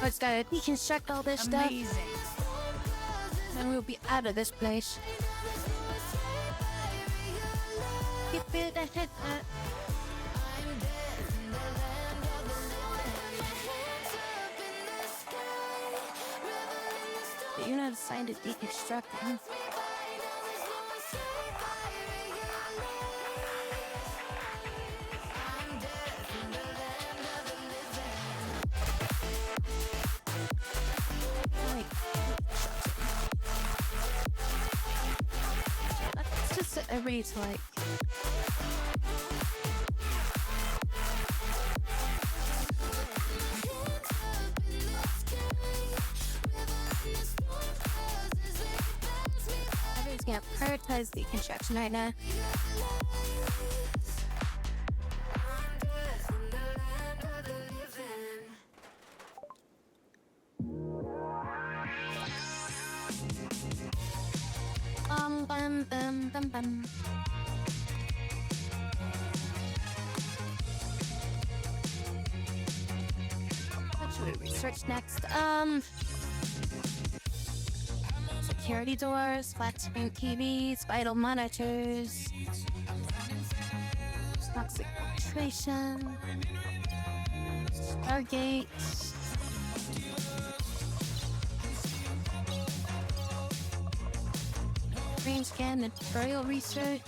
I just gotta deconstruct all this Amazing. stuff. And we'll be out of this place. But you're not assigned to deconstruct them. Like, let's just erase like. Everybody's gonna prioritize deconstruction right now. Bum bum bum bum. What should we research next? Security doors, flat screen TVs, vital monitors, toxic filtration, Stargate. Brain scan and tutorial research.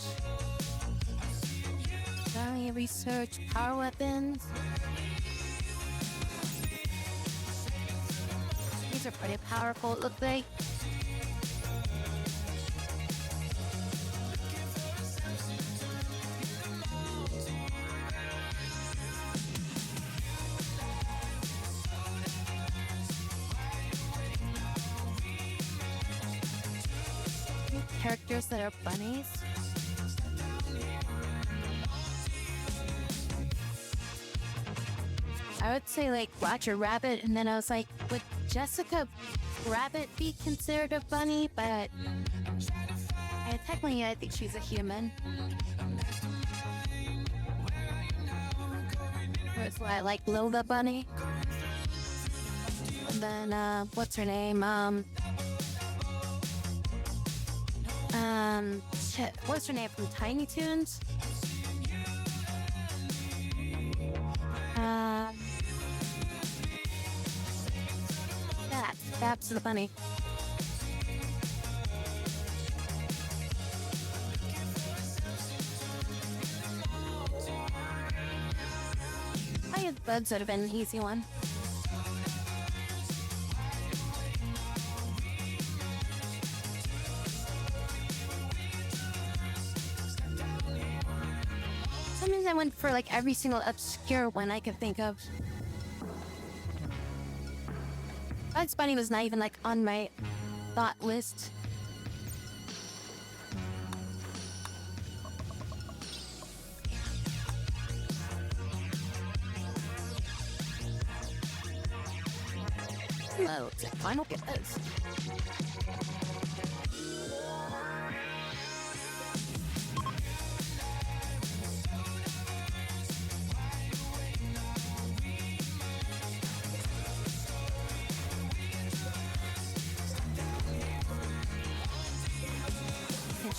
Value research, power weapons. These are pretty powerful, it looks like. Characters that are bunnies. I would say like Roger Rabbit, and then I was like, would Jessica Rabbit be considered a bunny? But technically I think she's a human. That's why I like Lola Bunny. And then what's her name? Shit, what's her name from Tiny Toons? Babs the bunny. I guess Buds would have been an easy one. Sometimes I went for like every single obscure one I could think of. Bugs Bunny was not even like on my thought list. Oh, it's a final guess.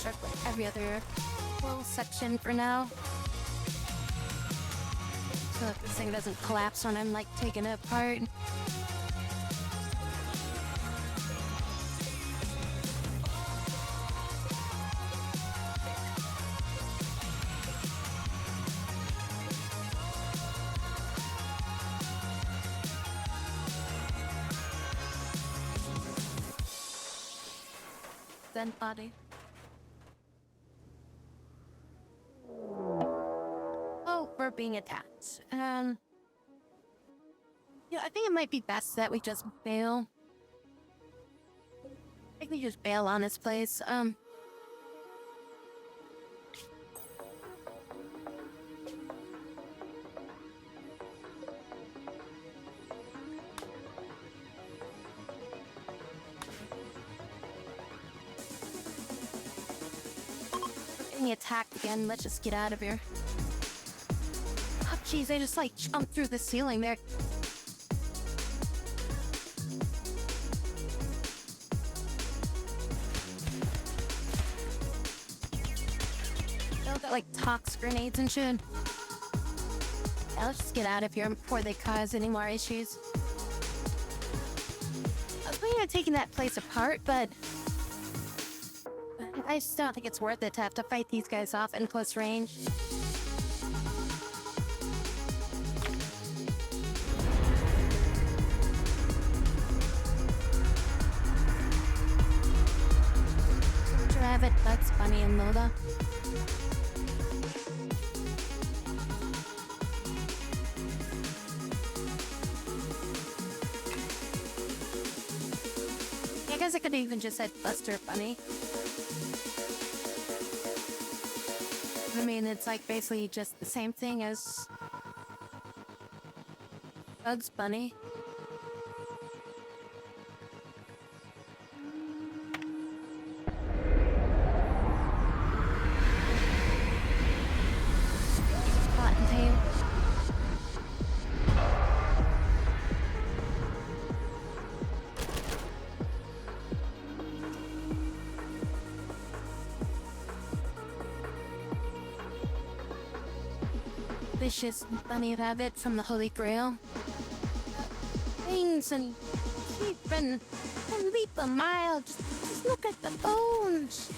check like every other little section for now. So that this thing doesn't collapse when I'm like taking it apart. Then body. Oh, we're being attacked. Yeah, I think it might be best that we just bail. I think we just bail on this place. Getting attacked again. Let's just get out of here. Oh, jeez, I just like jumped through the ceiling there. Got like tox grenades and shit. Yeah, let's just get out of here before they cause any more issues. I was planning on taking that place apart, but I just don't think it's worth it to have to fight these guys off in close range. Rabbit, Bugs Bunny, and Lola. I guess I could have even just said Buster Bunny. I mean, it's like basically just the same thing as Bugs Bunny. Cottontail. Vicious bunny rabbit from the Holy Grail. Things and keep and leap a mile. Just look at the bones.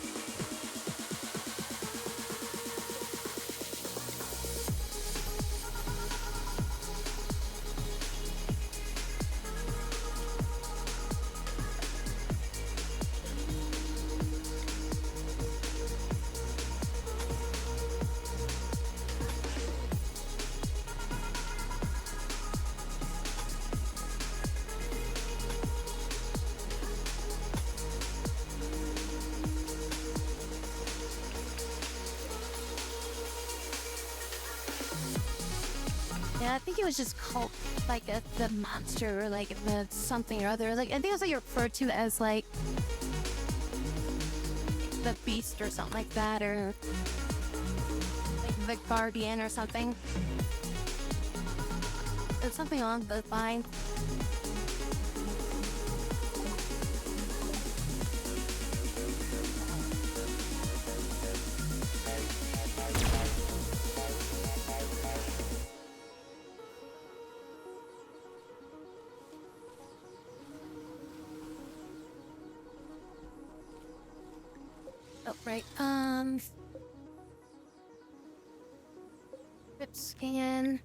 Yeah, I think it was just called like the monster or like the something or other. Like I think it was like referred to as like the beast or something like that, or like the guardian or something. It's something along those lines. Oh, right. Rip scan.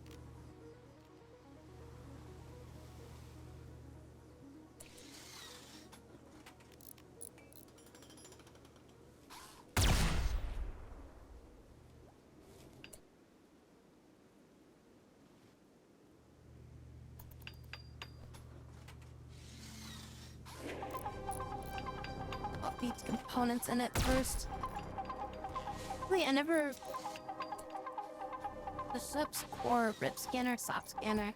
Put these components in it first. Wait, I never. The subs or rip scanner, soft scanner.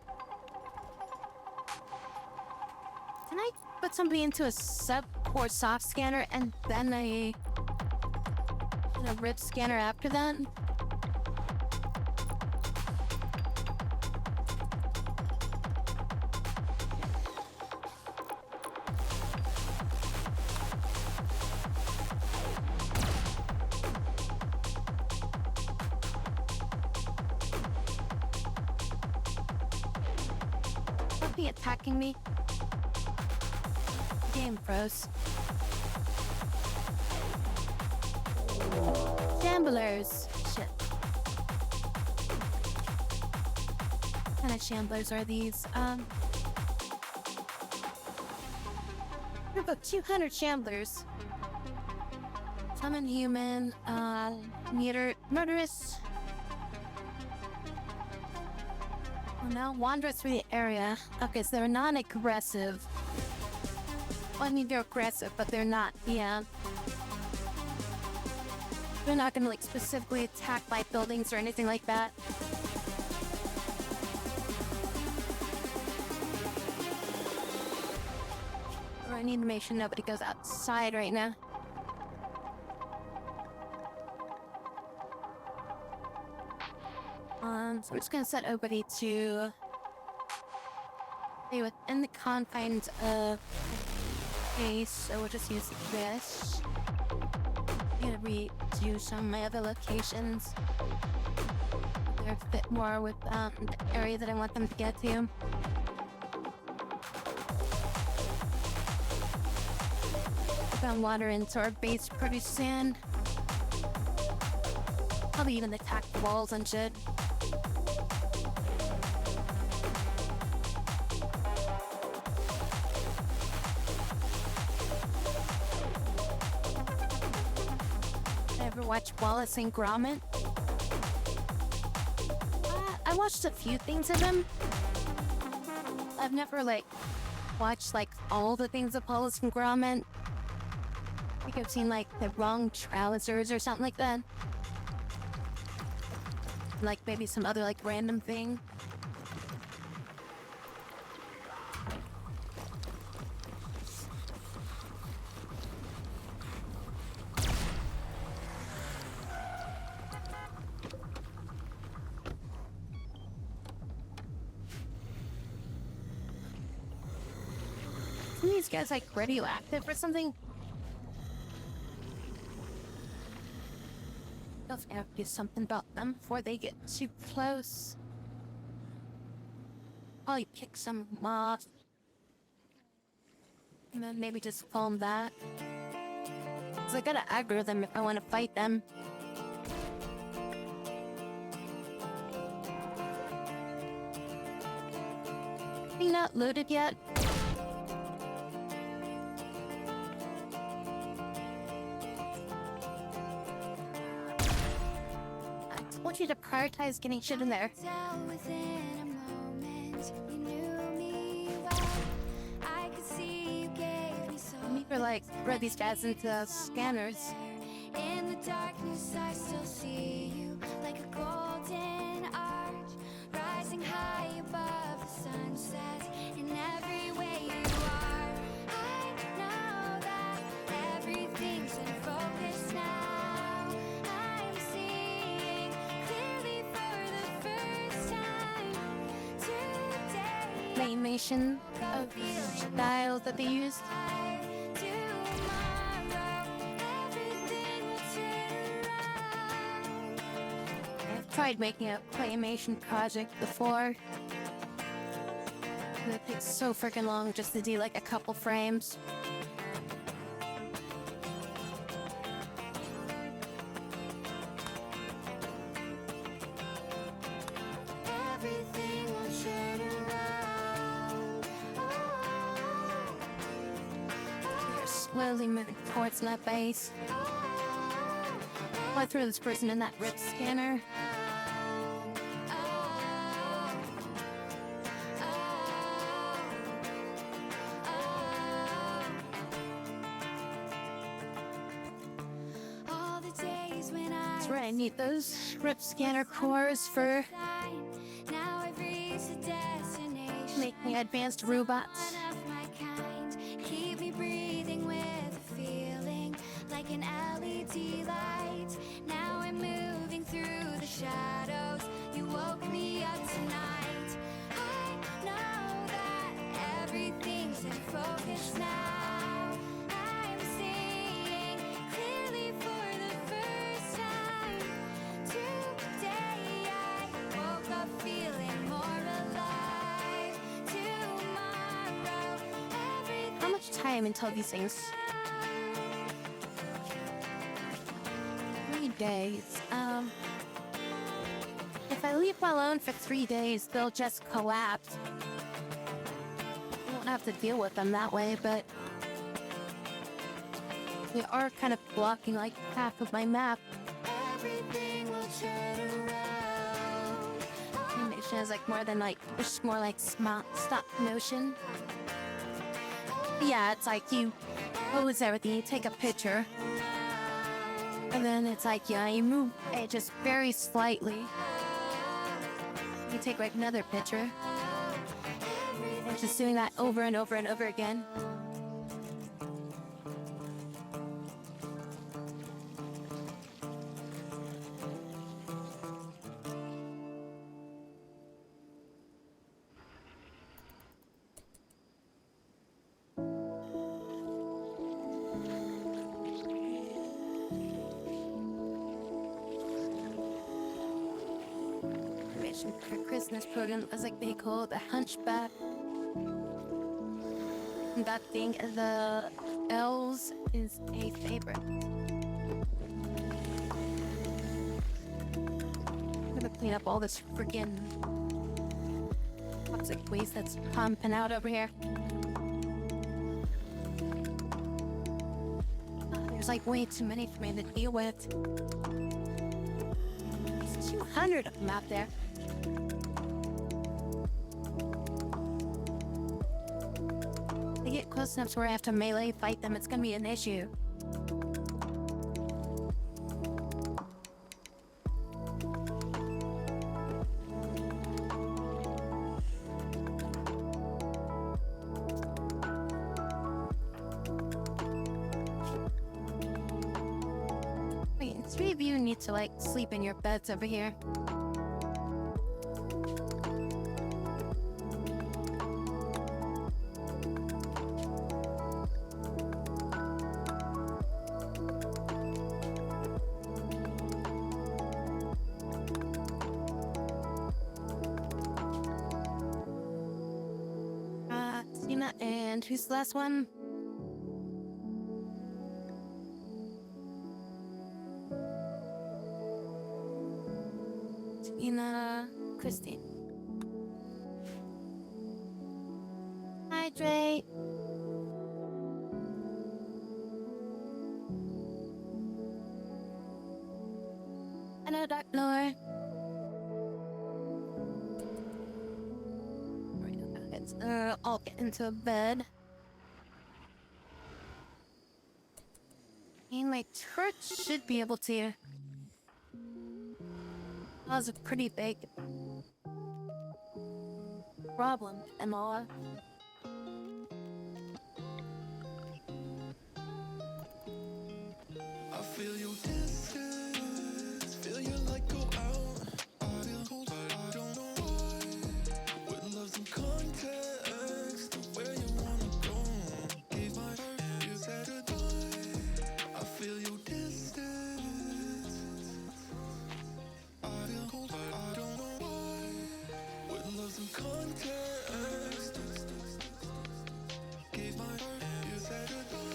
Can I put somebody into a sub or soft scanner and then a rip scanner after that? something attacking me? Game froze. Shamblers. Shit. What kind of shamblers are these? There are about 200 shamblers. Some inhuman, murderous. Oh no, wander through the area. Okay, so they're non-aggressive. Well, I mean, they're aggressive, but they're not, yeah. They're not gonna, like, specifically attack my buildings or anything like that. I need to make sure nobody goes outside right now. So I'm just gonna set everybody to stay within the confines of space, so we'll just use this. I'm gonna redo some of my other locations. They're a bit more with the area that I want them to get to. Gonna water into our base pretty soon. Probably even attack the walls and shit. Ever watch Wallace and Gromit? I watched a few things of them. I've never watched all the things of Wallace and Gromit. I think I've seen the wrong trousers or something like that. Maybe some other random thing. Some of these guys radioactive or something. I'll have to do something about them before they get too close. Probably pick some off. And then maybe just foam that. Cause I gotta aggro them if I want to fight them. Are you not loaded yet? I want you to prioritize getting shit in there. I need to throw these guys into scanners. In the darkness I still see you like a golden arch rising high above the sunset in every way you are. I know that everything's in focus now. I'm seeing clearly for the first time today. The animation of styles that they used. Tried making a claymation project before. And it takes so freaking long just to do a couple frames. Everything will turn around. They're slowly moving towards that base. I threw this person in that rip scanner. That's right, I need those rip scanner cores for making advanced robots. Keep me breathing with a feeling like an LED light. Now I'm moving through the shadows. You woke me up tonight. I know that everything's in focus now. I'm seeing clearly for the first time today. I woke up feeling more alive. Tomorrow time until these things. 3 days. If I leave them alone for 3 days, they'll just collapse. I won't have to deal with them that way, but they are kind of blocking like half of my map. Everything will turn around. Animation is like more than like, it's more like stop motion. Yeah, it's like you pose everything, you take a picture. And then it's like, yeah, you move it just very slightly. You take like another picture. And just doing that over and over and over again. For Christmas program was like they call it the Hunchback. That thing, the elves is a favorite. I'm gonna clean up all this freaking toxic waste that's pumping out over here. There's like way too many for me to deal with. There's 200 of them out there. They get close enough to where I have to melee fight them, it's gonna be an issue. Wait, 3 of you need to like sleep in your beds over here. And who's the last one? Tina, Christine. Hydrate. Hello, Dark Lord. I'll get into bed. And my turret should be able to cause a pretty big problem and all. I feel your distance, feel you like go out. I feel cold, but I don't know why. With love some context to where you wanna go. Gave my heart and you said goodbye. I feel your distance. I feel cold, but I don't know why. With love some context. Gave my heart and you said goodbye.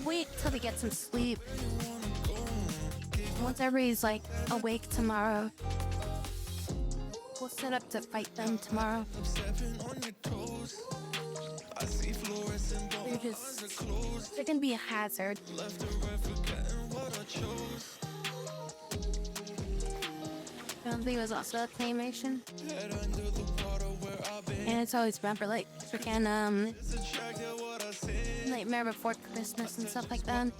Wait till they get some sleep. Once everybody's like awake tomorrow, we'll set up to fight them tomorrow. They're gonna be a hazard. I don't think it was also a claymation. And it's always remember like freaking Nightmare Before Christmas and stuff like that.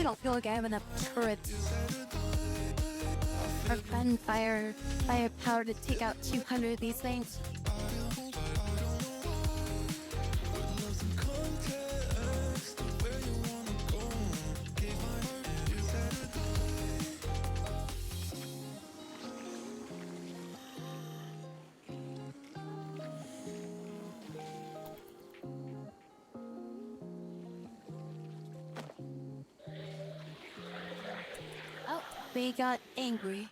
don't feel like I have enough turrets or firepower to take out 200 of these things. Oh, they got angry.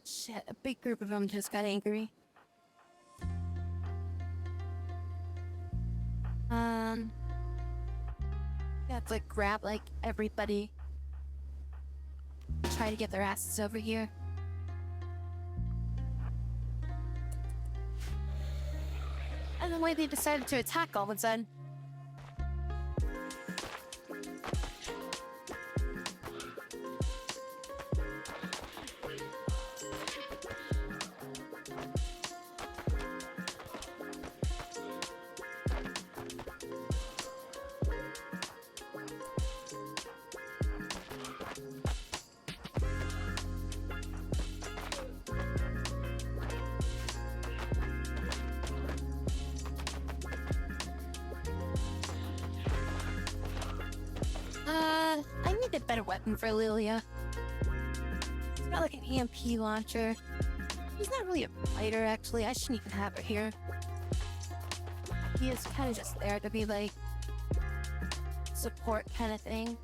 Shit, a big group of them just got angry. Have to grab like everybody. Try to get their asses over here. And then why they decided to attack all of a sudden. I need a better weapon for Lilia. He's got like an EMP launcher. He's not really a fighter, actually. I shouldn't even have her here. He is kind of just there to be like support kind of thing.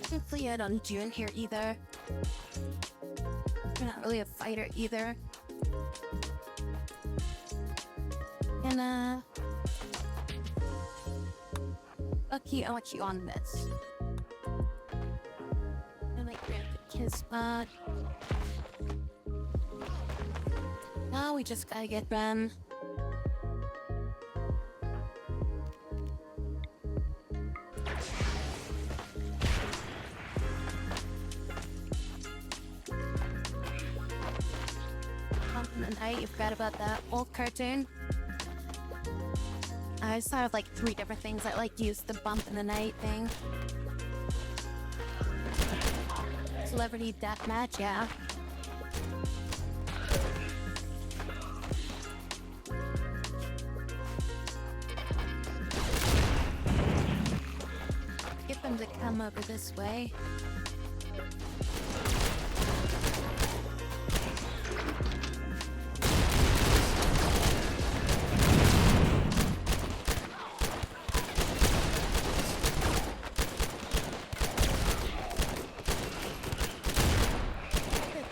Technically, I don't do in here either. You're not really a fighter either. And Lucky, I want you on this. And like grab the kiss spot. Now we just gotta get them. You forgot about that old cartoon. I just thought of like 3 different things that like use the bump in the night thing. Celebrity deathmatch, yeah. Get them to come over this way.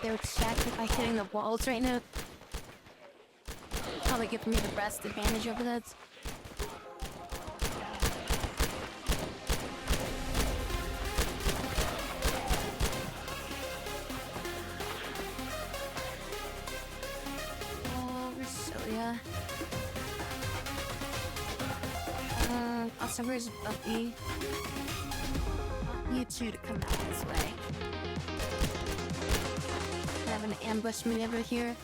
They're distracted by hitting the walls right now. Probably give me the best advantage over that. Oh, Rosalia. Also, where's Buffy? You two to come out this way. Have an ambush maneuver here.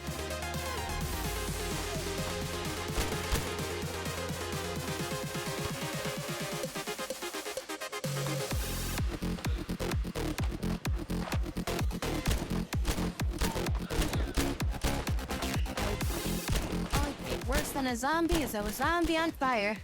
Oh, worse than a zombie is a zombie on fire.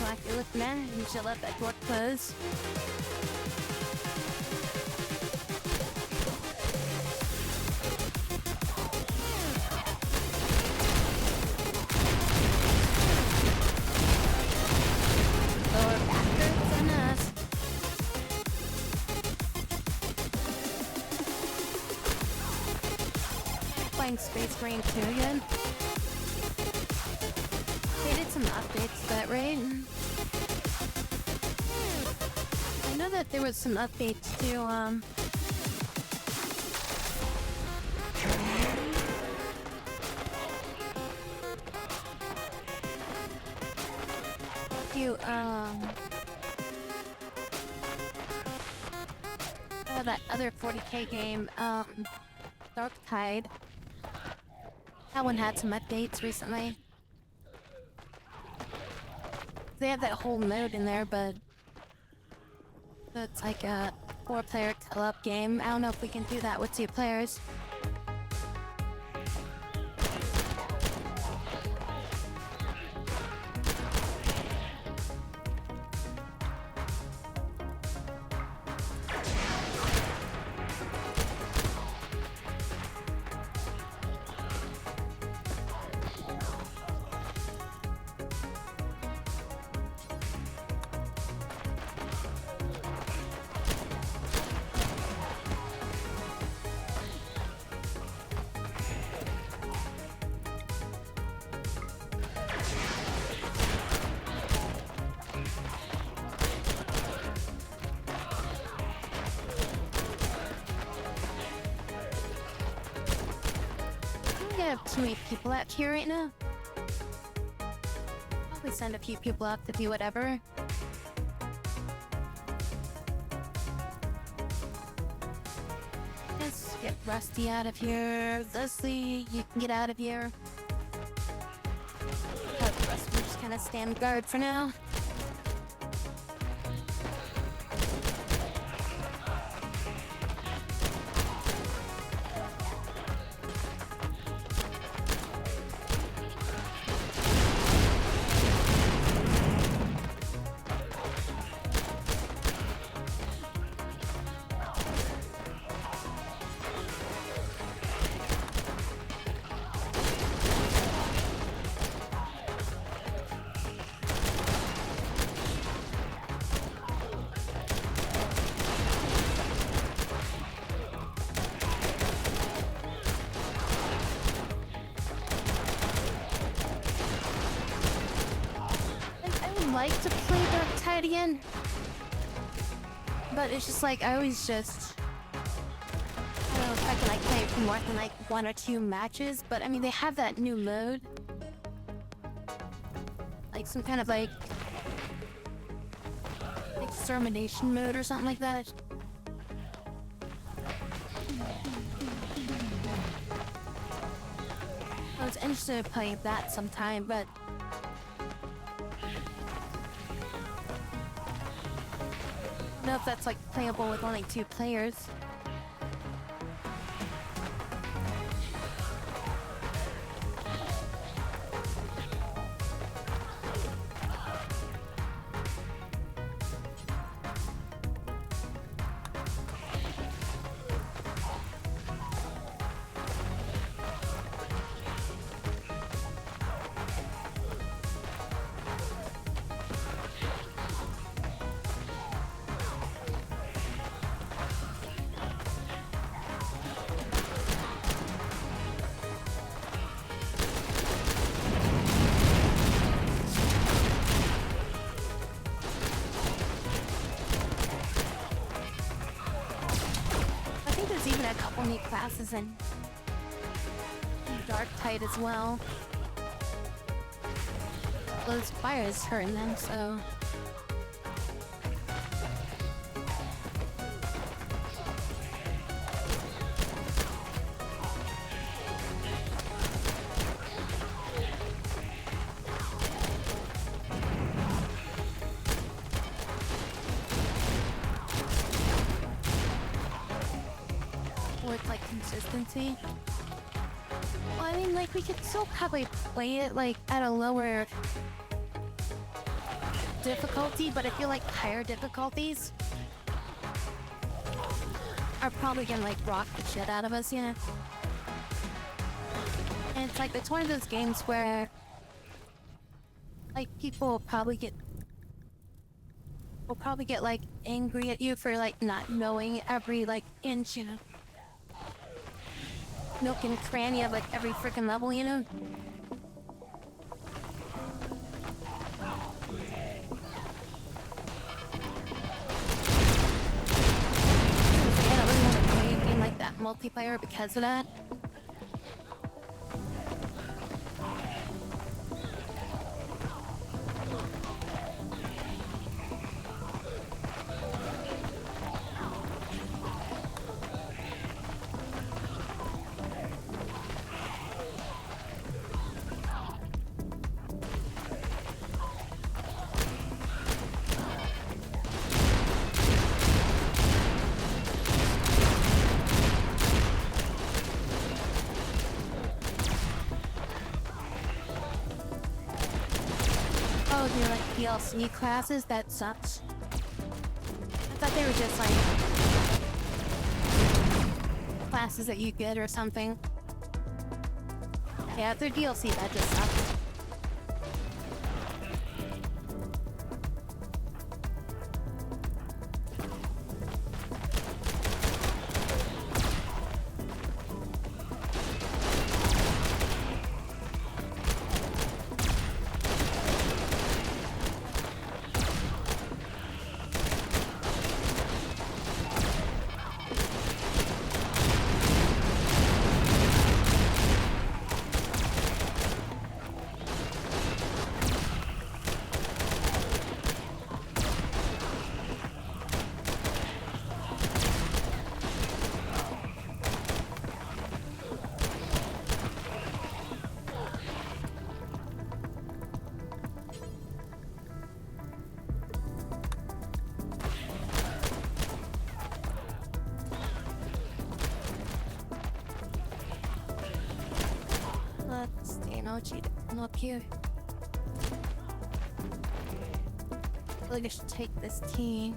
black you look, man. You should let that door close. Lower backwards on us. Playing Space Marine 2 again. They did some updates to that, right? I know that there was some updates to, that other 40k game, Dark Tide. That one had some updates recently. They have that whole mode in there, but it's like a 4-player co-op game. I don't know if we can do that with 2 players. I have too many people out here right now. Probably send a few people up to do whatever. Let's get Rusty out of here. Leslie, you can get out of here. Have Rusty just kind of stand guard for now. Like to play Dark Tide again, but it's just like I always just I don't know if I can like play it for more than like 1 or 2 matches. But I mean, they have that new mode, like some kind of like extermination mode or something like that. I was interested in playing that sometime, but I don't know if that's like playable with only 2 players. Even a couple neat classes in Dark Tide as well. Those fires hurting them, so with like consistency. Well, I mean, like we could still probably play it like at a lower difficulty, but I feel like higher difficulties are probably gonna like rock the shit out of us, you know? And it's like, it's one of those games where like people will probably get like angry at you for like not knowing every like inch, you know, nook and cranny of like every freaking level, you know? I don't really want to play a game like that multiplayer because of that. Oh, they're like DLC classes? That sucks. I thought they were just like classes that you get or something. Yeah, if they're DLC, that just sucks. Let's stay no cheating up here. I feel like I should take this team.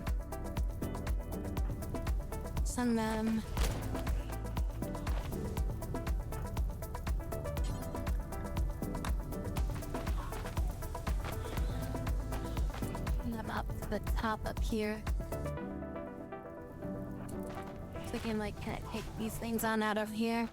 Send them. Send them up to the top up here. So I can like kind of take these things on out of here.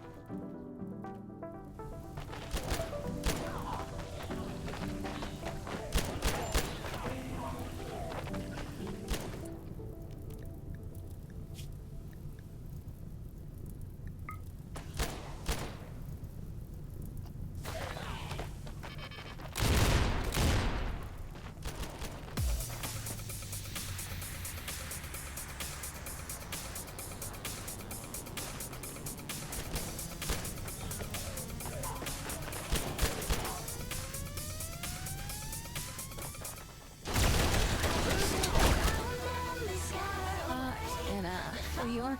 You are.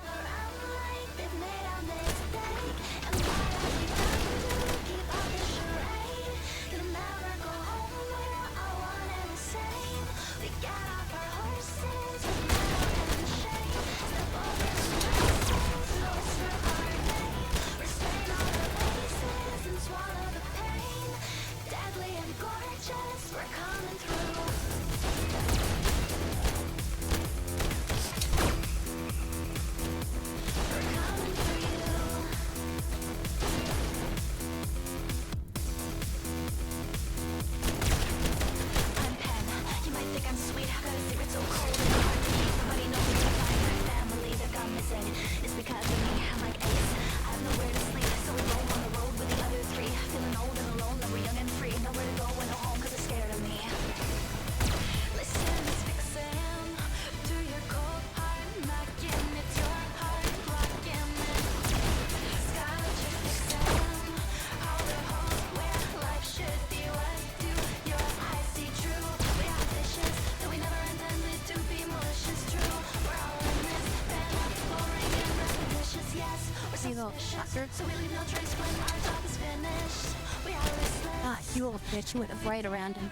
Ah, you little bitch, you went right around him.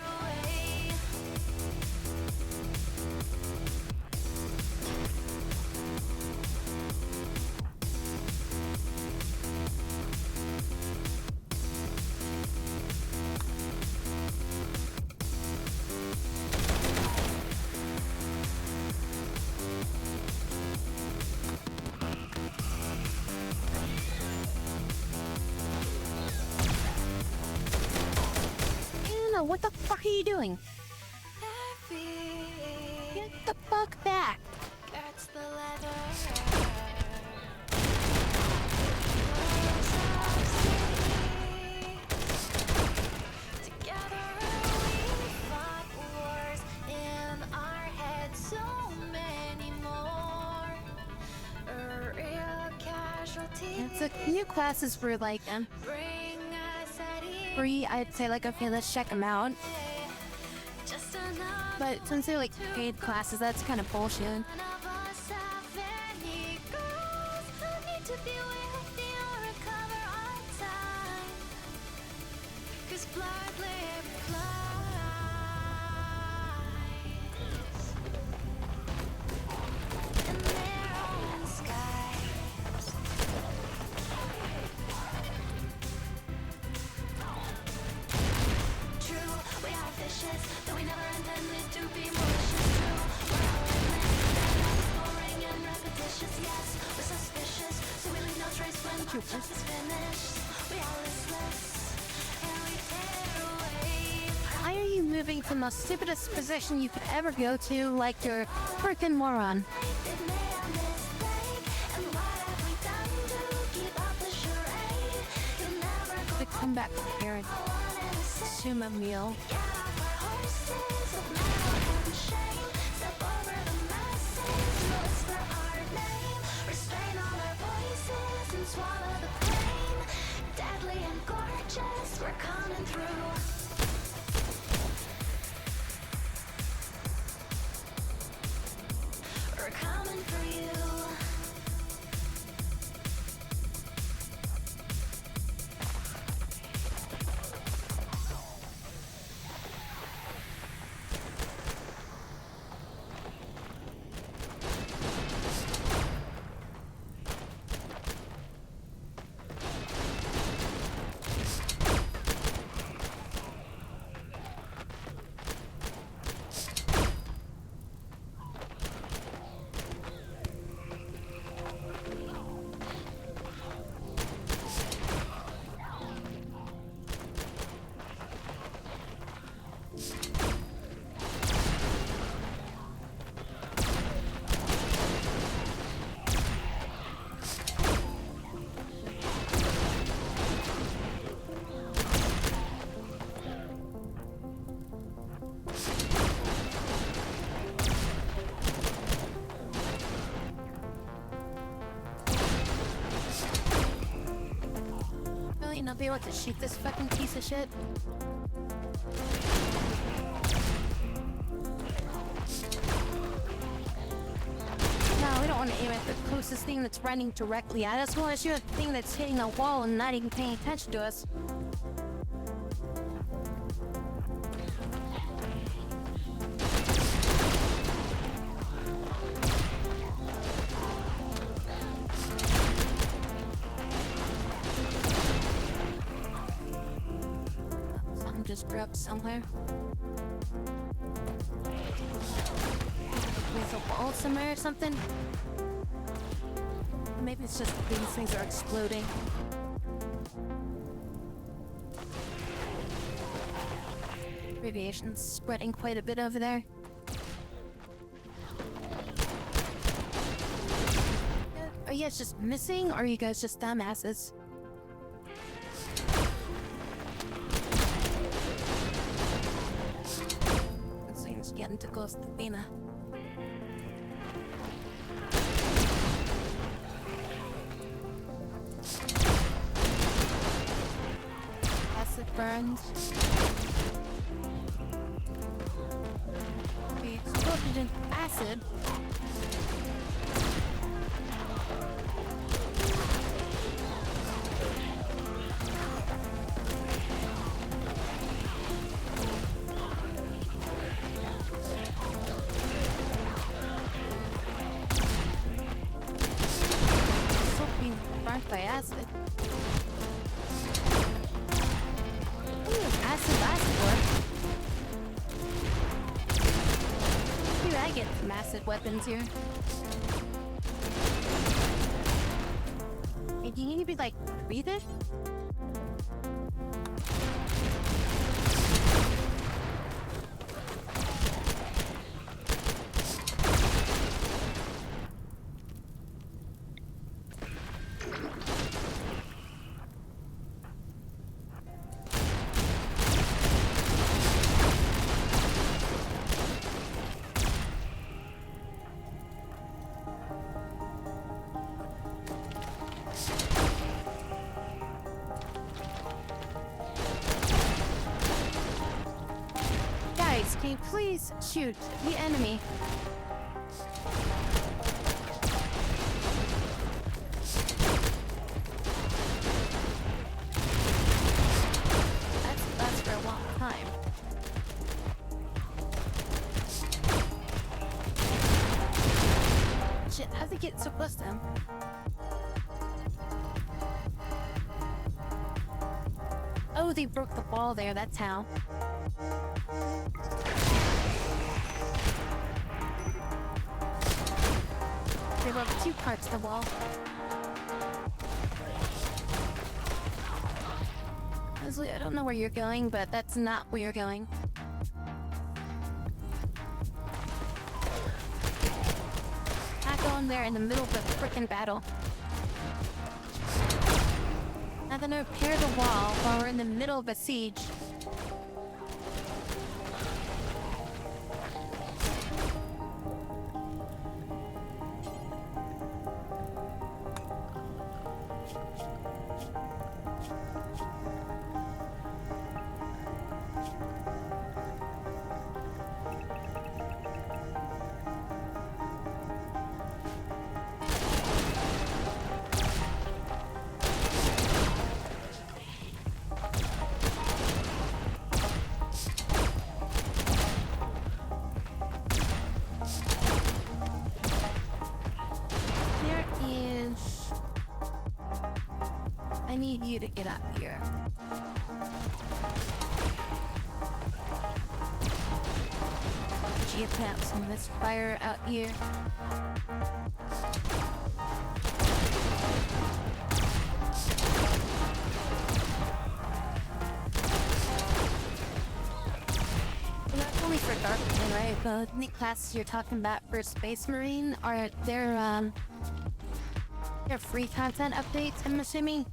what the fuck are you doing? Get the fuck back. That's the leather. Together we fought wars in our heads, so many more. Real casualties. It's a new classes for like Bring us at ease. free. I'd say like, okay, let's check them out. Just enough But since they're like paid classes, that's kind of bullshit. of us have any goals. I need to be wealthy or recover on time. 'Cause blood live flies in their own skies. True, we are fishes, though we never intended to be malicious. True, we're all endless, boring and repetitious. Yes, we're suspicious, so we leave no trace when our job is finished. We are listless, and we tear away. Why are you moving from the stupidest position you could ever go to like you're a freaking moron? It made a mistake, and what have we done to keep up the charade? You'll never go To come back here and on and say, consume a meal. get off our horses of metal and shame. Step over the masses, whisper our name. Restrain all our voices and swallow the pain. Deadly and gorgeous, we're coming through. We're coming for you. Really not be able to shoot this fucking piece of shit. No, we don't want to aim at the closest thing that's running directly at us. We want to shoot at the thing that's hitting a wall and not even paying attention to us. Something just dropped somewhere. There's a wall somewhere or something. Maybe it's just these things are exploding. Radiation's spreading quite a bit over there. Are you guys just missing, or are you guys just dumbasses? This thing's getting too close to Bina. Acid burns. We exploded in acid. Still being burnt by acid. Ooh, acid work. Maybe I get some acid weapons here. Hey, do you need to be like breathe it? Please shoot the enemy. That's for a long time. Shit, how'd they get so close to him? Oh, they broke the wall there, that's how. They broke 2 parts of the wall. Honestly, I don't know where you're going, but that's not where you're going. Not going there in the middle of the frickin' battle. Now then repair the wall while we're in the middle of a siege. I need you to get up here. Gee, put out some of this fire out here. Well, that's only for Darkman, right? The new classes you're talking about for Space Marine are they're free content updates, I'm assuming.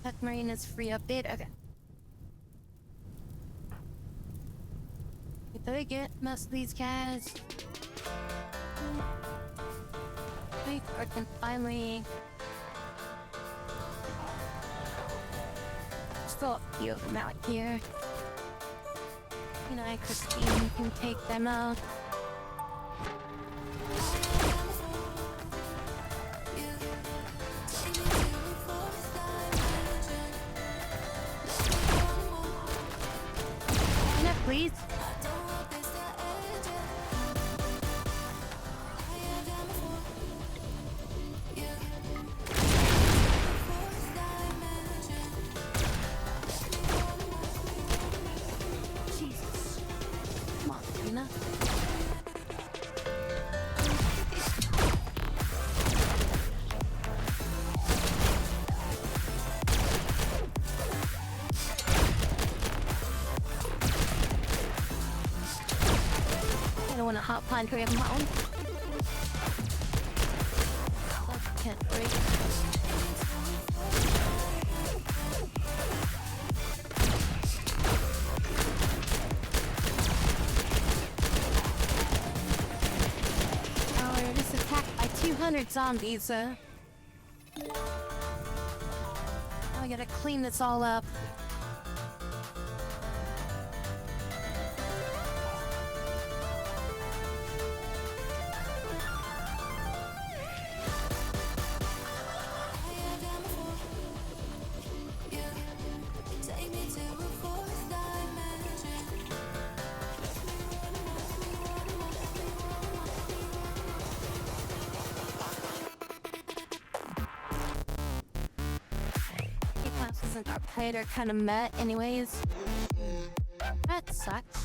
Tech Marine is free update. Okay. Did I get most of these guys? We can finally. Still a few of them out here. You know, Christine can take them out. Please? Jesus. Come on, Tina. I don't want to hop on Korean Mountain. I can't break. Oh, we're just attacked by 200 zombies, Now we gotta clean this all up. And our played are kind of met anyways. That sucks.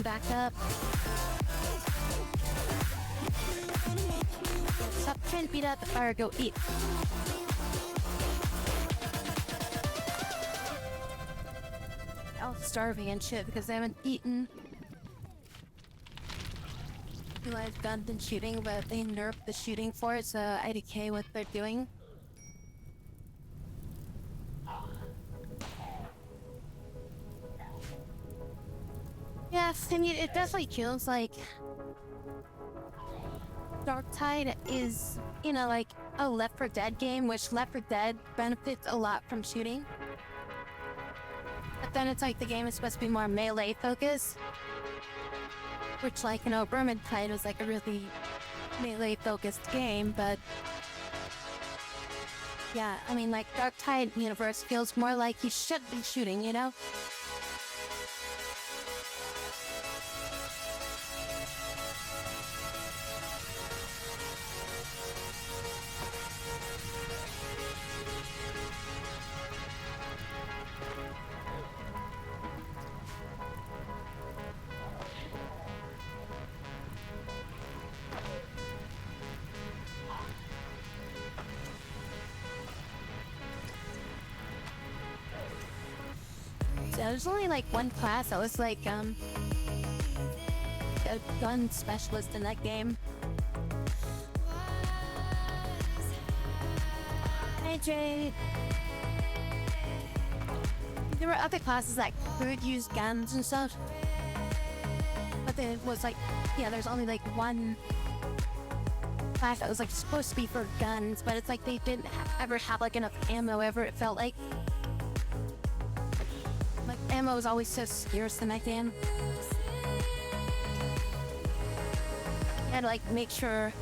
back up. Stop trying to beat out the fire, go eat. I'm starving and shit because I haven't eaten. I realize guns and shooting, but they nerfed the shooting for it, so IDK what they're doing. Yes, I mean, it definitely feels like Darktide is, you know, like a Left 4 Dead game, which Left 4 Dead benefits a lot from shooting. But then it's like the game is supposed to be more melee focused. Which, like, you know, Rwmod was like a really melee focused game, but yeah, I mean, like, Darktide universe feels more like you should be shooting, you know? So there's only like one class that was like a gun specialist in that game. Hey Jade. There were other classes that could use guns and stuff, but then it was like, yeah, there's only like one class that was like supposed to be for guns, but it's like they didn't ever have like enough ammo ever, it felt like. Like, ammo was always so scarce in that game. You had to, like, make sure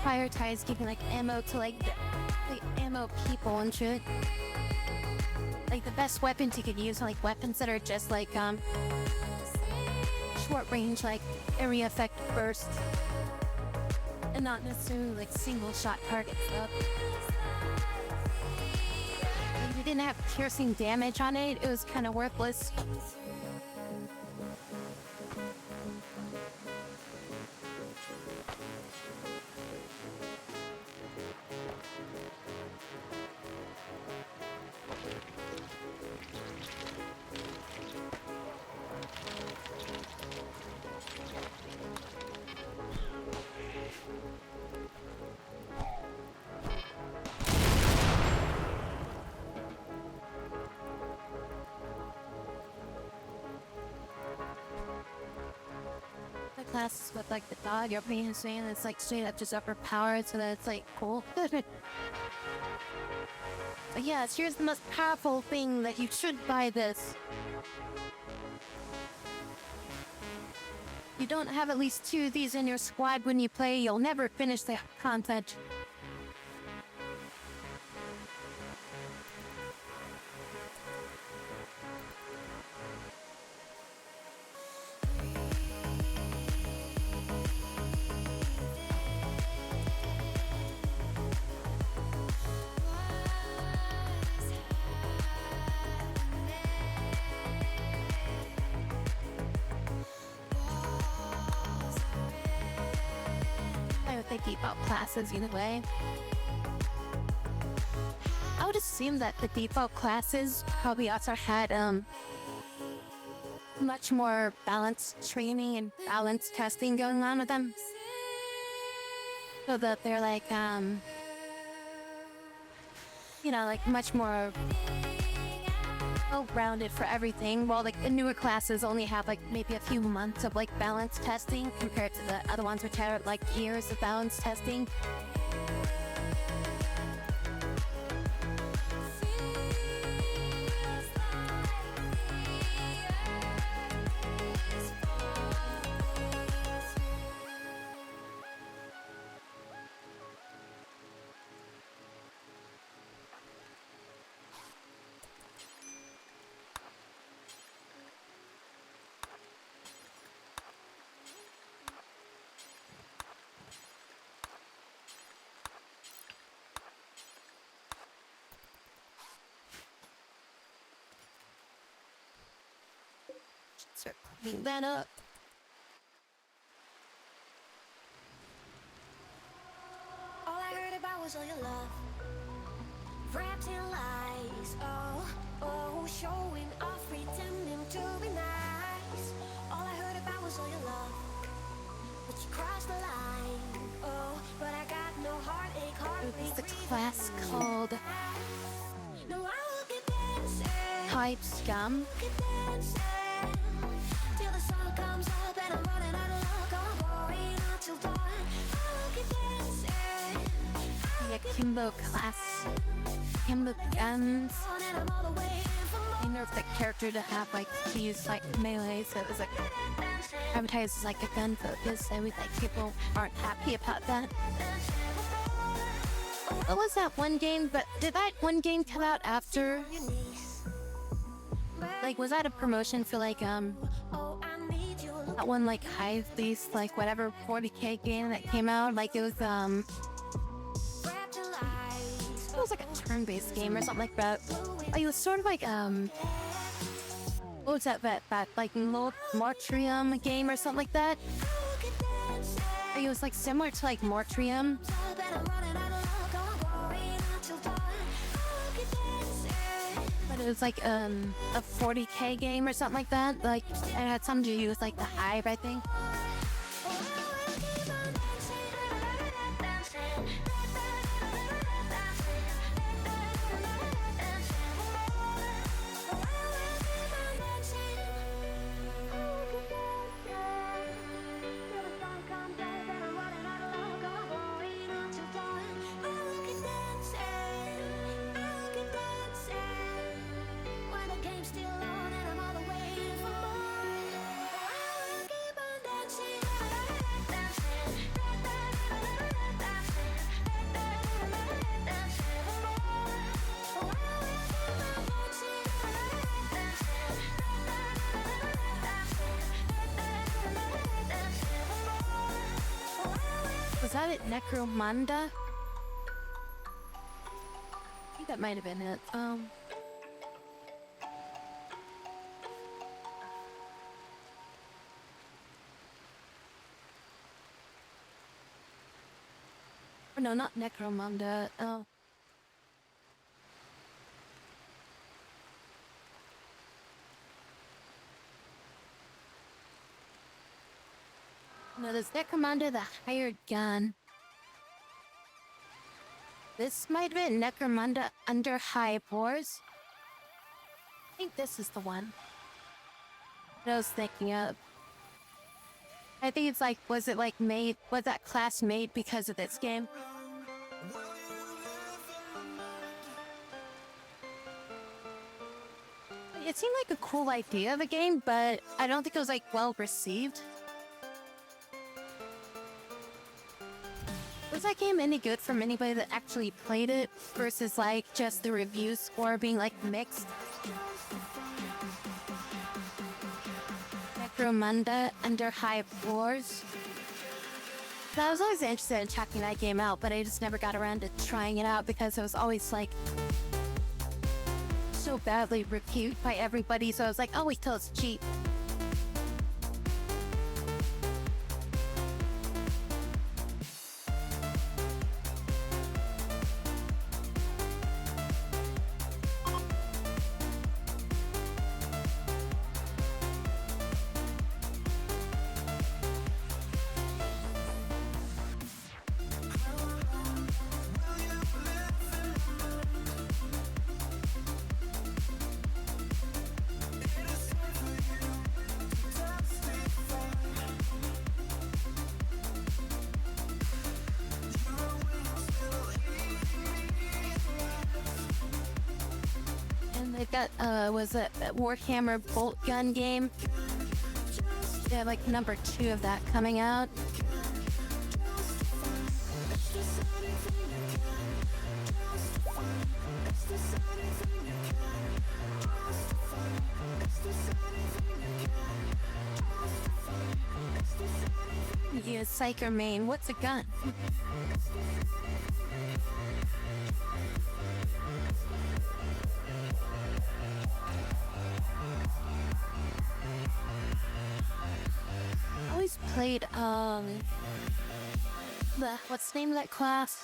prioritize giving, like, ammo to, like, the ammo people and shit. Like, the best weapons you could use are, like, weapons that are just, like, short range, like, area effect burst. And not necessarily, like, single shot target stuff. If you didn't have piercing damage on it, it was kind of worthless. Classes with like the dog you're being saying it's like straight up just overpowered, so that it's like cool. But yes, here's the most powerful thing that you should buy this. You don't have at least 2 of these in your squad when you play, you'll never finish the content. They default classes either way. I would assume that the default classes probably also had much more balanced training and balanced testing going on with them, so that they're like you know, like much more well-rounded for everything, while like the newer classes only have like maybe a few months of like balance testing compared to the other ones which have like years of balance testing. Start cleaning that up. All I heard about was all your love, wrapped in lies. Oh, oh, showing off, pretending to be nice. All I heard about was all your love, but you crossed the line. Oh, but I got no heartache, It's heartbreak. a class called No, I will keep dancing. Hype Scum. Keep dancing till the sun comes up and I'm running out of luck. I'm going out till dawn. I will keep dancing. The Akimbo class. Akimbo guns. And I'm all the way I nerfed the character to have like to use like melee, so it was like advertised as like a gun focus. So we like people aren't happy about that. What was that one game? But did that one game come out after? Like, was that a promotion for like that one like Hive Beast, like whatever 40K game that came out? Like it was like a turn-based game or something like that. Like, it was sort of like what was that like Mortrium game or something like that? Like, it was like similar to like Mortrium. But it was like a 40K game or something like that. Like it had something to do with like the Hive, I think. Was that it? Necromunda? I think that might have been it. No, not Necromunda. Oh. No, there's Necromunda, the hired gun. This might have been Necromunda under Hive Wars. I think this is the one that I was thinking of. I think it's like, was that class made because of this game? It seemed like a cool idea of a game, but I don't think it was like well received. Was that game any good from anybody that actually played it versus like just the review score being like mixed? Necromunda under Hive Wars. I was always interested in checking that game out, but I just never got around to trying it out because it was always like so badly reviewed by everybody, so I was like, oh, wait till it's cheap. They've got, was it that Warhammer bolt gun game? They have like number 2 of that coming out. Yeah, Psyker main. What's a gun? played what's the name of that class?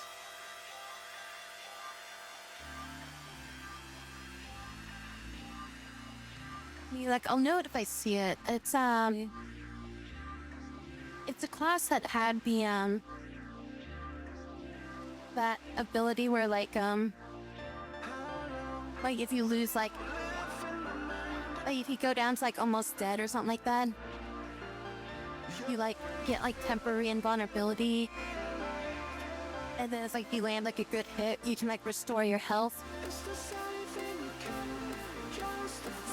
Like, I'll know it if I see it. It's a class that had the that ability where like if you lose like if you go down to like almost dead or something like that, you like get like temporary invulnerability, and then it's like you land like a good hit, you can like restore your health.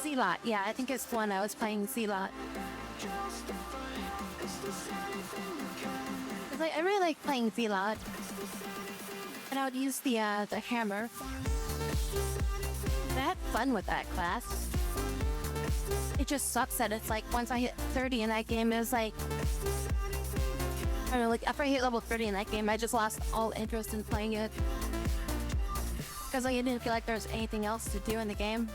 Z-Lot, yeah, I think it's the one I was playing, Z-Lot. I really like playing Z-Lot, and I would use the hammer. I had fun with that class. It just sucks that it's like once I hit 30 in that game, it was like, I don't know, like after I hit level 30 in that game, I just lost all interest in playing it. Because like, I didn't feel like there was anything else to do in the game.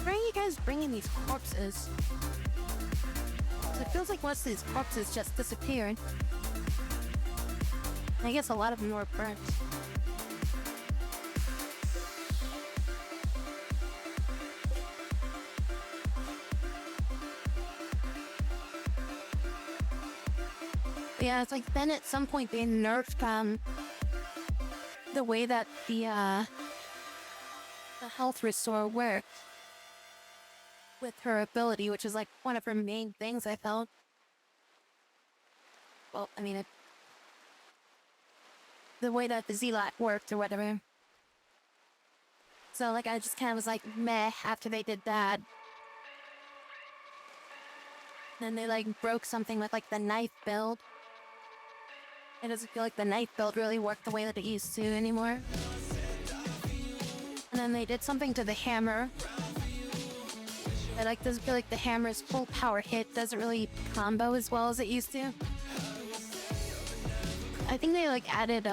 Where are you guys bringing these corpses? It feels like most of these corpses just disappeared. I guess a lot of them were burnt. Yeah, it's like then at some point they nerfed the way that the health restore worked with her ability, which is like one of her main things, I felt. Well, I mean, the way that the Z-Lot worked or whatever. So like I just kind of was like meh after they did that. Then they like broke something with like the knife build. It doesn't feel like the knife build really worked the way that it used to anymore. And then they did something to the hammer. I like doesn't feel like the hammer's full power hit doesn't really combo as well as it used to. I think they like added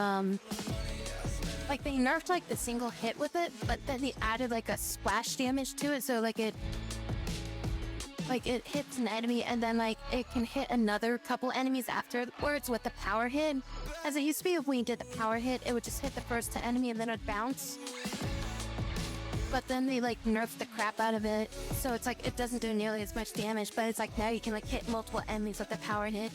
like they nerfed like the single hit with it, but then they added like a splash damage to it, so like it hits an enemy and then like it can hit another couple enemies afterwards with the power hit. As it used to be, when you did the power hit, it would just hit the first enemy and then it'd bounce. But then they like nerfed the crap out of it, so it's like it doesn't do nearly as much damage, but it's like now you can like hit multiple enemies with the power hit.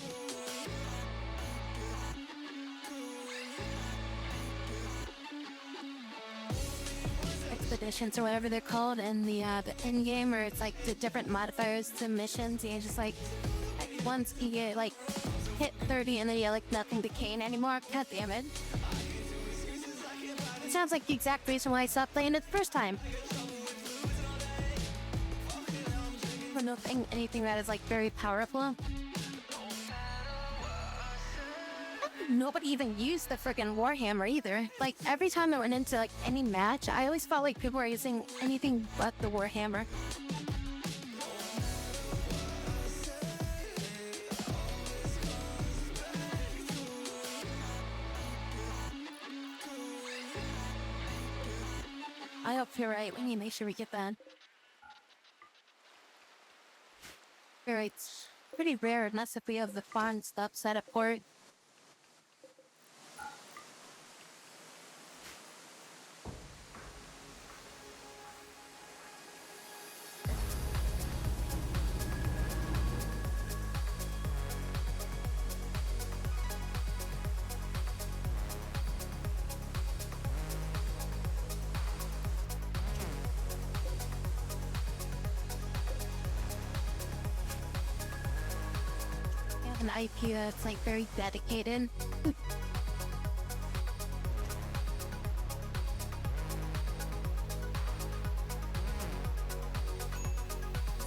Expeditions or whatever they're called in the end game, where it's like the different modifiers to missions. You just like once you get like hit 30 and then you have like nothing decaying anymore. God damn it. It sounds like the exact reason why I stopped playing it the first time. But anything that is like very powerful. Nobody even used the freaking Warhammer either. Like every time I went into like any match, I always felt like people were using anything but the Warhammer. I hope you're right. We need to make sure we get that. Alright, it's pretty rare unless if we have the farm stuff set up for it. An IP that's like very dedicated.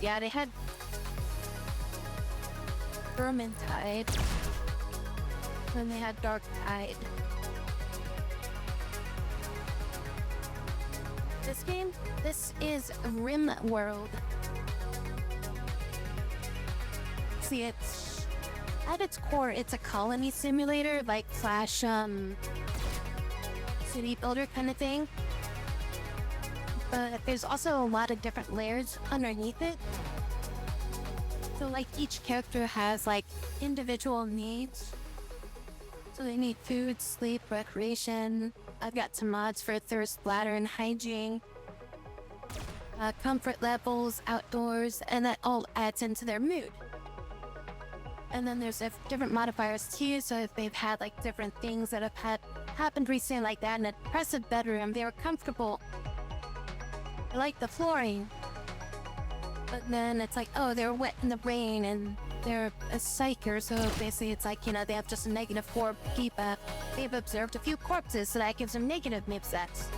Yeah, they had Vermintide, and they had Dark Tide. This game, this is RimWorld. See, it's at its core, it's a colony simulator, like slash city builder kind of thing. But there's also a lot of different layers underneath it. So like each character has like individual needs. So they need food, sleep, recreation. I've got some mods for thirst, bladder, and hygiene. Comfort levels, outdoors, and that all adds into their mood. And then there's different modifiers too, so if they've had like different things that have happened recently like that in a depressive bedroom, they were comfortable. I like the flooring. But then it's like, oh, they're wet in the rain and they're a psyker, so basically it's like, you know, they have just a -4 debuff. They've observed a few corpses, so that gives them negative mood sets.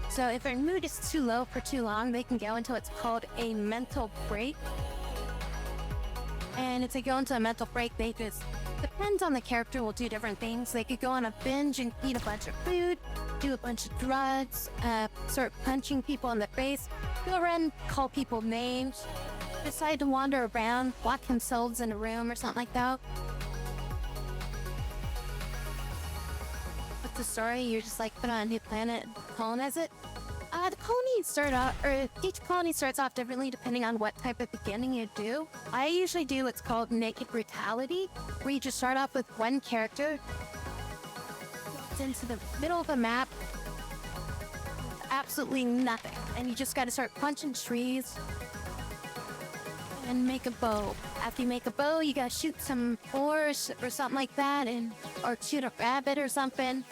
So if their mood is too low for too long, they can go into what's called a mental break. And if they go into a mental break, they just, depends on the character, will do different things. They could go on a binge and eat a bunch of food, do a bunch of drugs, start punching people in the face, go around, call people names, decide to wander around, lock themselves in a room or something like that. What's the story? You're just like put on a new planet and colonize it? The colonies start off, or each colony starts off differently depending on what type of beginning you do. I usually do what's called naked brutality, where you just start off with one character, into the middle of the map, absolutely nothing, and you just gotta start punching trees and make a bow. After you make a bow, you gotta shoot some boars or something like that, or shoot a rabbit or something,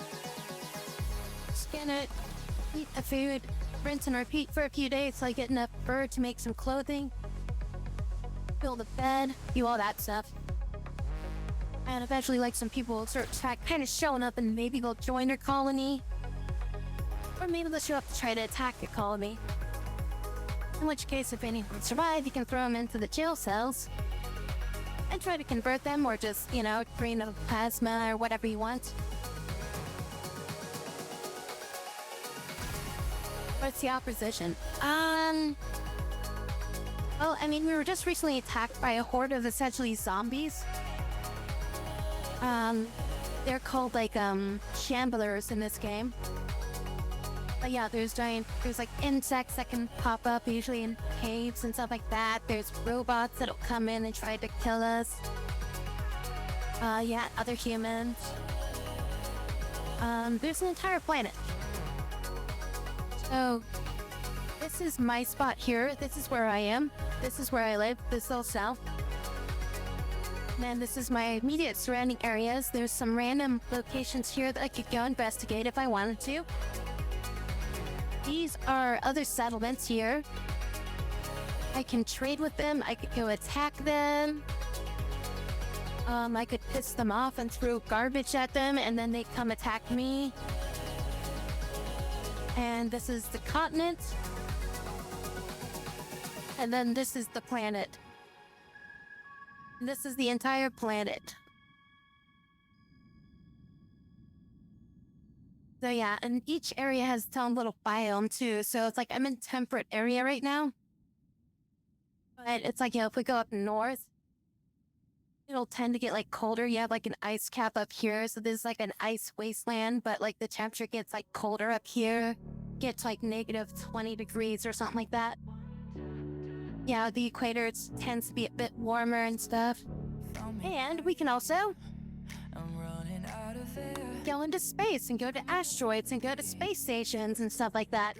skin it, eat the food, rinse and repeat for a few days till you get enough fur to make some clothing, build a bed, do all that stuff. And eventually, like, some people will start kind of showing up and maybe they'll join your colony. Or maybe they'll show up to try to attack your colony. In which case, if anyone survives, you can throw them into the jail cells and try to convert them, or just, you know, drain them with plasma or whatever you want. What's the opposition? Well, I mean, we were just recently attacked by a horde of essentially zombies. They're called like shamblers in this game. But yeah, there's like insects that can pop up, usually in caves and stuff like that. There's robots that'll come in and try to kill us. Yeah, other humans. There's an entire planet. So this is my spot here. This is where I am. This is where I live. This little south. And this is my immediate surrounding areas. There's some random locations here that I could go investigate if I wanted to. These are other settlements here. I can trade with them. I could go attack them. I could piss them off and throw garbage at them, and then they come attack me. And this is the continent. And then this is the planet. This is the entire planet. So yeah, and each area has its own little biome too. So it's like I'm in temperate area right now. But it's like, you know, if we go up north, it'll tend to get like colder. You have like an ice cap up here. So there's like an ice wasteland, but like the temperature gets like colder up here. Gets like -20 degrees or something like that. Yeah, the equator tends to be a bit warmer and stuff. And we can also go into space and go to asteroids and go to space stations and stuff like that.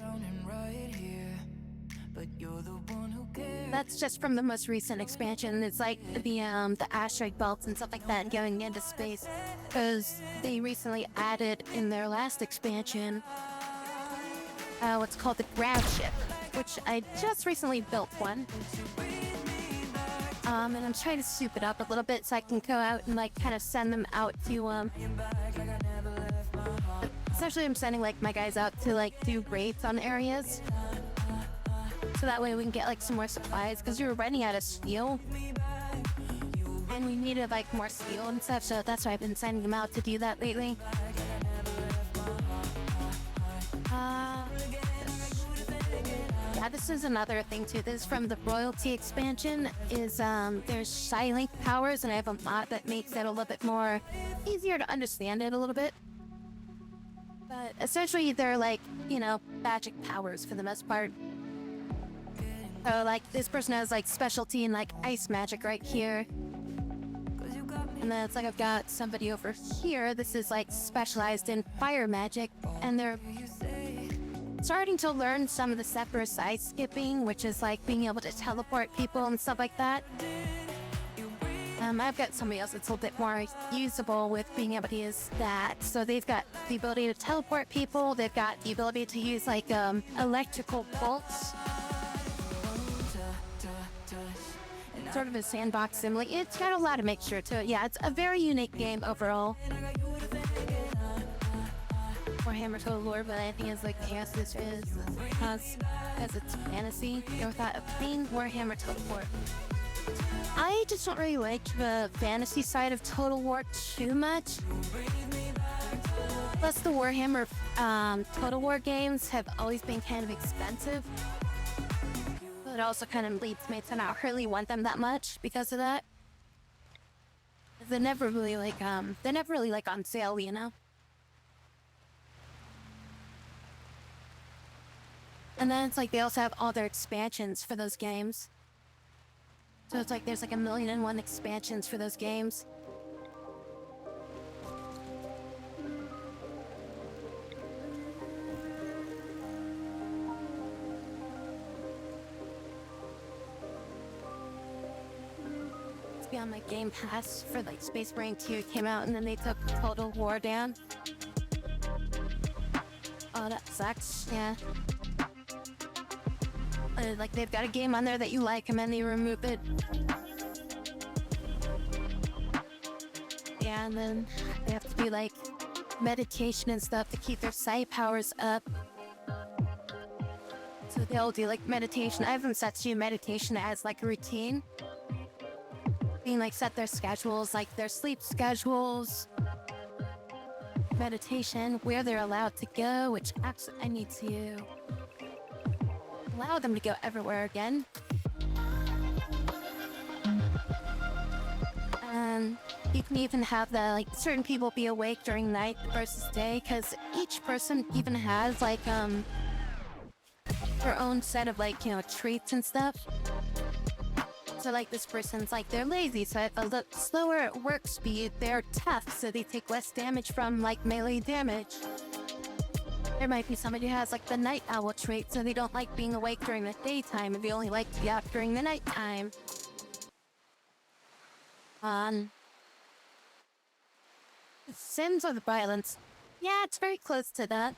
That's just from the most recent expansion. It's like the asteroid belts and stuff like that, and going into space, because they recently added in their last expansion what's called the ground ship, which I just recently built one. And I'm trying to soup it up a little bit so I can go out and like kind of send them out to essentially I'm sending like my guys out to like do raids on areas, so that way we can get like some more supplies, because we were running out of steel and we needed like more steel and stuff, so that's why I've been sending them out to do that lately. Yeah, this is another thing too. This is from the royalty expansion. Is there's Shylink powers, and I have a mod that makes it a little bit more easier to understand it a little bit. But essentially, they're like, you know, magic powers for the most part. So like this person has like specialty in like ice magic right here. And then it's like I've got somebody over here. This is like specialized in fire magic, and they're starting to learn some of the separate side skipping, which is like being able to teleport people and stuff like that. I've got somebody else that's a little bit more usable with being able to use that. So they've got the ability to teleport people. They've got the ability to use like electrical bolts. Sort of a sandbox sim. Like, it's got a lot of mixture to it. Yeah, it's a very unique game overall. Warhammer Total War, but I think it's like chaos this is because it's fantasy. Go with that. Plain Warhammer Total War. I just don't really like the fantasy side of Total War too much. Plus, the Warhammer Total War games have always been kind of expensive. It also kind of leads me to not really want them that much because of that. They're never really like on sale, you know. And then it's like they also have all their expansions for those games. So it's like there's like 1,000,001 expansions for those games. It's beyond my Game Pass for like Space Marine 2 came out, and then they took Total War down. Oh, that sucks. Yeah. Like they've got a game on there that you like, and then they remove it. Yeah, and then they have to do like meditation and stuff to keep their sight powers up. So they'll do like meditation. I have them set to do meditation as like a routine. Being like set their schedules, like their sleep schedules, meditation, where they're allowed to go, which actually I need to allow them to go everywhere again. And you can even have the like certain people be awake during night versus day, because each person even has like their own set of like, you know, traits and stuff. So like this person's like they're lazy, so at a slower at work speed, they're tough, so they take less damage from like melee damage. There might be somebody who has like the night owl trait, so they don't like being awake during the daytime, and they only like to be out during the nighttime. Sims with violence. Yeah, it's very close to that.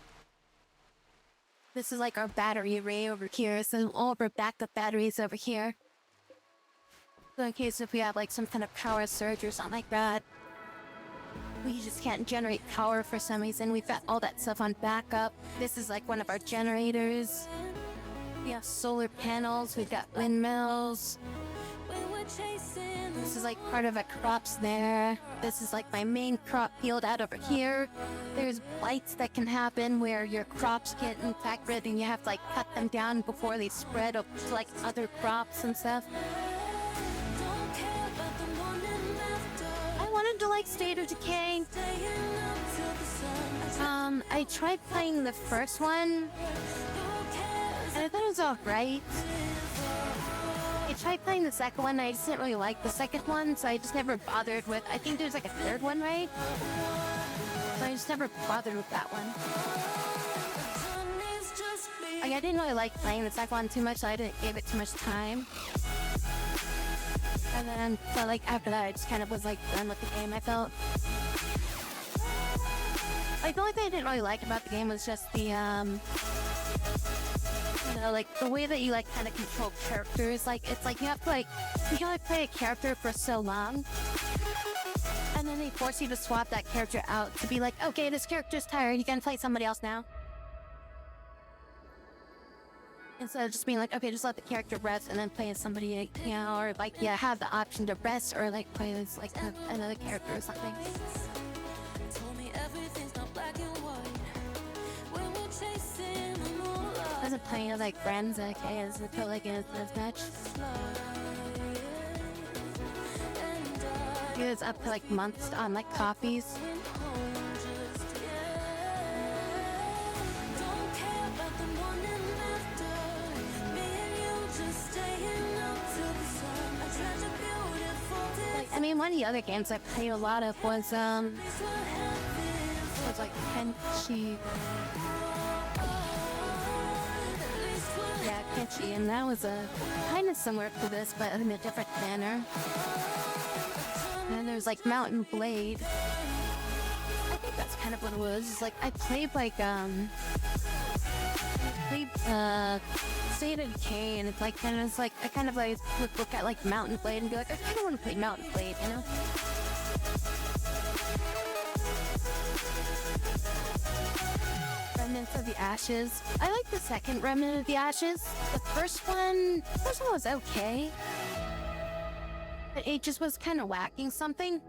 This is like our battery array over here, so all of our backup batteries over here. So in case if we have like some kind of power surge or something like that, we just can't generate power for some reason. We've got all that stuff on backup. This is like one of our generators. We have solar panels, we've got windmills. This is like part of a crops there. This is like my main crop field out over here. There's blights that can happen where your crops get infected and you have to like cut them down before they spread up to like other crops and stuff. I wanted to like State of Decay. I tried playing the first one and I thought it was alright. I tried playing the second one, and I just didn't really like the second one, so I just never bothered with. I think there's like a third one, right? So I just never bothered with that one. Like, I didn't really like playing the second one too much, so I didn't give it too much time. And then, but like after that, I just kind of was like done with the game. I felt like the only thing I didn't really like about the game was just the you know, like the way that you like kind of control characters. Like it's like you have to like you can only play a character for so long, and then they force you to swap that character out to be like, okay, this character's tired, you can play somebody else now. Instead of just being like, okay, just let the character rest and then play as somebody, you know, or like, yeah, have the option to rest or like play as like another character or something. wasn't playing with like friends, okay, as it felt like as much. It was up to like months on like copies. Like, I mean, one of the other games I played a lot of was like Kenshi. Yeah, Kenshi, and that was kind of similar to this, but in a different manner. And then there's like Mountain Blade. I think that's kind of what it was. It's like I played like State of Decay, and it's like kind of it's like I kind of like would look at like Mountain Blade and be like, I kind of want to play Mountain Blade, you know? Remnants of the Ashes. I like the second Remnant of the Ashes. The first one was okay. But it just was kind of lacking something.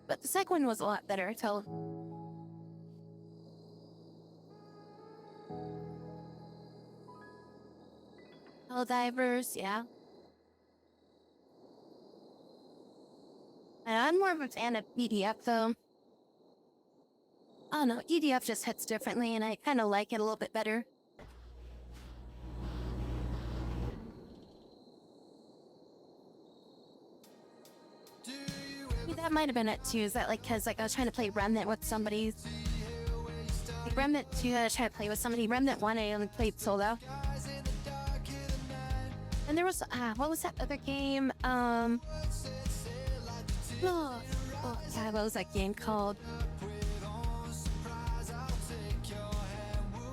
But the second one was a lot better, so... Helldivers, yeah. And I'm more of a fan of EDF, though. Oh no, EDF just hits differently, and I kind of like it a little bit better. Maybe that might have been it too. Is that like because like I was trying to play Remnant with somebody? Like Remnant 2, I was trying to play with somebody. Remnant 1, I only played solo. And there was what was that other game? Oh God, what was that game called?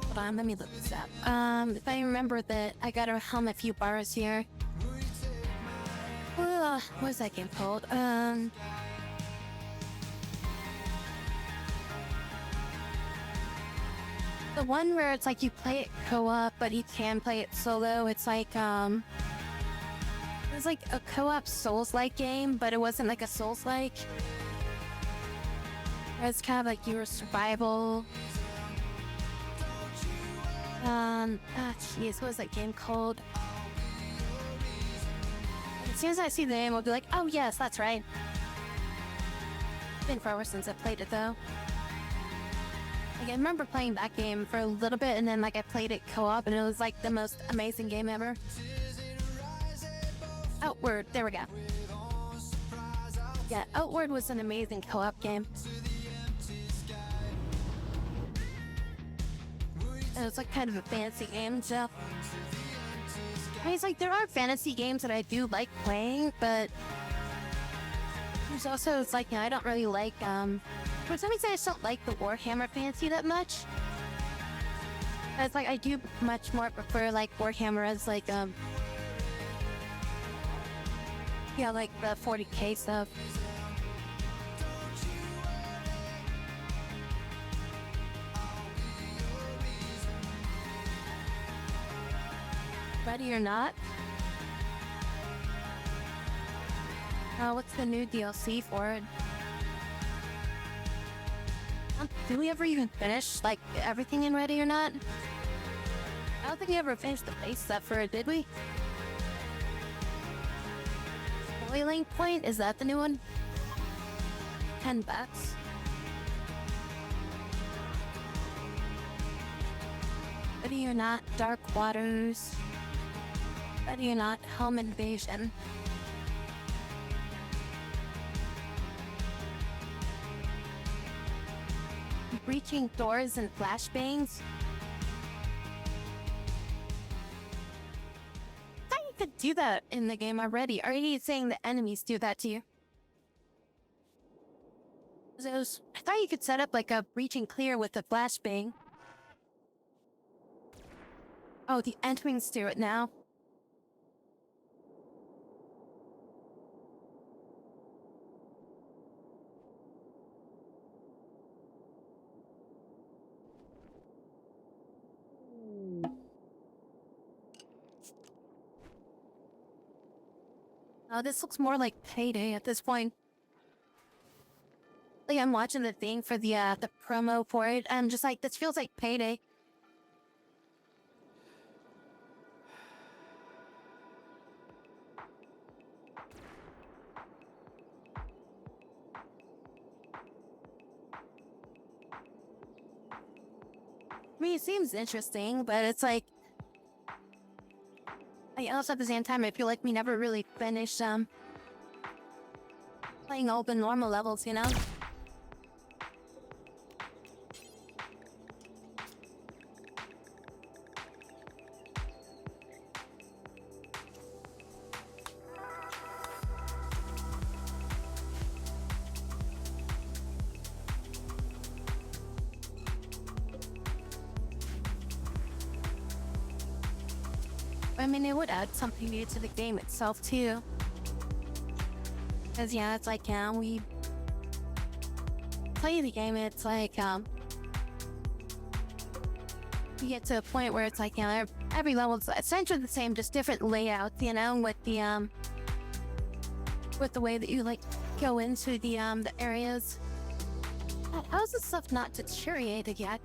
Hold on, let me look this up. If I remember that, I gotta hum a few bars here. What was that game called? The one where it's like you play it co-op, but you can play it solo. It's like it's like a co-op Souls-like game, but it wasn't like a Souls-like. It's kind of like your survival. Jeez, what was that game called? As soon as I see the name, I'll be like, oh yes, that's right. It's been forever since I played it though. Like, I remember playing that game for a little bit, and then like I played it co-op, and it was like the most amazing game ever. Outward, there we go. Yeah, Outward was an amazing co-op game. And it's like kind of a fantasy game and stuff. I mean, it's like there are fantasy games that I do like playing, but there's also it's like, you know, I don't really like for some reason I just don't like the Warhammer fantasy that much. It's like I do much more prefer like Warhammer as like yeah, like the 40k stuff. Ready or Not? What's the new DLC for it? Did we ever even finish, like, everything in Ready or Not? I don't think we ever finished the base stuff for it, did we? Boiling Point? Is that the new one? $10. Ready or Not, Dark Waters. Ready or Not, Home Invasion. Breaching doors and flashbangs. I thought you could do that in the game already. Are you saying the enemies do that to you? I thought you could set up like a breaching clear with a flashbang. Oh, the enemies do it now. Oh, this looks more like Payday at this point. Like I'm watching the thing for the promo for it, and I'm just like, this feels like Payday. I mean, it seems interesting, but it's like, I also at the same time, I feel like we never really finished playing all the normal levels, you know? I mean, it would add something new to the game itself, too. Because, yeah, it's like, we play the game, it's like, you get to a point where it's like, every level's essentially the same, just different layouts, you know, with the way that you, like, go into the areas. God, how's this stuff not deteriorated yet?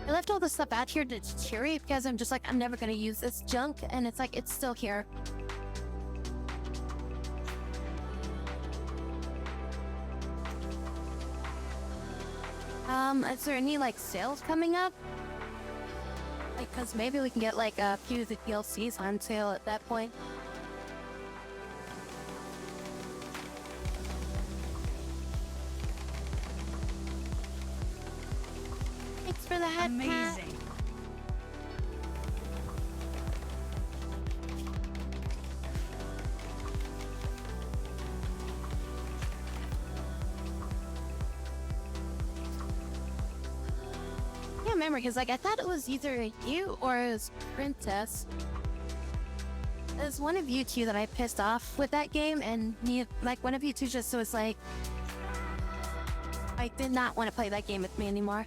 I left all this stuff out here to deteriorate because I'm just like, I'm never gonna use this junk, and it's like, it's still here. Is there any, like, sales coming up? Like, cause maybe we can get, like, a few of the DLCs on sale at that point. Thanks for the head pat. Amazing. I can't remember because, like, I thought it was either you or it was Princess. It was one of you two that I pissed off with that game, and one of you two just was like, I did not want to play that game with me anymore.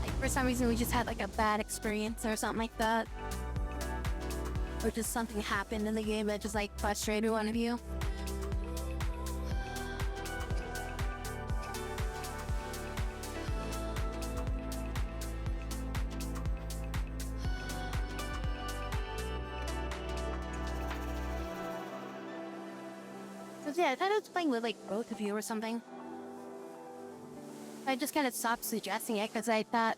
Like, for some reason, we just had, like, a bad experience or something like that. Or just something happened in the game that just, like, frustrated one of you. Yeah, I thought I was playing with, like, both of you or something. I just kind of stopped suggesting it because I thought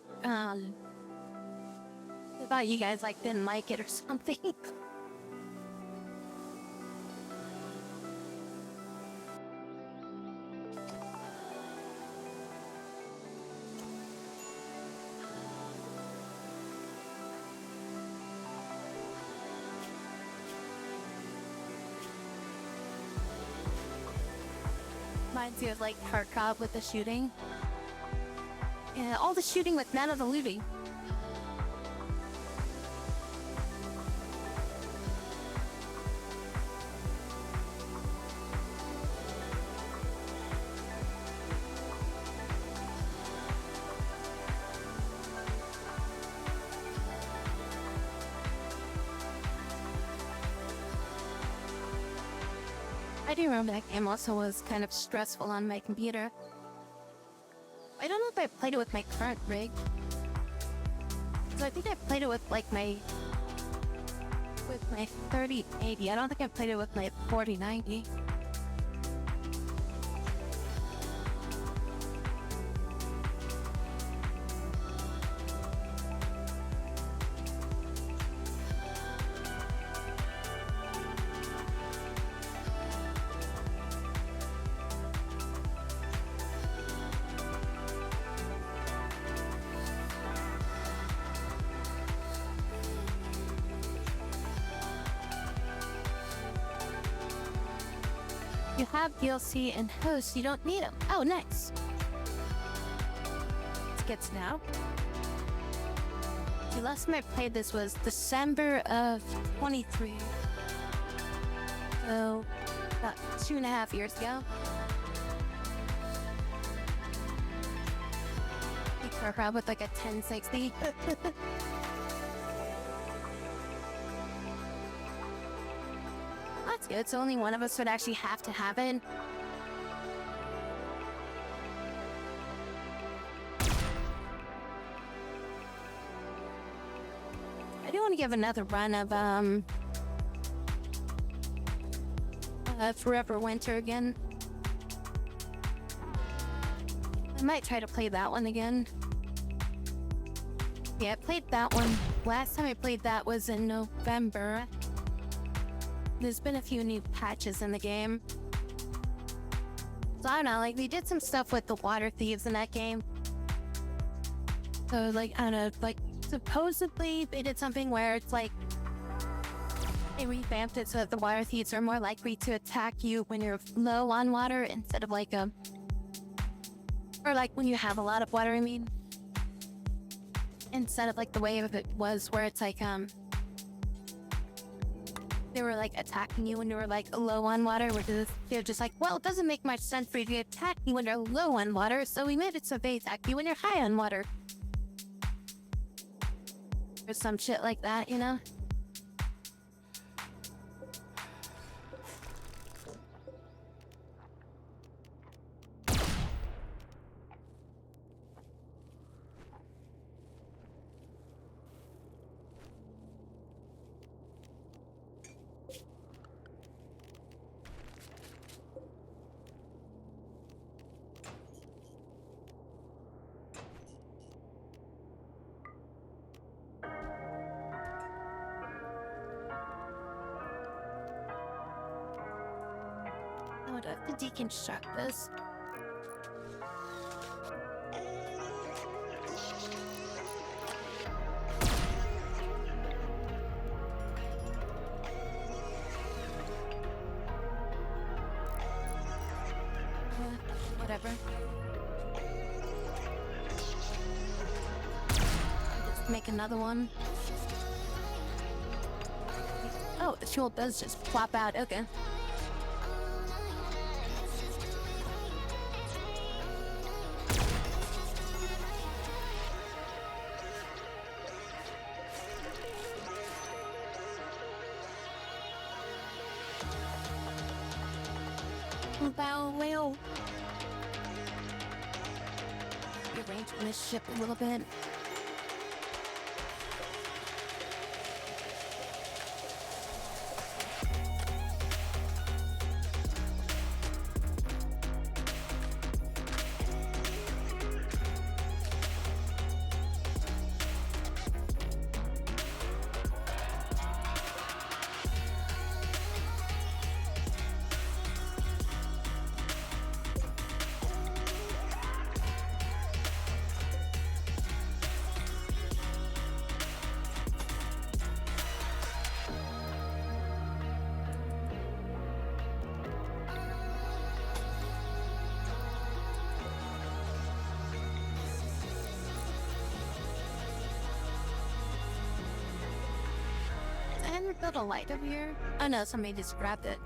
you guys, like, didn't like it or something. Reminds me of, like, Tarkov with the shooting. Yeah, all the shooting with none of the looting. I do remember that game also was kind of stressful on my computer. I don't know if I played it with my current rig. So I think I played it with, like, my 3080. I don't think I played it with my 4090. You have DLC and hosts, you don't need them. Oh, nice. Skits now. The last time I played this was December of 23. So, about 2.5 years ago. I think we're probably with like a 1060. That's good, so only one of us would actually have to have it. I do want to give another run of Forever Winter again. I might try to play that one again. Yeah, I played that one. Last time I played that was in November. There's been a few new patches in the game. So I don't know, like, they did some stuff with the water thieves in that game. So, like, I don't know, like, supposedly they did something where it's like, they revamped it so that the water thieves are more likely to attack you when you're low on water instead of like or like when you have a lot of water, I mean. Instead of like the way it was where it's like, they were like attacking you when you were like low on water, which is, they're just like, well, it doesn't make much sense for you to attack me when you're low on water, so we made it so they attack you when you're high on water. Or some shit like that, you know? I would have to deconstruct this. Whatever. Just make another one. Oh, the fuel does just plop out. Okay. Bow whale. Rearranging this ship a little bit. And build a light over here. Oh no, somebody just grabbed it.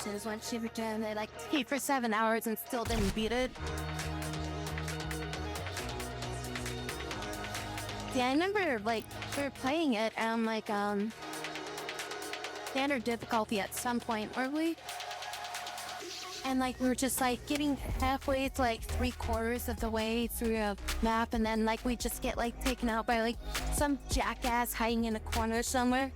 There's one shiver gem they like played for 7 hours and still didn't beat it. Yeah, I remember like we were playing it and like standard difficulty at some point, weren't we? And like we were just like getting halfway to like 3/4 of the way through a map, and then like we just get like taken out by like some jackass hiding in a corner somewhere.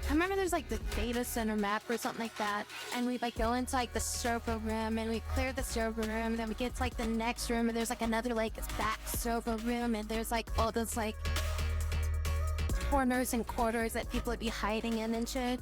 I remember there's like the data center map or something like that, and we like go into like the server room and we clear the server room, and then we get to like the next room and there's like another like back server room, and there's like all those like corners and quarters that people would be hiding in and shit.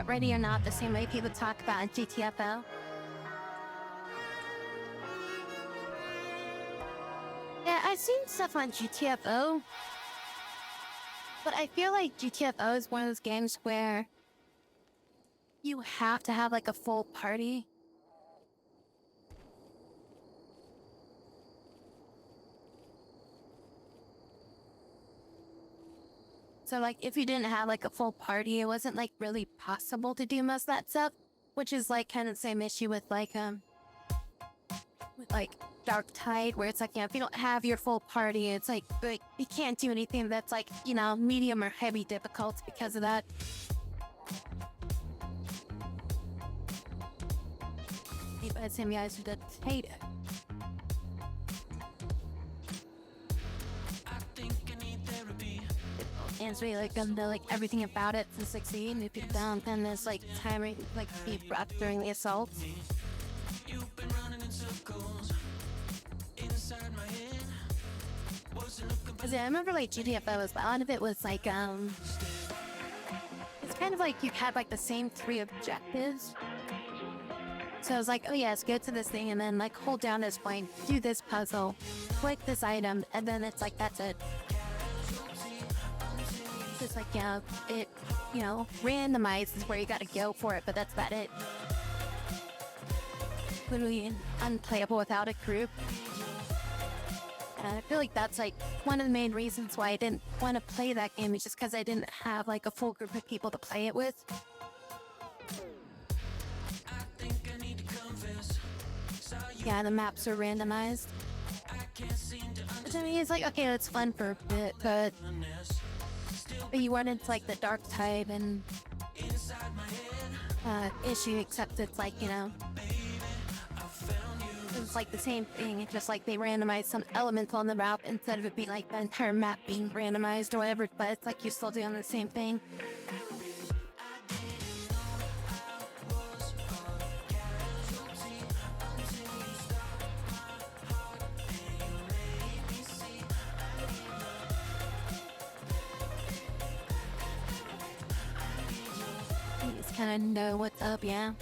about Ready or Not the same way people talk about GTFO. Yeah, I've seen stuff on GTFO, but I feel like GTFO is one of those games where you have to have like a full party. So like if you didn't have like a full party, it wasn't like really possible to do most of that stuff, which is like kind of the same issue with like Dark Tide, where it's like, if you don't have your full party, it's like you can't do anything that's like, medium or heavy difficult because of that. But some guys who hate it. And it's really like them to like everything about it to succeed. And if you don't, then there's like timing, like be brought during the assault. Cause I remember like GTFO was, a lot of it was like it's kind of like you had like the same 3 objectives. So I was like, oh yes, go to this thing and then like hold down this point, do this puzzle, click this item, and then it's like that's it. It's like, it randomizes where you gotta go for it, but that's about it. Literally unplayable without a group. And I feel like that's like one of the main reasons why I didn't want to play that game, is just because I didn't have like a full group of people to play it with. Yeah, the maps are randomized. But to me, it's like, okay, it's fun for a bit, but you run into like the Dark Tide and issue, except it's like, it's like the same thing. It's just like they randomize some elements on the map instead of it being like the entire map being randomized or whatever, but it's like you're still doing the same thing. You just kind of know what's up, yeah.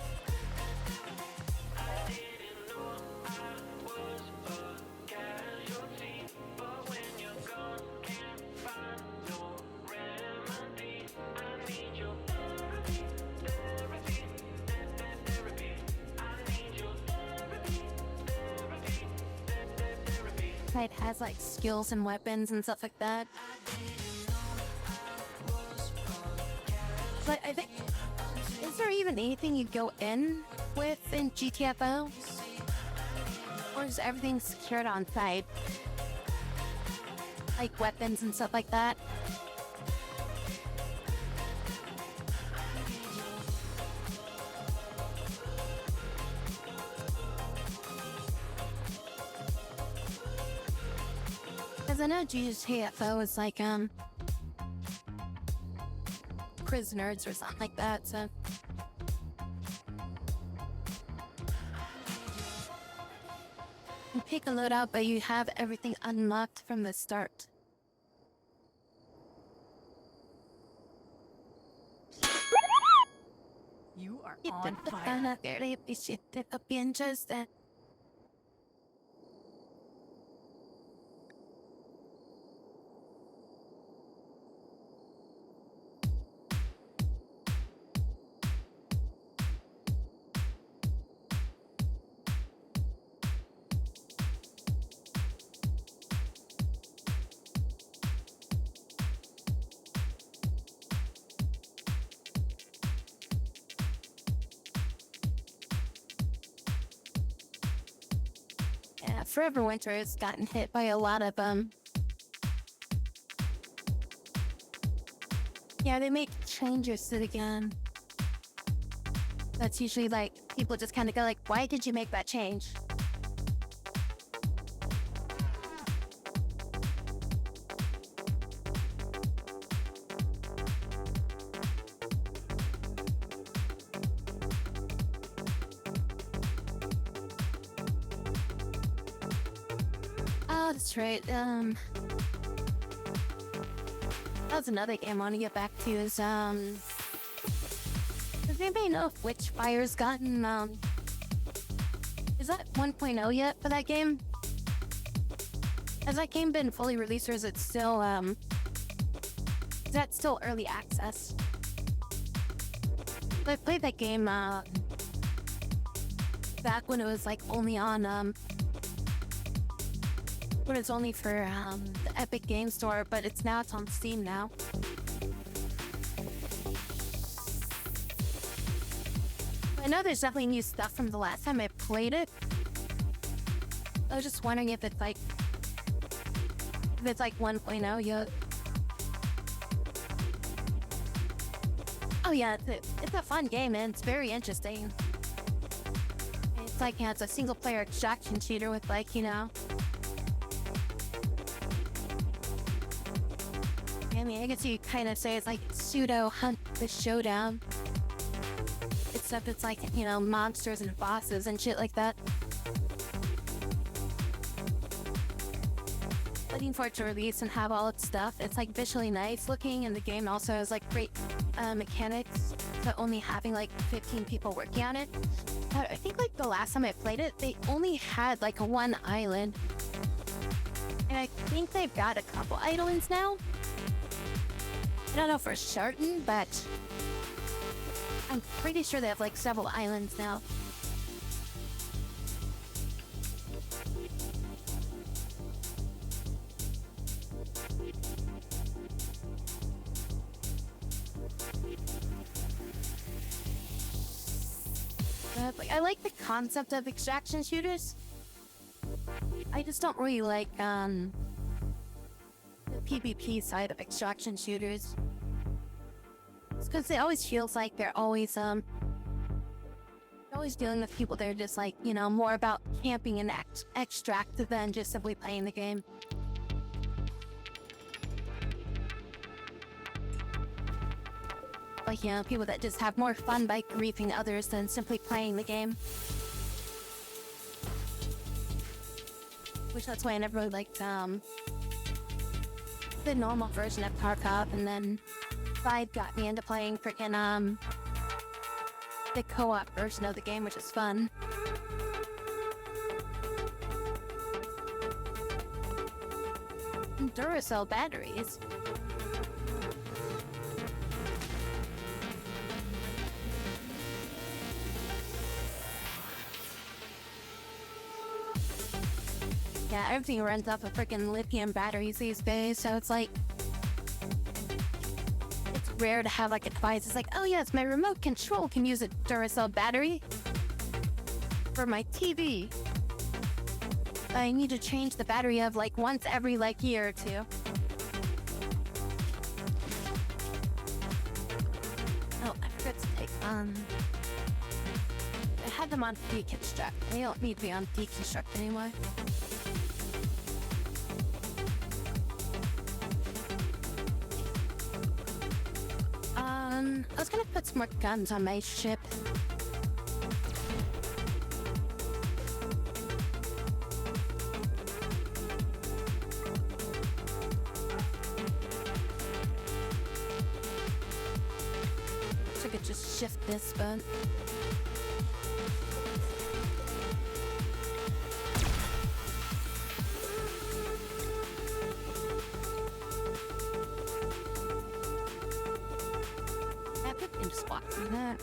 It has like skills and weapons and stuff like that. But I think, is there even anything you go in with in GTFO? Or is everything secured on site? Like weapons and stuff like that? Because I know GTFO is like, prisoners or something like that, so. You pick a loadout, but you have everything unlocked from the start. You are on fire. Yeah, Forever Winter has gotten hit by a lot of yeah, they make changes to the game. That's usually like people just kind of go like, why did you make that change? Oh, that's right. That's another game I want to get back to is anybody know if Witchfire's gotten, is that 1.0 yet for that game? Has that game been fully released, or is it still, is that still early access? I played that game, back when it was, like, only on, when it's only for, the Epic Game Store, but it's on Steam now. I know there's definitely new stuff from the last time I played it. I was just wondering if it's like 1.0 yet. Oh yeah, it's a fun game and it's very interesting. It's like, it's a single player extraction shooter with like, I mean, I guess you kind of say it's like pseudo Hunt the Showdown. Except it's like, monsters and bosses and shit like that. Waiting for it to release and have all its stuff. It's like visually nice looking, and the game also has like great mechanics. So only having like 15 people working on it. I think like the last time I played it, they only had like one island. And I think they've got a couple islands now. I don't know for certain, but I'm pretty sure they have like several islands now. But I like the concept of extraction shooters. I just don't really like the PvP side of extraction shooters. It's because it always feels like they're always dealing with people that are just like, more about camping and extract than just simply playing the game. Like, people that just have more fun by griefing others than simply playing the game. Which that's why I never really liked the normal version of Tarkov, and then 5 got me into playing freaking the co-op version of the game, which is fun. And Duracell batteries. Yeah, everything runs off of freaking lithium batteries these days, so it's like, it's rare to have like a device. It's like, oh yes, my remote control can use a Duracell battery for my TV. I need to change the battery of like once every like year or two. Oh, I forgot to take I had them on deconstruct. They don't need to be on deconstruct anymore. I was gonna put some more guns on my ship. So I could just shift this, but just walk through that.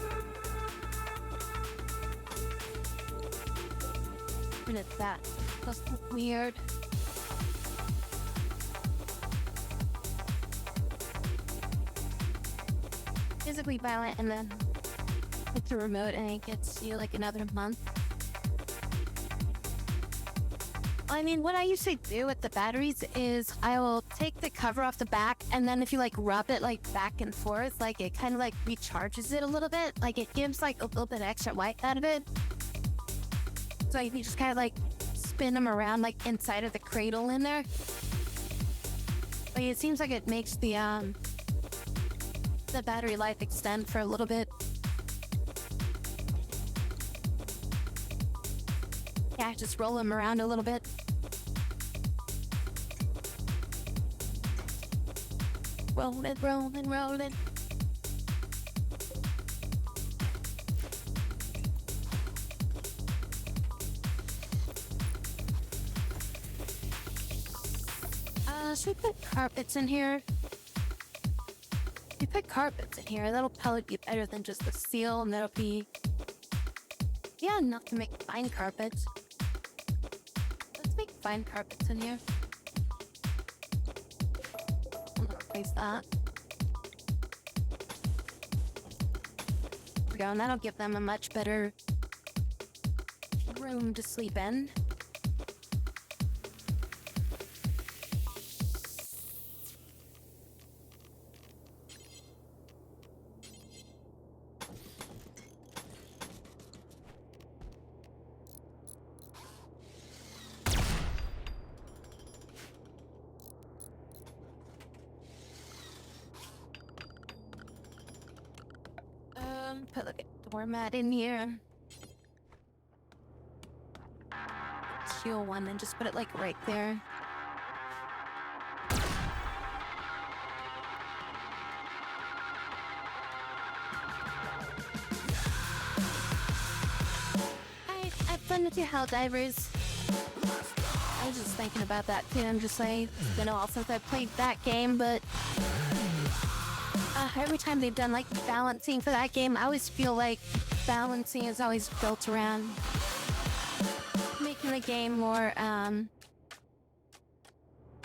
And it's that. That's weird. Physically violent, and then it's a remote, and it gets you like another month. I mean, what I usually do with the batteries is I will take the cover off the back, and then if you like rub it like back and forth, like it kind of like recharges it a little bit. Like it gives like a little bit extra light out of it. So you just kind of like spin them around like inside of the cradle in there. But it seems like it makes the battery life extend for a little bit. Yeah, just roll them around a little bit. Roll it, roll it, roll it. Should we put carpets in here? If we put carpets in here, that'll probably be better than just the seal, and that'll be... yeah, enough to make fine carpets. Let's make fine carpets in here. I'm gonna replace that. There we go, and that'll give them a much better room to sleep in. Put like a doormat in here. Steal one and just put it like right there. I've fun with your Helldivers. I was just thinking about that too. I'm just like, it's been a while since I played that game, but every time they've done like balancing for that game, I always feel like balancing is always built around making the game more,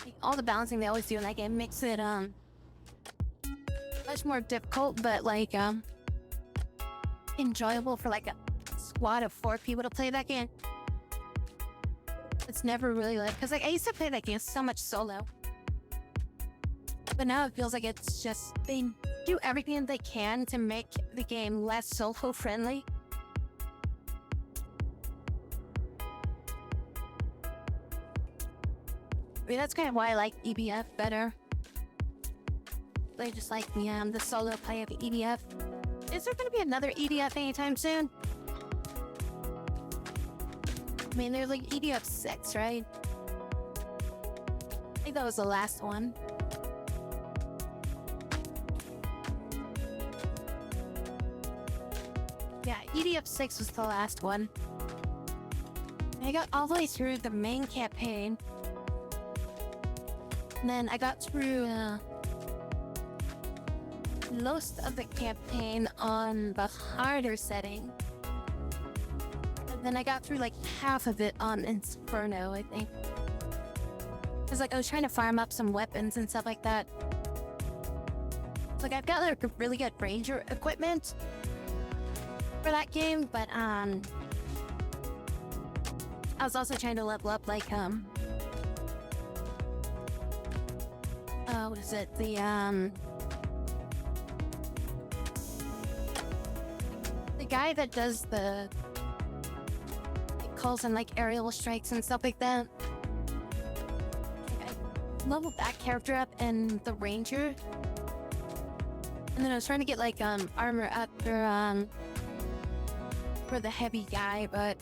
like all the balancing they always do in that game makes it, much more difficult, but like, enjoyable for like a squad of 4 people to play that game. It's never really like, cause like I used to play that game so much solo. But now it feels like it's just, they do everything they can to make the game less solo friendly. I mean, that's kind of why I like EBF better. They just like the solo play of EDF. Is there gonna be another EDF anytime soon? I mean, there's like EDF 6, right? I think that was the last one. Yeah, EDF 6 was the last one. I got all the way through the main campaign. And then I got through most of the campaign on the harder setting. And then I got through like half of it on Inferno, I think. Cause like I was trying to farm up some weapons and stuff like that. Like I've got like really good ranger equipment for that game, but I was also trying to level up like what is it? The guy that does the calls in like aerial strikes and stuff like that. I leveled that character up and the ranger. And then I was trying to get like armor up for the heavy guy, but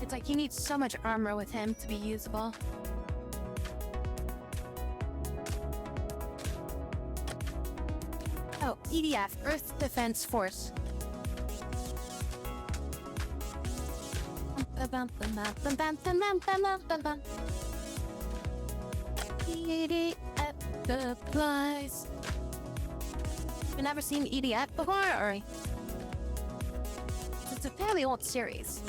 it's like you need so much armor with him to be usable. Oh, EDF, Earth Defense Force. EDF supplies. You've never seen EDF before, or? It's a fairly old series.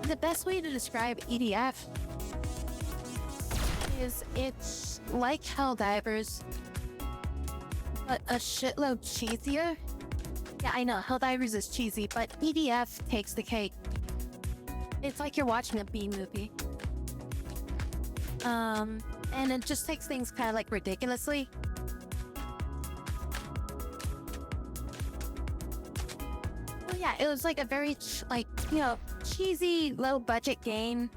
The best way to describe EDF is it's like Helldivers, but a shitload cheesier. Yeah, I know, Helldivers is cheesy, but EDF takes the cake. It's like you're watching a B movie. And it just takes things kind of like ridiculously. Well, yeah, it was like a very, cheesy, low-budget game.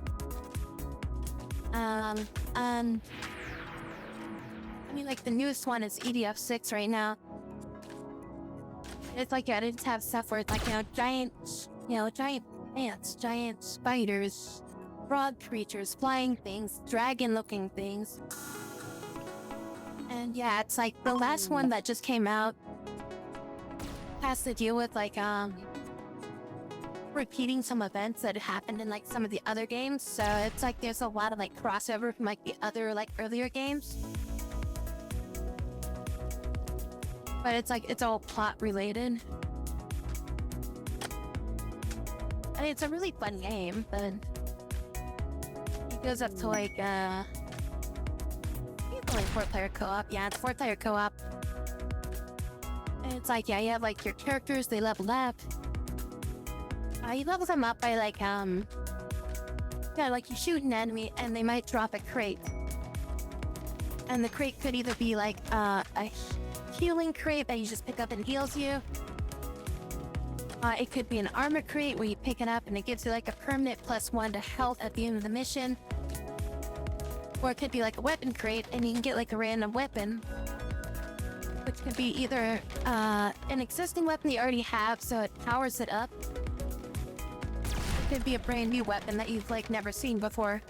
I mean, like, the newest one is EDF 6 right now. It's like, yeah, it didn't have stuff where it's like, giant ants, giant spiders, frog creatures, flying things, dragon-looking things. And yeah, it's like the last one that just came out has to deal with like, repeating some events that happened in like some of the other games. So it's like there's a lot of like crossover from like the other like earlier games. But it's like it's all plot related. I mean, it's a really fun game, but it goes up to like it's only 4-player co-op. Yeah, it's 4-player co-op. And it's like, yeah, you have like your characters, they level up. You level them up by like yeah, like you shoot an enemy and they might drop a crate. And the crate could either be like a healing crate that you just pick up and heals you. It could be an armor crate where you pick it up and it gives you like a permanent +1 to health at the end of the mission. Or it could be like a weapon crate and you can get like a random weapon, which could be either an existing weapon you already have so it powers it up. It could be a brand new weapon that you've like never seen before.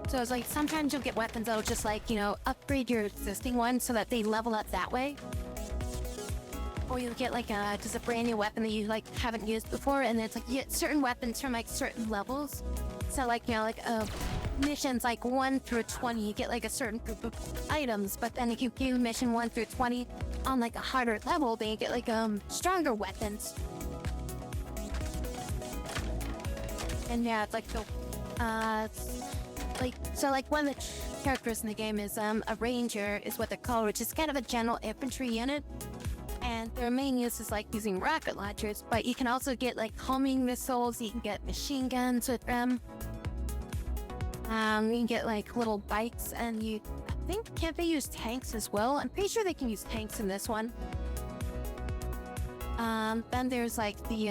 So it's like sometimes you'll get weapons that'll just like, you know, upgrade your existing one so that they level up that way. Or you'll get like just a brand new weapon that you like haven't used before, and it's like you get certain weapons from like certain levels. So like, you know, like missions like 1 through 20, you get like a certain group of items, but then if you do mission 1 through 20 on like a harder level, then you get like stronger weapons. And yeah, it's like so like one of the characters in the game is a ranger is what they're called, which is kind of a general infantry unit. And their main use is like using rocket launchers, but you can also get like homing missiles, you can get machine guns with them. You can get like little bikes, and I think, can't they use tanks as well? I'm pretty sure they can use tanks in this one. Then there's like the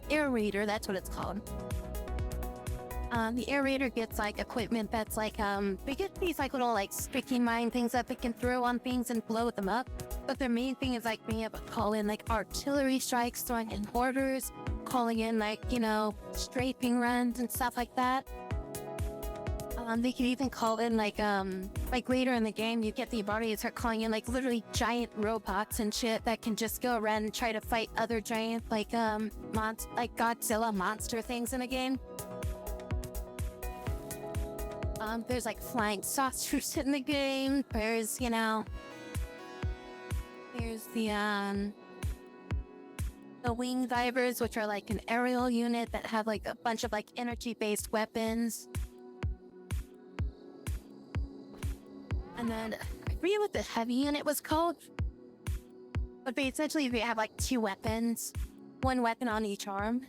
air raider, that's what it's called. The air raider gets like equipment that's like they get these like little like sticky mine things that they can throw on things and blow them up. But their main thing is like being able to call in like artillery strikes, throwing in mortars, calling in like, you know, strafing runs and stuff like that. They can even call in like later in the game you get the ability to start calling in like literally giant robots and shit that can just go around and try to fight other giant like like Godzilla monster things in the game. There's like flying saucers in the game. There's, you know, there's the wing divers, which are like an aerial unit that have like a bunch of like energy-based weapons. And then I forget what the heavy unit was called, but essentially they have like 2 weapons, 1 weapon on each arm.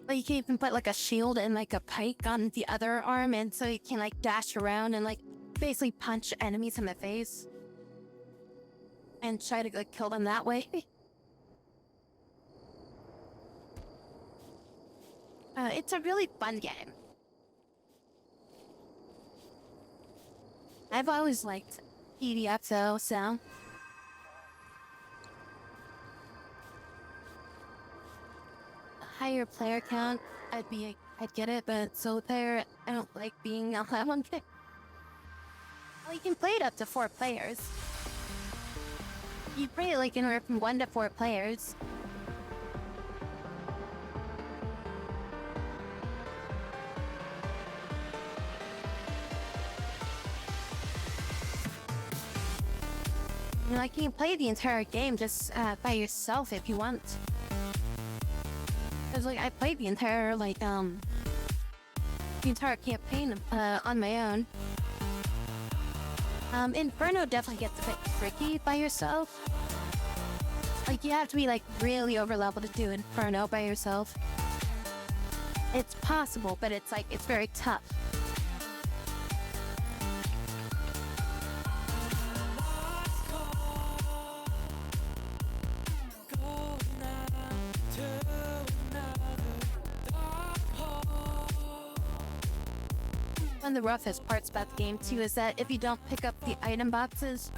But you can even put like a shield and like a pike on the other arm, and so you can like dash around and like basically punch enemies in the face and try to like kill them that way. It's a really fun game. I've always liked PDF though, so. Higher player count, I'd get it, but so there, I don't like being on that one thing. Well, you can play it up to 4 players. You play it like anywhere from 1 to 4 players. Like you can play the entire game just by yourself if you want. Cause like I played the entire campaign on my own. Inferno definitely gets a bit tricky by yourself. Like you have to be like really over level to do Inferno by yourself. It's possible, but it's like it's very tough. One of the roughest parts about the game too is that if you don't pick up the item boxes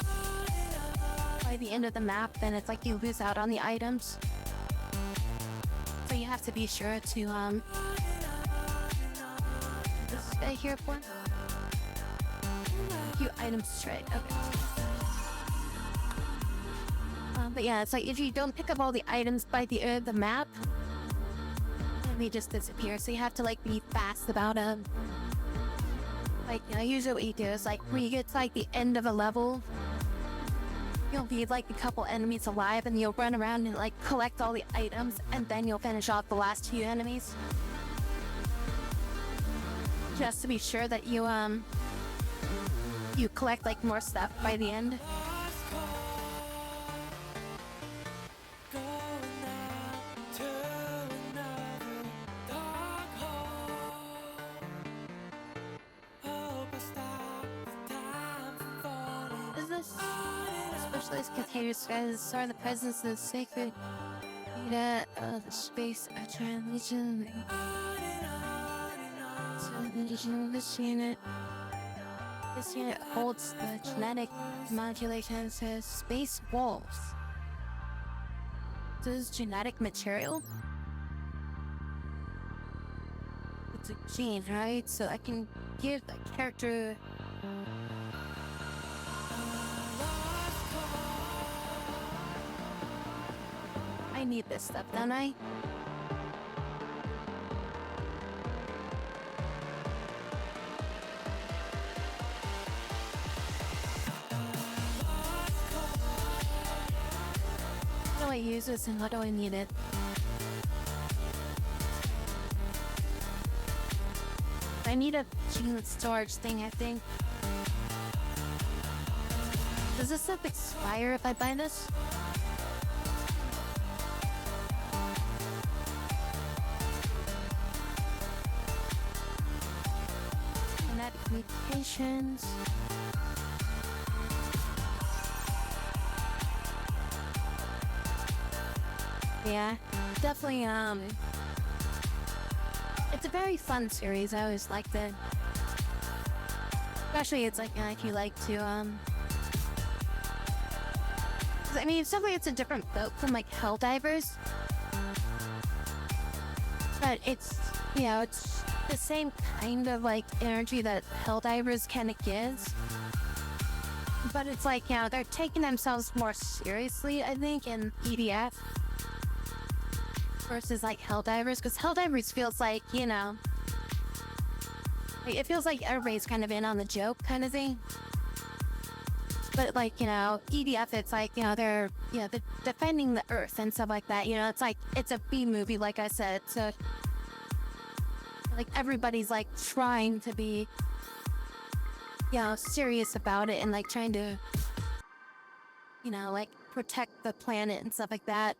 by the end of the map, then it's like you lose out on the items. So you have to be sure to stay here for a few items straight. Okay. But yeah, it's like if you don't pick up all the items by the map, they just disappear. So you have to like be fast about them. Like, you know, usually what you do is like when you get to like the end of a level, you'll leave like a couple enemies alive and you'll run around and like collect all the items and then you'll finish off the last few enemies. Just to be sure that you collect like more stuff by the end. Is this specialized containers guys are the presence of sacred data of the space of translation? This unit holds the genetic modulation says space walls. This is genetic material? It's a gene, right? So I can give the character I need this stuff, don't I? How do I use this and how do I need it? I need a gene storage thing, I think. Does this stuff expire if I buy this? Genetic mutations. Yeah, definitely, it's a very fun series. I always liked it. Especially it's like, if you like to, I mean, it's definitely, it's a different boat from like Helldivers. But it's, you know, it's the same kind of like energy that Helldivers kind of gives. But it's like, you know, they're taking themselves more seriously, I think, in EDF. Versus like Helldivers, because Helldivers feels like, you know, it feels like everybody's kind of in on the joke kind of thing. But like, you know, EDF, it's like, you know, they're defending the Earth and stuff like that. You know, it's like, it's a B movie, like I said. So like everybody's like trying to be, you know, serious about it and like trying to, you know, like protect the planet and stuff like that.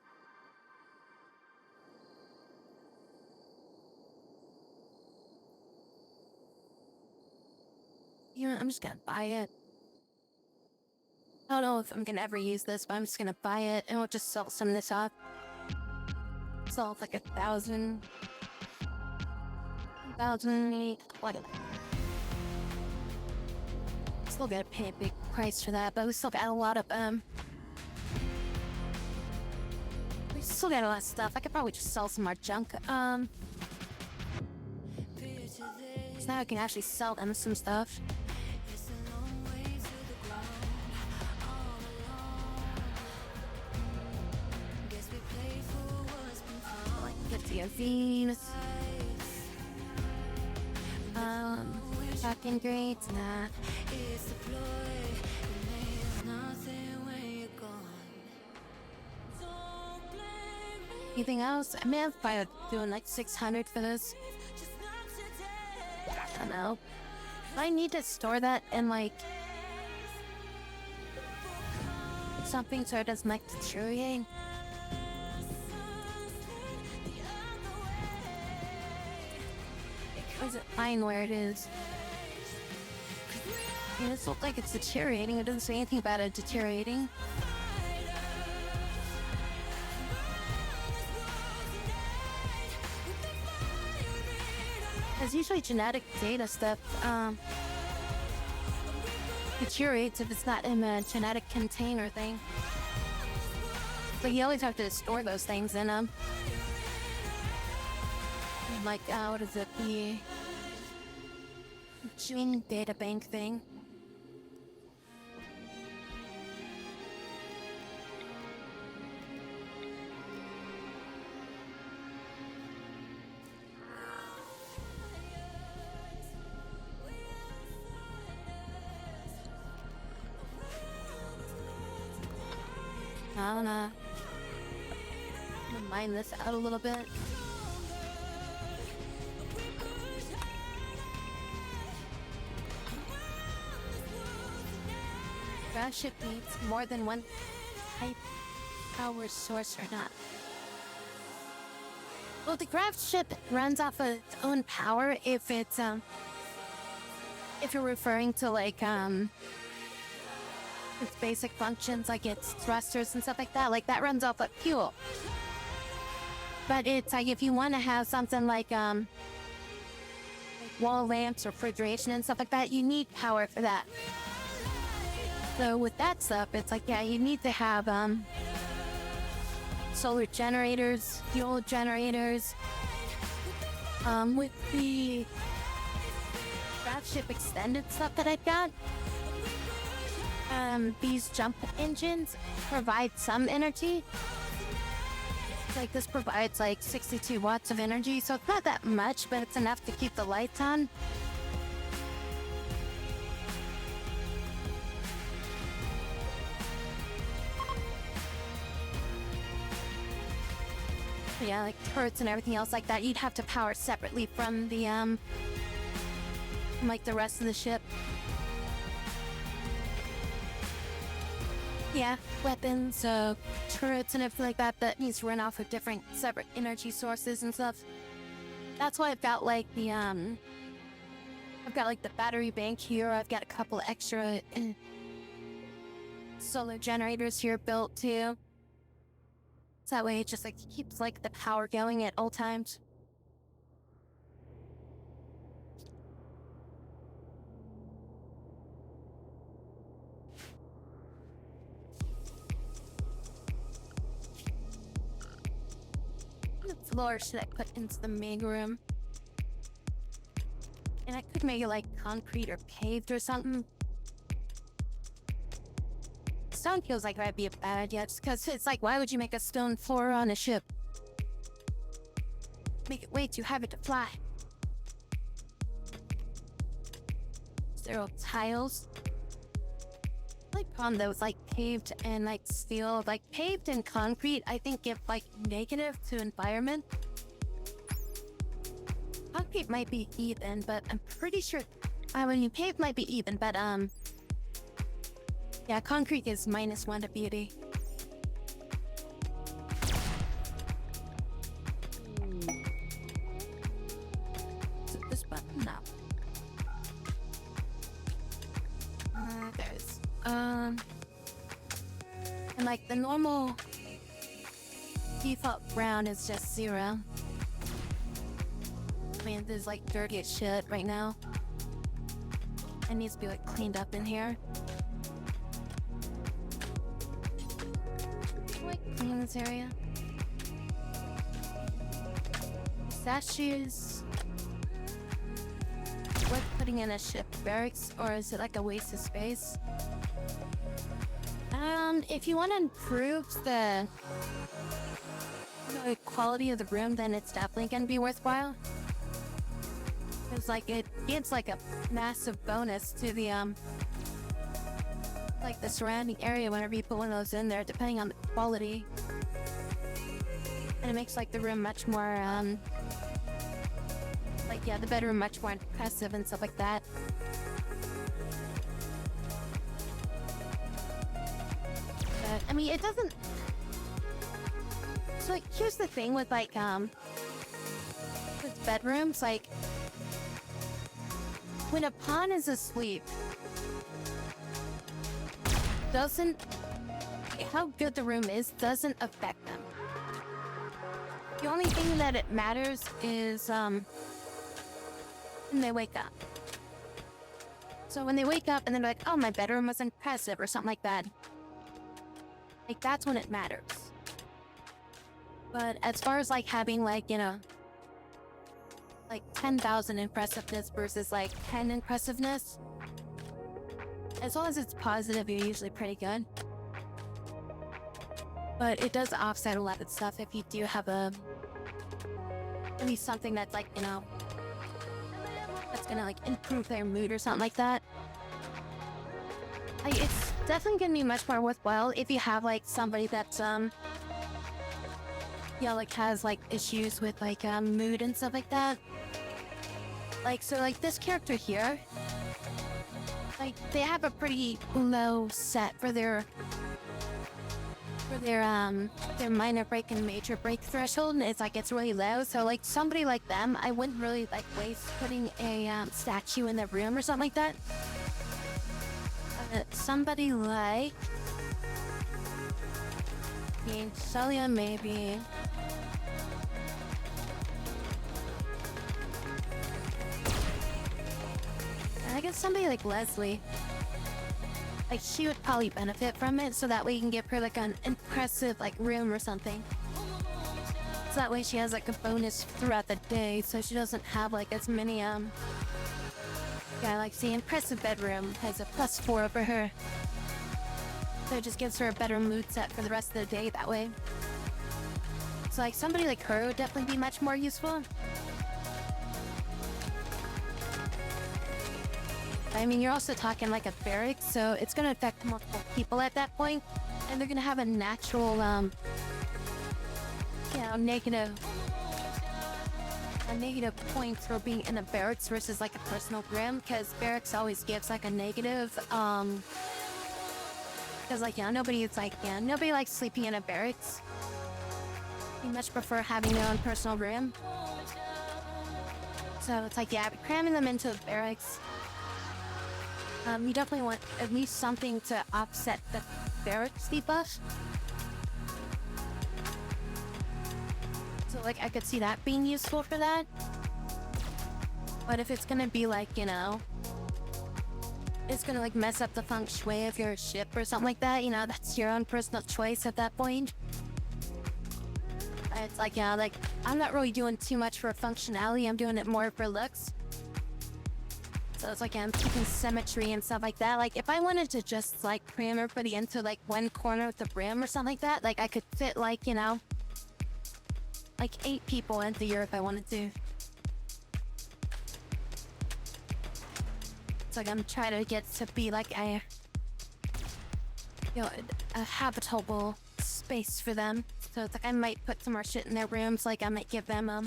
You know, I'm just gonna buy it. I don't know if I'm gonna ever use this, but I'm just gonna buy it and we'll just sell some of this off. Sell like 1,000. 1,000, whatever. Still gotta pay a big price for that, but we still got a lot of, we still got a lot of stuff. I could probably just sell some more junk, so now I can actually sell them some stuff. Like 50 of these. Fucking great, nah. Anything else? I may have by doing like 600 for this. I don't know. I need to store that in like something so it doesn't like deteriorate. Or is it fine where it is? I mean, this looks like it's deteriorating. It doesn't say anything about it deteriorating. Because usually genetic data stuff deteriorates if it's not in a genetic container thing. But you always have to store those things in them. Like, what is it? The gene data bank thing. I'm gonna mine this out a little bit. Grav ship needs more than one type power source or not. Well, the grav ship runs off of its own power if it's if you're referring to like its basic functions, like its thrusters and stuff like that runs off of fuel. But it's like if you want to have something like wall lamps or refrigeration and stuff like that, you need power for that. So with that stuff, it's like, yeah, you need to have solar generators, fuel generators. With the grav ship extended stuff that I've got, these jump engines provide some energy. Like this provides like 62 watts of energy, so it's not that much, but it's enough to keep the lights on. Yeah, like turrets and everything else like that, you'd have to power separately from the like the rest of the ship. Yeah, weapons, turrets and everything like that, that needs to run off of different separate energy sources and stuff. That's why I've got like the I've got like the battery bank here. I've got a couple extra solar generators here built too. So that way it just like keeps like the power going at all times. The floor should I put into the main room? And I could make it like concrete or paved or something. Stone feels like that'd be a bad idea, just because it's like, why would you make a stone floor on a ship? Make it way too heavy to fly. Zero tiles. Like problem though is like paved and like steel, like paved and concrete, I think give like negative to environment. Concrete might be even, but I'm pretty sure when you pave might be even, but yeah, concrete is -1 to beauty. Is it this button? No. There's and like the normal default brown is just 0. I mean, this is like dirty as shit right now. It needs to be like cleaned up in here. Clean this area. Statues. Worth putting in a ship barracks, or is it like a waste of space? If you want to improve the quality of the room, then it's definitely gonna be worthwhile. It's like it gives like a massive bonus to the like the surrounding area whenever you put one of those in there, depending on the quality. And it makes like the room much more like, yeah, the bedroom much more impressive and stuff like that. But I mean, it doesn't. So like, here's the thing with like with bedrooms, like when a pawn is asleep, how good the room is doesn't affect them. The only thing that it matters is when they wake up. So when they wake up and they're like, oh, my bedroom was impressive or something like that, like that's when it matters. But as far as like having like, you know, like 10,000 impressiveness versus like 10 impressiveness, as long as it's positive, you're usually pretty good. But it does offset a lot of stuff if you do have maybe something that's like, you know, that's gonna like improve their mood or something like that. Like, it's definitely gonna be much more worthwhile if you have like somebody that's yeah, like has like issues with like mood and stuff like that. Like, so like this character here, like they have a pretty low set for their minor break and major break threshold, and it's like it's really low. So like somebody like them, I wouldn't really like waste putting a statue in their room or something like that. Somebody like Celia, maybe. I guess somebody like Leslie. Like, she would probably benefit from it, so that way you can give her like an impressive like room or something. So that way she has like a bonus throughout the day, so she doesn't have like as many yeah, like the impressive bedroom has a +4 over her. So it just gives her a better mood set for the rest of the day that way. So like somebody like her would definitely be much more useful. I mean, you're also talking like a barracks, so it's gonna affect multiple people at that point, and they're gonna have a natural, you know, negative points for being in a barracks versus like a personal room, because barracks always gives like a negative, because like, yeah, nobody likes sleeping in a barracks. They much prefer having their own personal room. So it's like, yeah, cramming them into the barracks. You definitely want at least something to offset the barracks debuff. So like I could see that being useful for that. But if it's gonna be like, you know, it's gonna like mess up the feng shui of your ship or something like that, you know, that's your own personal choice at that point. It's like, yeah, like I'm not really doing too much for functionality, I'm doing it more for looks. So it's like I'm keeping symmetry and stuff like that. Like if I wanted to just like cram everybody into like one corner of the room or something like that, like I could fit like, you know, like 8 people into here if I wanted to. It's like I'm trying to get to be like a, you know, a habitable space for them. So it's like I might put some more shit in their rooms. Like I might give them like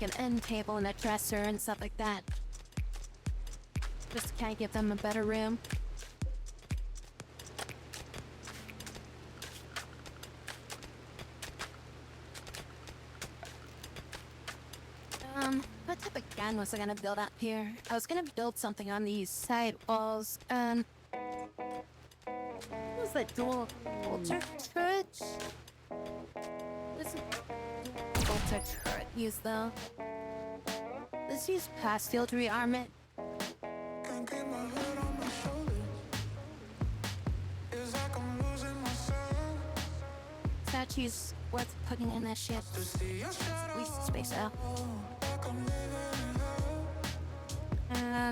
an end table and a dresser and stuff like that. Just to kind of give them a better room. What type of gun was I gonna build out here? I was gonna build something on these side walls. What was that dual bolter turret? This is bolter turret use though. Let's use pastille to rearm it. Statues worth putting in that ship. Squeeze the space out.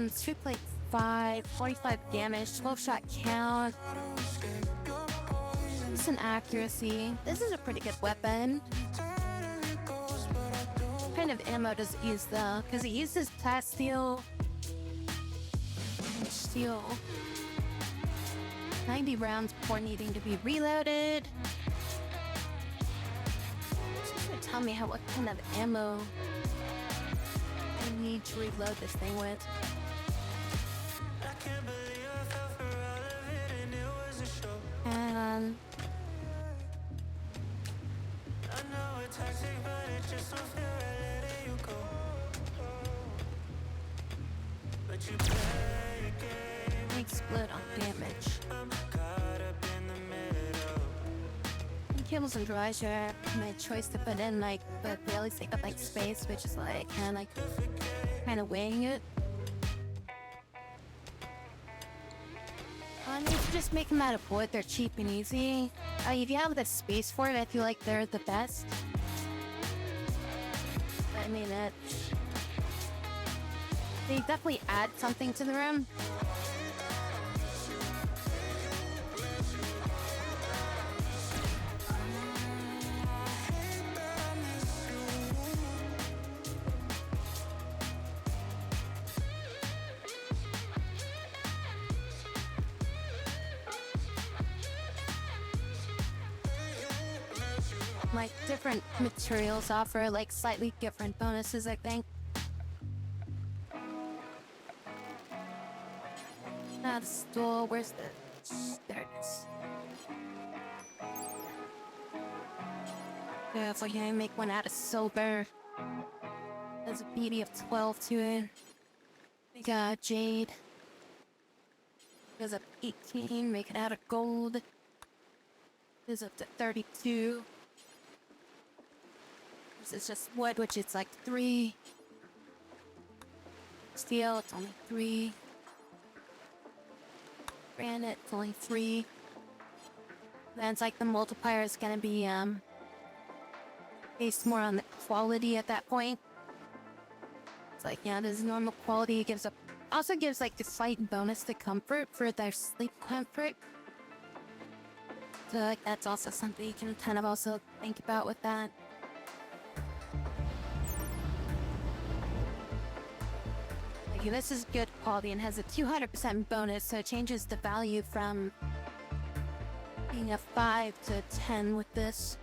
Strip plate 5, 45 damage, 12 shot count. Decent accuracy. This is a pretty good weapon. What kind of ammo does it use though? Because it uses plasteel and steel. 90 rounds before needing to be reloaded. Just gonna tell me what kind of ammo I need to reload this thing with. And explode on damage. And cables and drawers are my choice to put in, like, but they always take up like space, which is like kind of weighing it. I need to just make them out of wood. They're cheap and easy. If you have the space for it, I feel like they're the best. I mean, they definitely add something to the room. like different materials offer like slightly different bonuses, I think. Not store, where's the... There it is. Yeah, it's like I make one out of silver. There's a BD of 12 to it. We got jade. There's a 18, make it out of gold. There's up to 32. This is just wood, which is like 3. Steel, it's only 3. Granite, it's only 3. Then it's like the multiplier is gonna be based more on the quality at that point. It's like, yeah, this normal quality gives a also gives like the slight bonus to comfort for their sleep comfort. So like that's also something you can kind of also think about with that. Like this is good quality and has a 200% bonus, so it changes the value from being a 5 to 10 with this.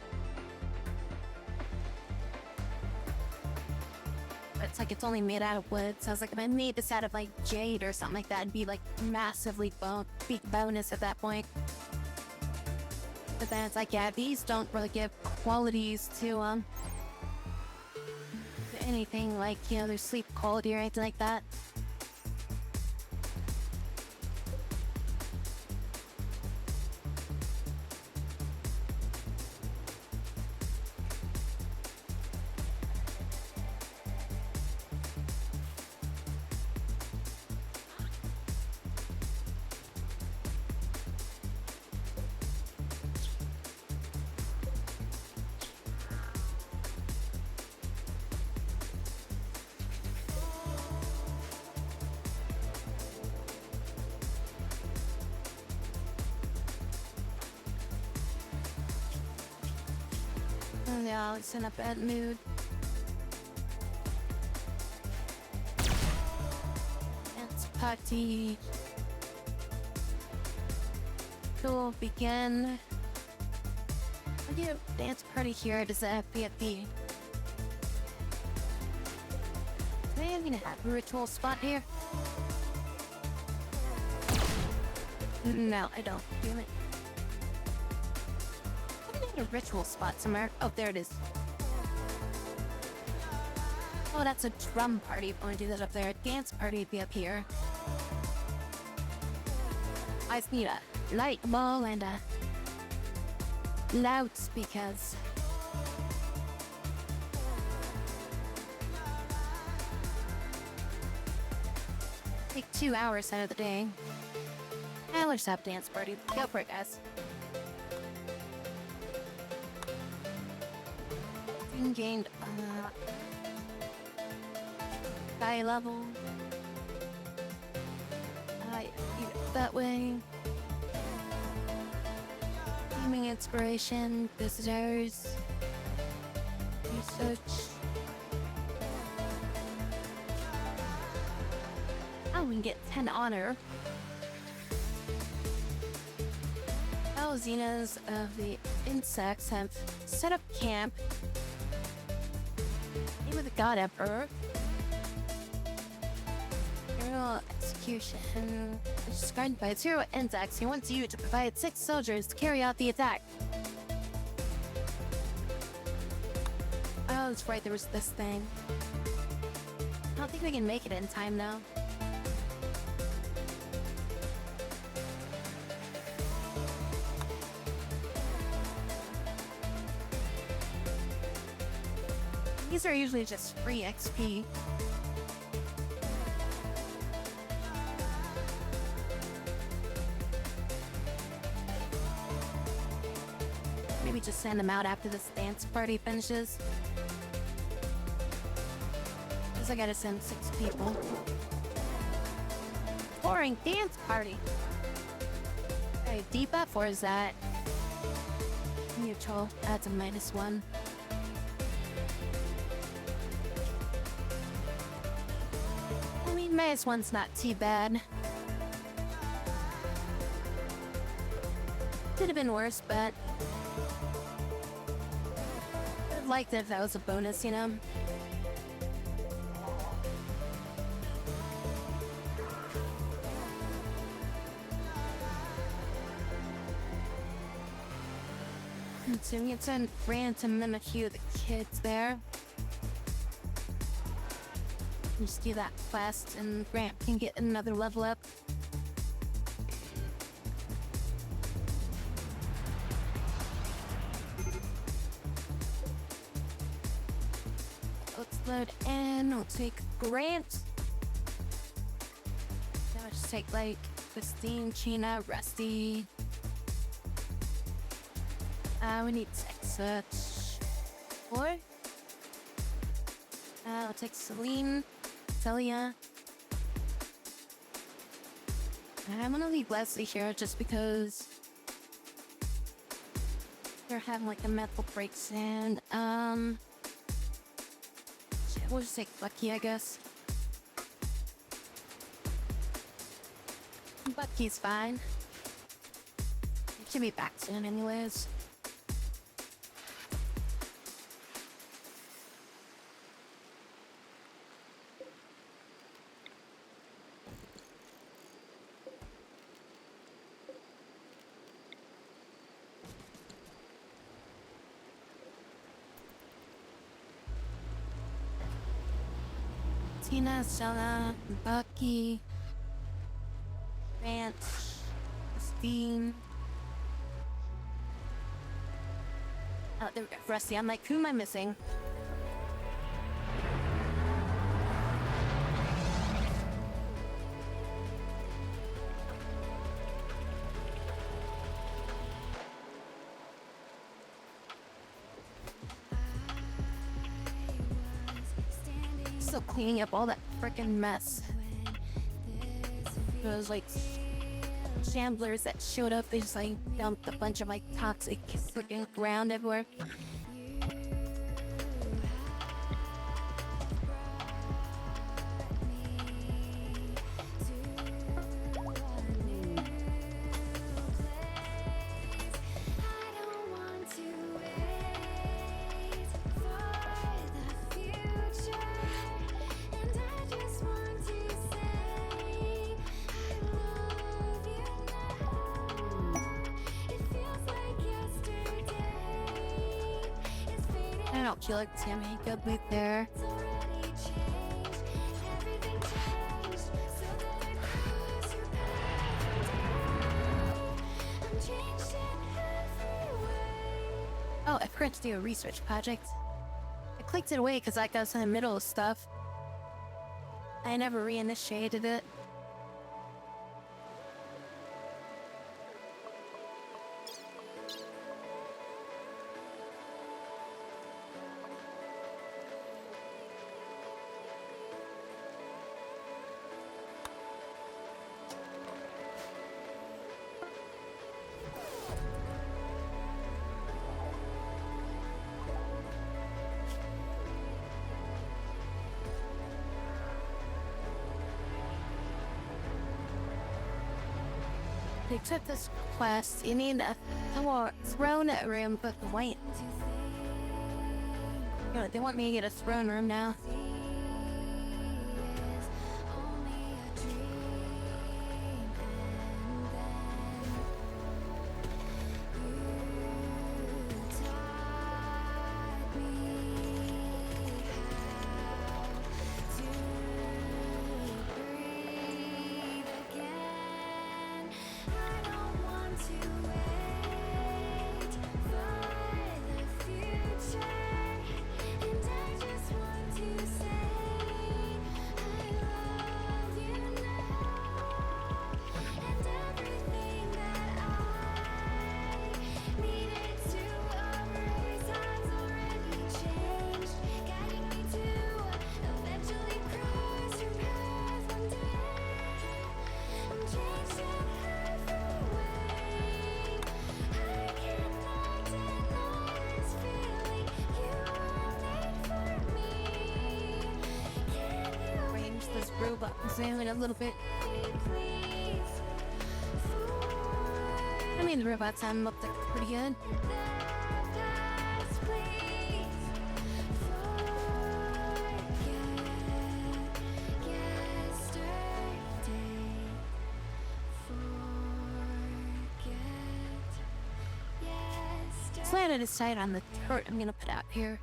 It's like it's only made out of wood, so I was like, if I made this out of like jade or something like that, it'd be like massively big bonus at that point. But then it's like, yeah, these don't really give qualities to anything like, you know, their sleep quality or anything like that. Yeah, it's in a bad mood. Dance party. Cool, begin. How do you dance party here? Does that have to be at the... Do they even have a ritual spot here? No, I don't. Damn it. A ritual spot somewhere. Oh, there it is. Oh, that's a drum party. I want to do that up there. Dance party would be up here. I just need a light ball and a loudspeakers. Take 2 hours out of the day. And let's have dance party. Go for it, guys. Gained sky level. That way. Gaming inspiration, visitors, research. Oh, we can get 10 honor. Thousands of the insects have set up camp. With the God Emperor. General execution is guarded by 0 insects. He wants you to provide 6 soldiers to carry out the attack. Oh, that's right, there was this thing. I don't think we can make it in time now. These are usually just free XP. Maybe just send them out after this dance party finishes. Because I gotta send 6 people. Boring dance party. Okay, debuff, or is that neutral? That's a -1. -1's not too bad. Could have been worse, but have liked it if that was a bonus, you know? So we get to random and a few of the kids there. Just do that quest and Grant can get another level up. Let's load in. We'll take Grant. Now I'll just take like Christine, Gina, Rusty. We need search 4. I'll take Celine, Celia. I'm gonna leave Leslie here just because they're having like a mental breakdown. We'll just take Bucky, I guess. Bucky's fine. He should be back soon anyways. Tina, Stella, Bucky, Grant, Christine. Oh, there we go. Rusty. I'm like, who am I missing? Still cleaning up all that freaking mess. Those like shamblers that showed up, they just like dumped a bunch of like toxic freaking ground everywhere. I don't feel like Tammy could be there. Oh, I forgot to do a research project. I clicked it away because I was in the middle of stuff. I never reinitiated it. Except this quest, you need a throne room, but the white. You know, they want me to get a throne room now. Robot zoom in a little bit. I mean, the robot sound looked like pretty good. So I had to decide on the turret I'm gonna put out here.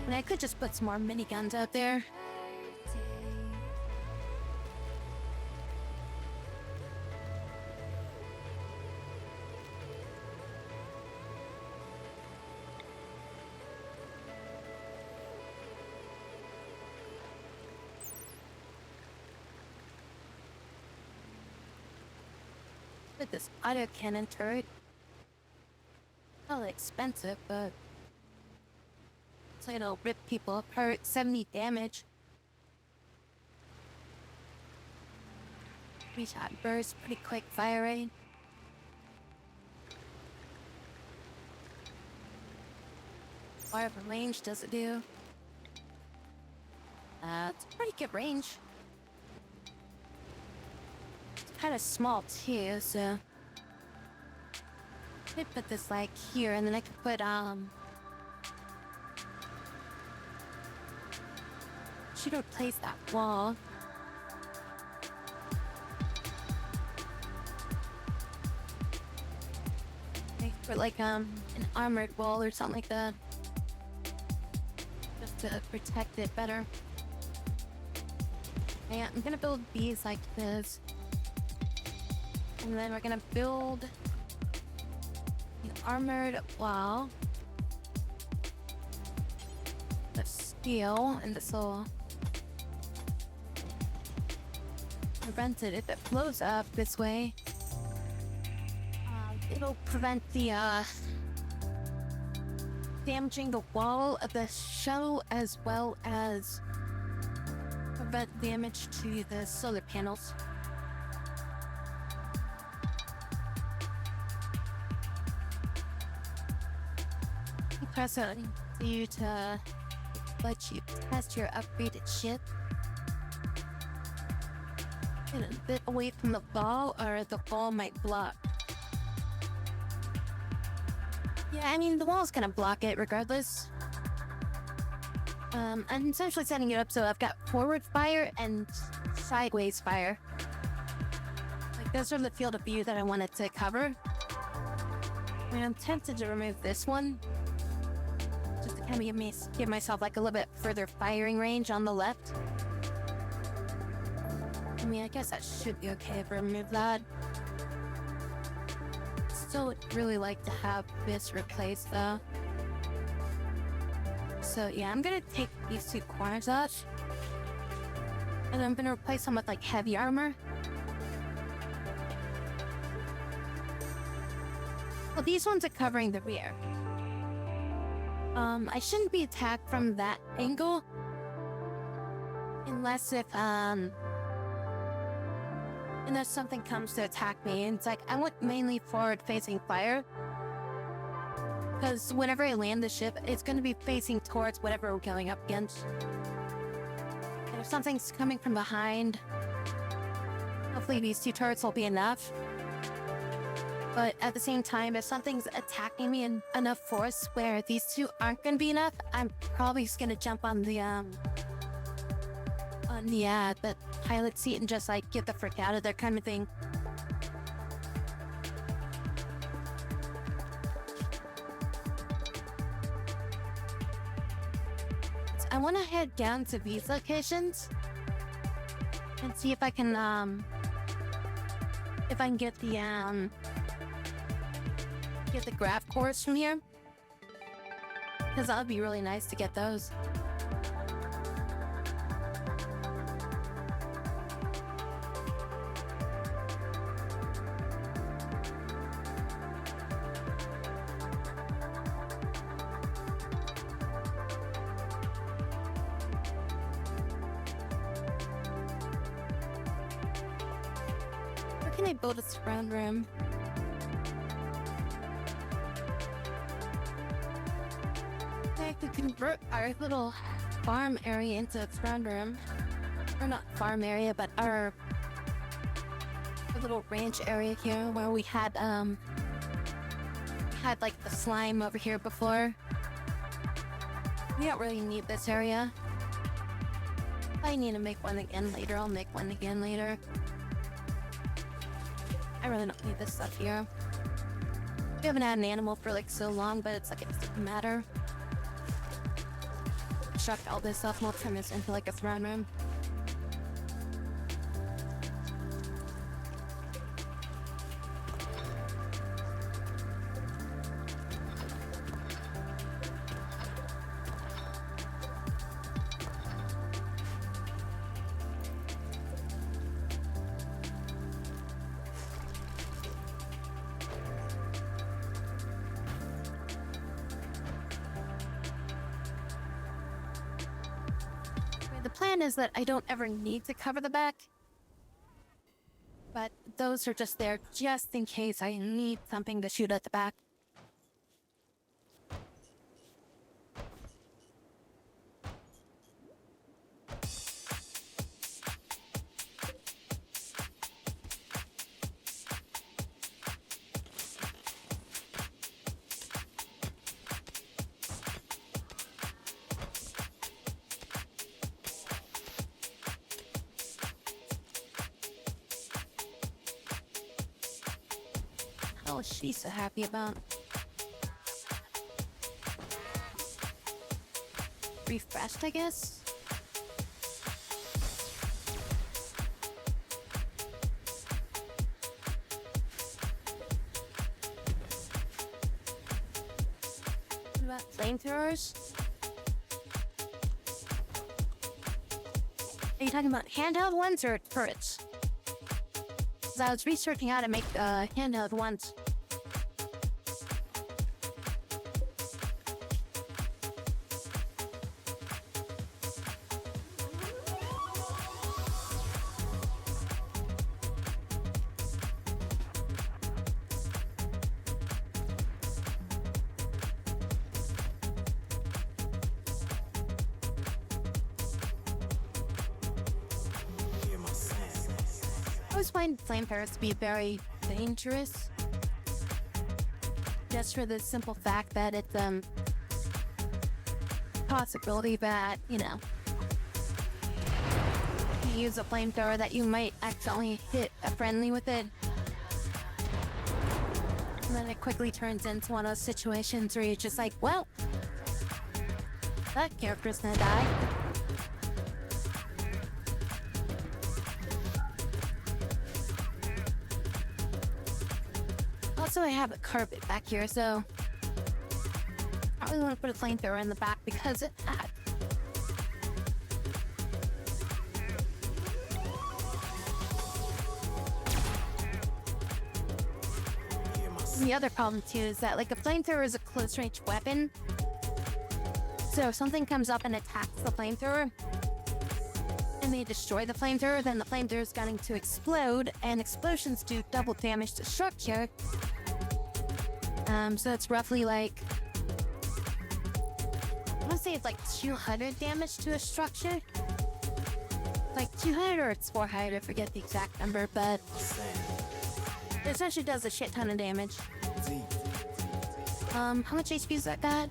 And I could just put some more miniguns out there. With this auto cannon turret. Probably expensive, but so it'll rip people apart. 70 damage. 3-shot burst, pretty quick fire rate. Whatever range does it do? It's a pretty good range. Kind of small too, so I could put this like here, and then I could put should replace that wall. Okay, for like an armored wall or something like that, just to protect it better. Yeah, I'm gonna build these like this. And then we're gonna build the armored wall. The steel, and this will prevent it if it blows up this way. It'll prevent the damaging the wall of the shuttle, as well as prevent damage to the solar panels. Press on you to let you test your upgraded ship. Get a bit away from the ball, or the ball might block. Yeah, I mean, the wall's gonna block it regardless. I'm essentially setting it up so I've got forward fire and sideways fire. Like, those are the field of view that I wanted to cover. I mean, I'm tempted to remove this one, just to kind of give myself like a little bit further firing range on the left. I mean, I guess that should be okay if I remove that. Still would really like to have this replaced though. So yeah, I'm gonna take these two corners off, and I'm gonna replace them with like heavy armor. Well, these ones are covering the rear. I shouldn't be attacked from that angle, unless something comes to attack me. And it's like, I want mainly forward-facing fire, because whenever I land the ship, it's going to be facing towards whatever we're going up against. And if something's coming from behind, hopefully these two turrets will be enough. But at the same time, if something's attacking me in enough force where these two aren't going to be enough, I'm probably just going to jump on the pilot seat and just like get the frick out of there kind of thing. So I want to head down to these locations and see if I can get the graph cores from here, because that would be really nice to get those. Where can I build a surround room? I could convert our little farm area into a surround room. Or not farm area, but our little ranch area here where we had like the slime over here before. We don't really need this area. If I need to make one again later, I'll make one again later. I really don't need this stuff here. We haven't had an animal for like so long, but it's like it doesn't matter. Chuck all this up, we'll turn this into like a throne room. The plan is that I don't ever need to cover the back, but those are just there just in case I need something to shoot at the back. Oh, she's so happy about. Refreshed, I guess. What about flamethrowers? Are you talking about handheld ones or turrets? Because I was researching how to make handheld ones. I always find flamethrowers to be very dangerous. Just for the simple fact that it's possibility that, you know, you use a flamethrower that you might accidentally hit a friendly with it. And then it quickly turns into one of those situations where you're just like, well, that character's gonna die. Also, I have a carpet back here, so I probably want to put a flamethrower in the back because it had. And the other problem too is that like a flamethrower is a close-range weapon, so if something comes up and attacks the flamethrower, and they destroy the flamethrower, then the flamethrower is going to explode, and explosions do double damage to structure. So it's roughly like, I want to say it's like 200 damage to a structure. Like 200 or it's 400, I forget the exact number, but it essentially does a shit ton of damage. How much HP is that got?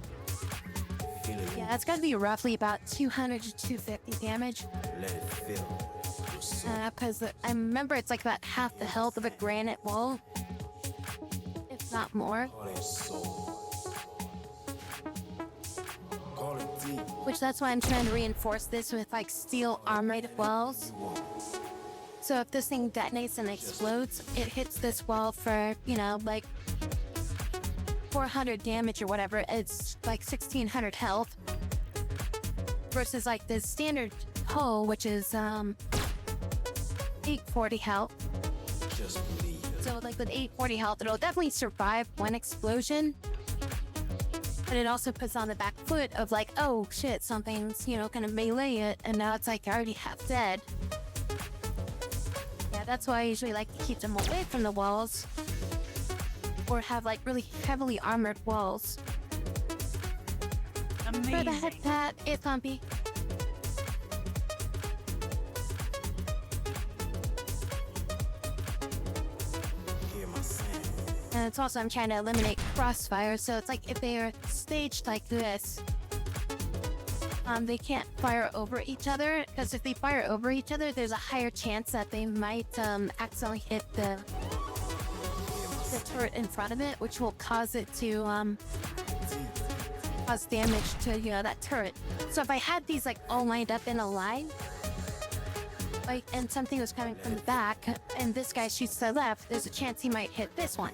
Yeah, it's gotta be roughly about 200 to 250 damage. Because I remember it's like about half the health of a granite wall, if not more. Which that's why I'm trying to reinforce this with like steel armored walls. So if this thing detonates and explodes, it hits this wall for, you know, like 400 damage or whatever. It's like 1600 health. Versus like the standard hull, which is 840 health. So like with 840 health, it'll definitely survive one explosion. But it also puts on the back foot of like, oh shit, something's, you know, gonna melee it, and now it's like already half dead. Yeah, that's why I usually like to keep them away from the walls. Or have like really heavily armored walls. Amazing. For the head pat, it's bumpy. And it's also, I'm trying to eliminate crossfire, so it's like if they are staged like this, they can't fire over each other, because if they fire over each other, there's a higher chance that they might accidentally hit the the turret in front of it, which will cause it to cause damage to that turret. So if I had these like all lined up in a line, like, and something was coming from the back, and this guy shoots to the left, there's a chance he might hit this one.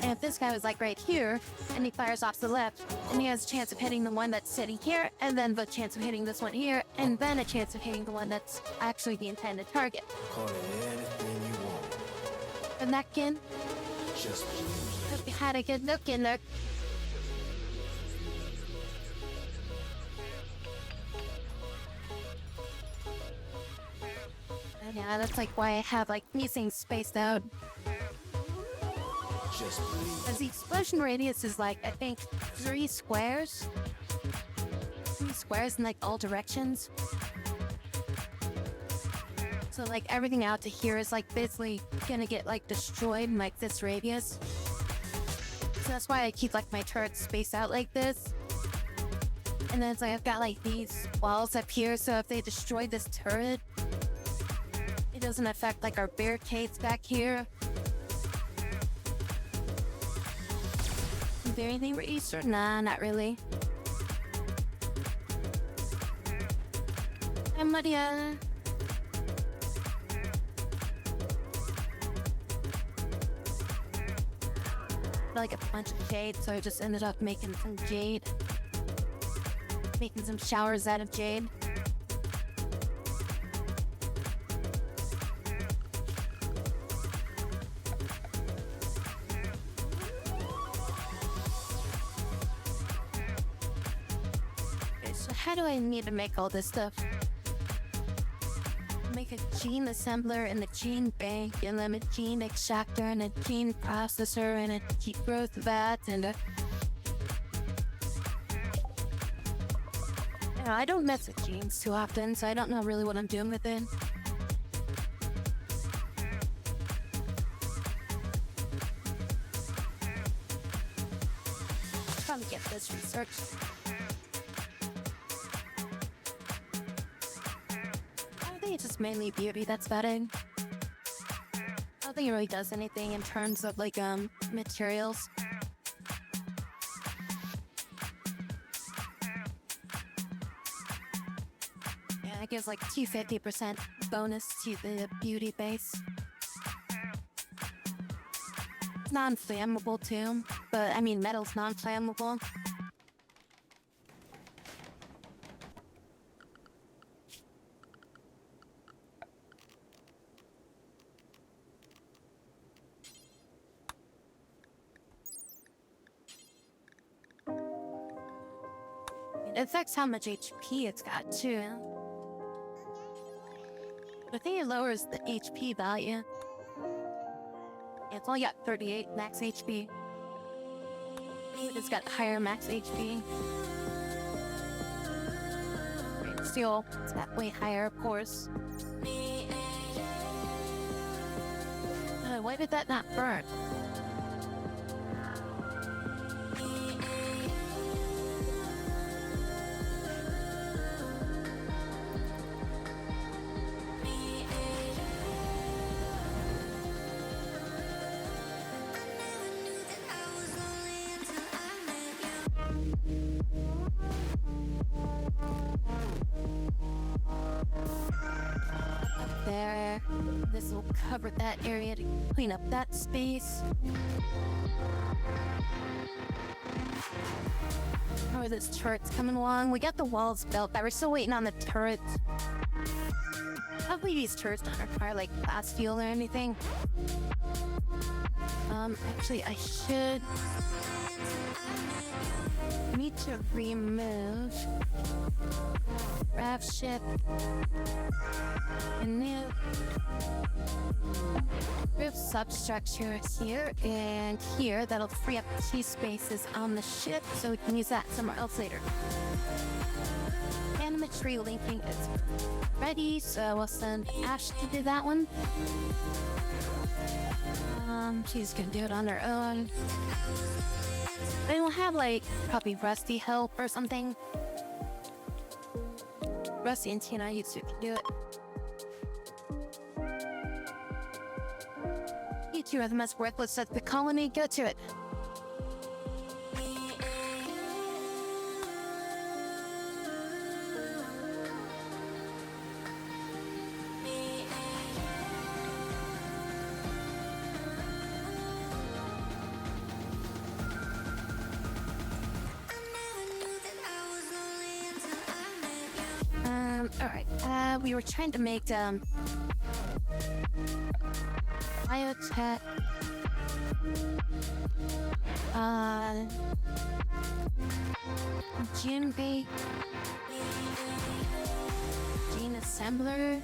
And if this guy was like right here, and he fires off to the left, and he has a chance of hitting the one that's sitting here, and then the chance of hitting this one here, and then a chance of hitting the one that's actually the intended target. And that can had a good look in there. Yeah, that's like why I have like these things spaced out. As the explosion radius is like, I think, 3 squares. 3 squares in like all directions. So like everything out to here is like basically gonna get like destroyed in like this radius. So that's why I keep like my turrets spaced out like this. And then it's like I've got like these walls up here, so if they destroy this turret, it doesn't affect like our barricades back here. Is there anything raised or nah, not really. I'm Maria. Like a bunch of jade, so I just ended up making some jade. Making some showers out of jade. Okay, so how do I need to make all this stuff? Make a gene assembler and a gene bank, and then a gene extractor and a gene processor and a gene growth vat and a... I don't mess with genes too often, so I don't know really what I'm doing with it. Probably get this researched. I think it's just mainly beauty, that's about it. I don't think it really does anything in terms of like materials. Yeah, it gives like 250% bonus to the beauty base. It's non-flammable too, but I mean metal's non-flammable. It affects how much HP it's got too. I think it lowers the HP value. It's only got 38 max HP. It's got higher max HP. Still, it's got way higher, of course. Why did that not burn? There. This will cover that area to clean up that space. How are those turrets coming along? We got the walls built, but we're still waiting on the turrets. Hopefully these turrets don't require like fast fuel or anything. Actually I should need to remove craft ship and new roof substructure here and here. That'll free up 2 spaces on the ship so we can use that somewhere else later. Animatry linking is ready, so we'll send Ash to do that one. She's gonna do it on her own. Then we'll have like probably Rusty help or something. Rusty and Tina, you two can do it. You You are the most worthless of the colony. Go to it. Alright, we were trying to make, biotech, gene bake, gene assembler.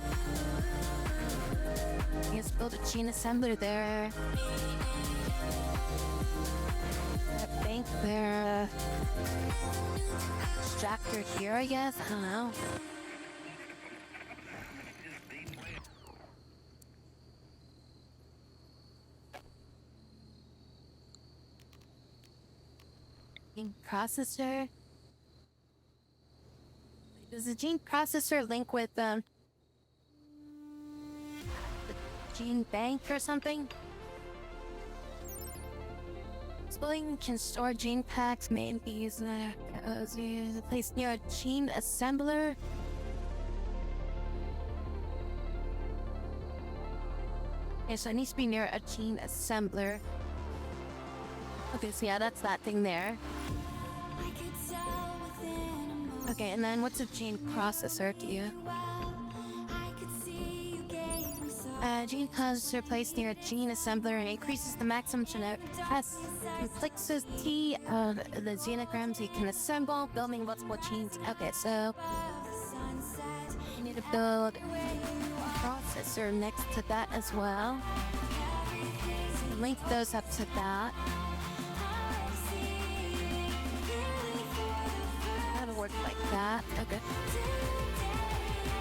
Let's build a gene assembler there. A bank there. Extractor here, I guess. I don't know. Gene processor. Does the gene processor link with the gene bank or something? Spilling can store gene packs, may be used as a place near a gene assembler. Okay, so it needs to be near a gene assembler. Okay, so yeah, that's that thing there. Okay, and then what's a gene processor to you? Gene processor placed near a gene assembler and increases the maximum genetic complexity of the xenograms you can assemble, building multiple genes. Okay, so you need to build a processor next to that as well. Link those up to that. That'll work like that. Okay.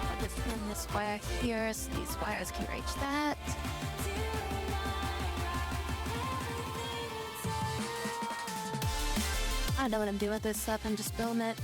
I'll just run this wire here so these wires can reach that. I don't know what I'm doing with this stuff, I'm just building it.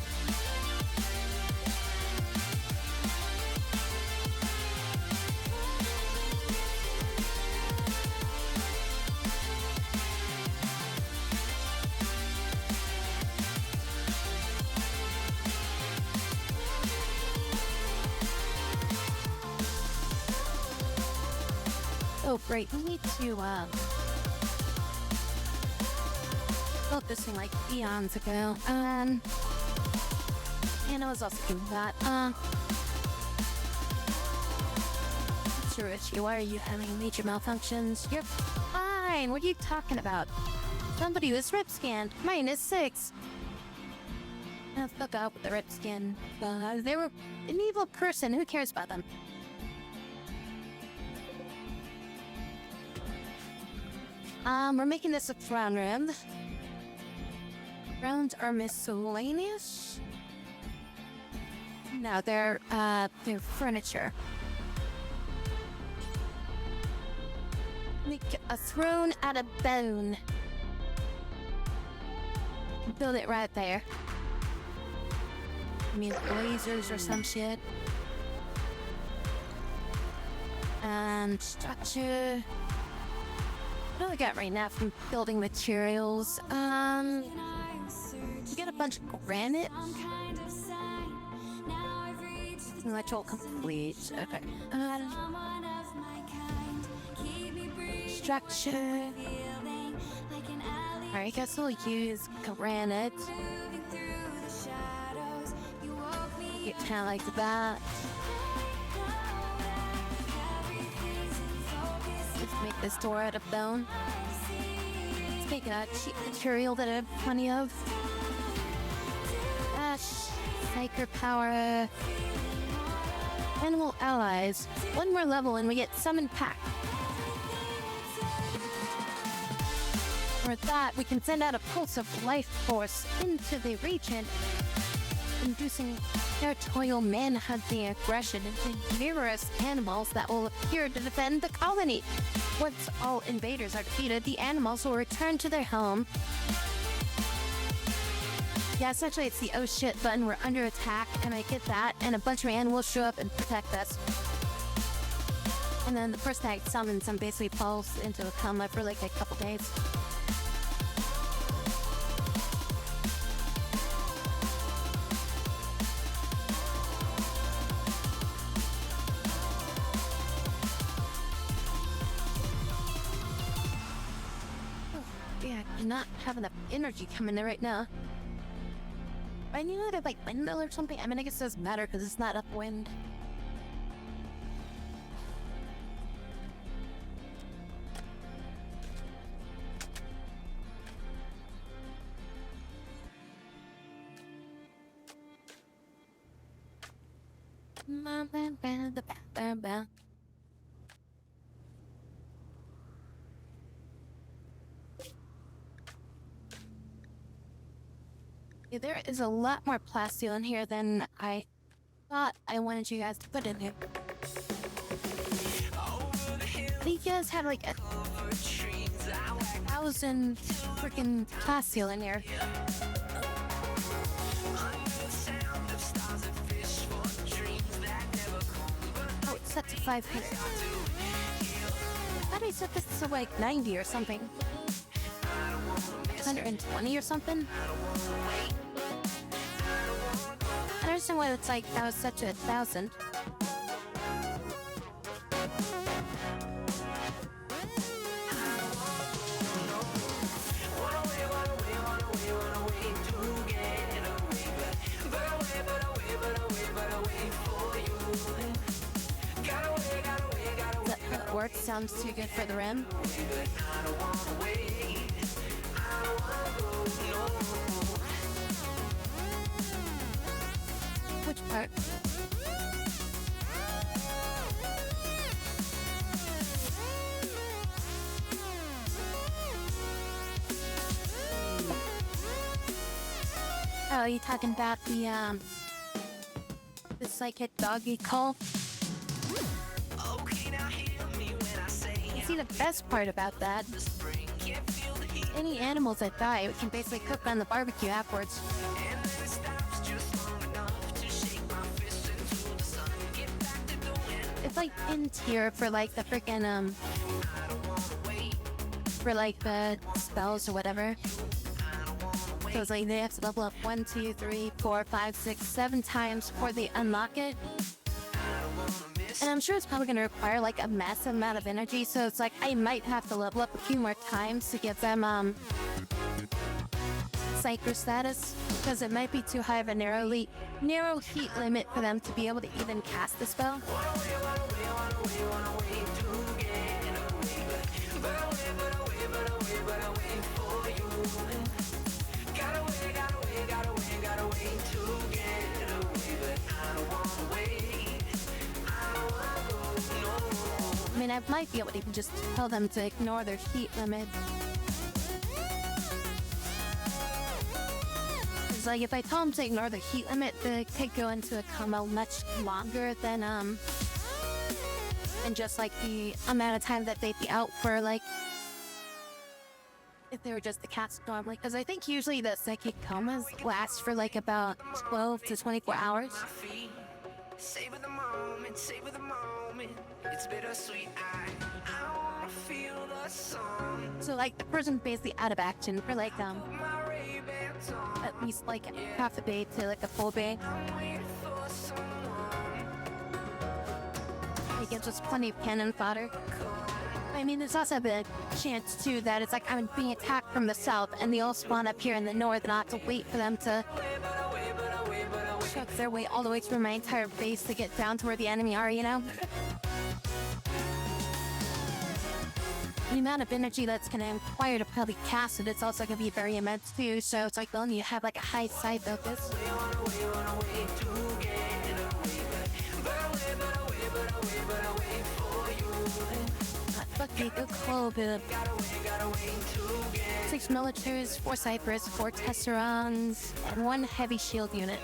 Oh, great. We need to, built this thing like eons ago. And I was also doing that. What's your issue? Why are you having major malfunctions? You're fine. What are you talking about? Somebody was rip scanned. -6. Fuck out with the rip scan. They were an evil person. Who cares about them? We're making this a throne room. Thrones are miscellaneous? No, they're furniture. Make a throne out of bone. Build it right there. I mean, lasers or some shit. And structure. What do I got right now from building materials? We got a bunch of granite. Electrical complete. Okay. Structure. Alright, I guess we'll use granite. Get kind of like that. Let's make this door out of bone. Let's make a cheap material that I have plenty of. Ash, Psyker power. Animal allies. One more level and we get summoned pack. For that, we can send out a pulse of life force into the region, inducing territorial manhunting aggression into numerous animals that will appear to defend the colony. Once all invaders are defeated, the animals will return to their home. Yeah, essentially it's the oh shit button. We're under attack, and I get that, and a bunch of animals show up and protect us. And then the person that summons them basically falls into a coma for like a couple days. Yeah, I do not have enough energy coming in right now. I need to like windmill or something. I mean, I guess it doesn't matter because it's not upwind. Yeah, there is a lot more plasteel in here than I thought I wanted you guys to put in here. I think you guys had like 1,000 freaking plasteel in here. Oh, it's set to 500. I thought I set this to like 90 or something. 120 or something. I don't understand why it's like that was such a 1,000. That work sounds too good for the rim. Which part? Oh, you talking about the psychic doggy call? See, the best part about that, any animals that die, we can basically cook on the barbecue afterwards. It's like in tier for like the freaking for like the spells or whatever. So it's like they have to level up 1, 2, 3, 4, 5, 6, 7 times before they unlock it. And I'm sure it's probably gonna require like a massive amount of energy, so it's like I might have to level up a few more times to get them Psyker status, because it might be too high of a narrow heat limit for them to be able to even cast the spell. I mean, I might be able to just tell them to ignore their heat limit. It's like if I tell them to ignore their heat limit, they could go into a coma much longer than just like the amount of time that they'd be out for, like if they were just the cast normally. Because I think usually the psychic comas last for like about 12 to 24 hours. Savor the moment, savor the moment. It's bittersweet. I wanna feel the song. So like the person's basically out of action for like at least like half a day to like a full day. It gives us plenty of cannon fodder. I mean, there's also the chance too that it's like I'm being attacked from the south and they all spawn up here in the north and I have to wait for them to truck their way all the way through my entire base to get down to where the enemy are, you know? The amount of energy that's going to require to probably cast it, it's also going to be very immense too, so it's like they'll need to have like a high side focus. Fuck me, go club. 6 militaries, 4 ciphers, 4 tesserons, and 1 heavy shield unit.